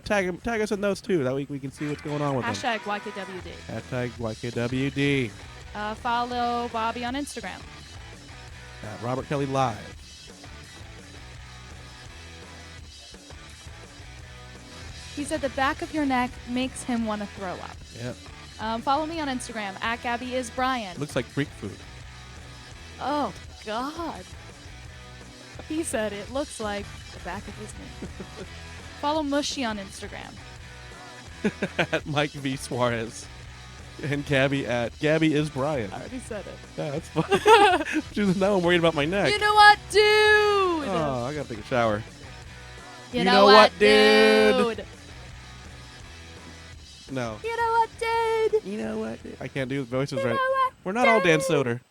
Tag us in those too. That way we can see what's going on with them. Hashtag YKWD. Hashtag YKWD. Follow Bobby on Instagram. At Robert Kelly Live. He said the back of your neck makes him want to throw up. Yep. Follow me on Instagram at GabbyIsBrian. Looks like freak food. Oh, God. He said it looks like the back of his neck. Follow Mushy on Instagram. At Mike V. Suarez. And Gabby at Gabby is Brian. I already said it. Yeah, that's fun. Now I'm worried about my neck. You know what, dude? Oh, I gotta take a shower. You know what, dude? No. You know what, dude? You know what? I can't do the voices You right. know what, We're not all Dan dude? Soder.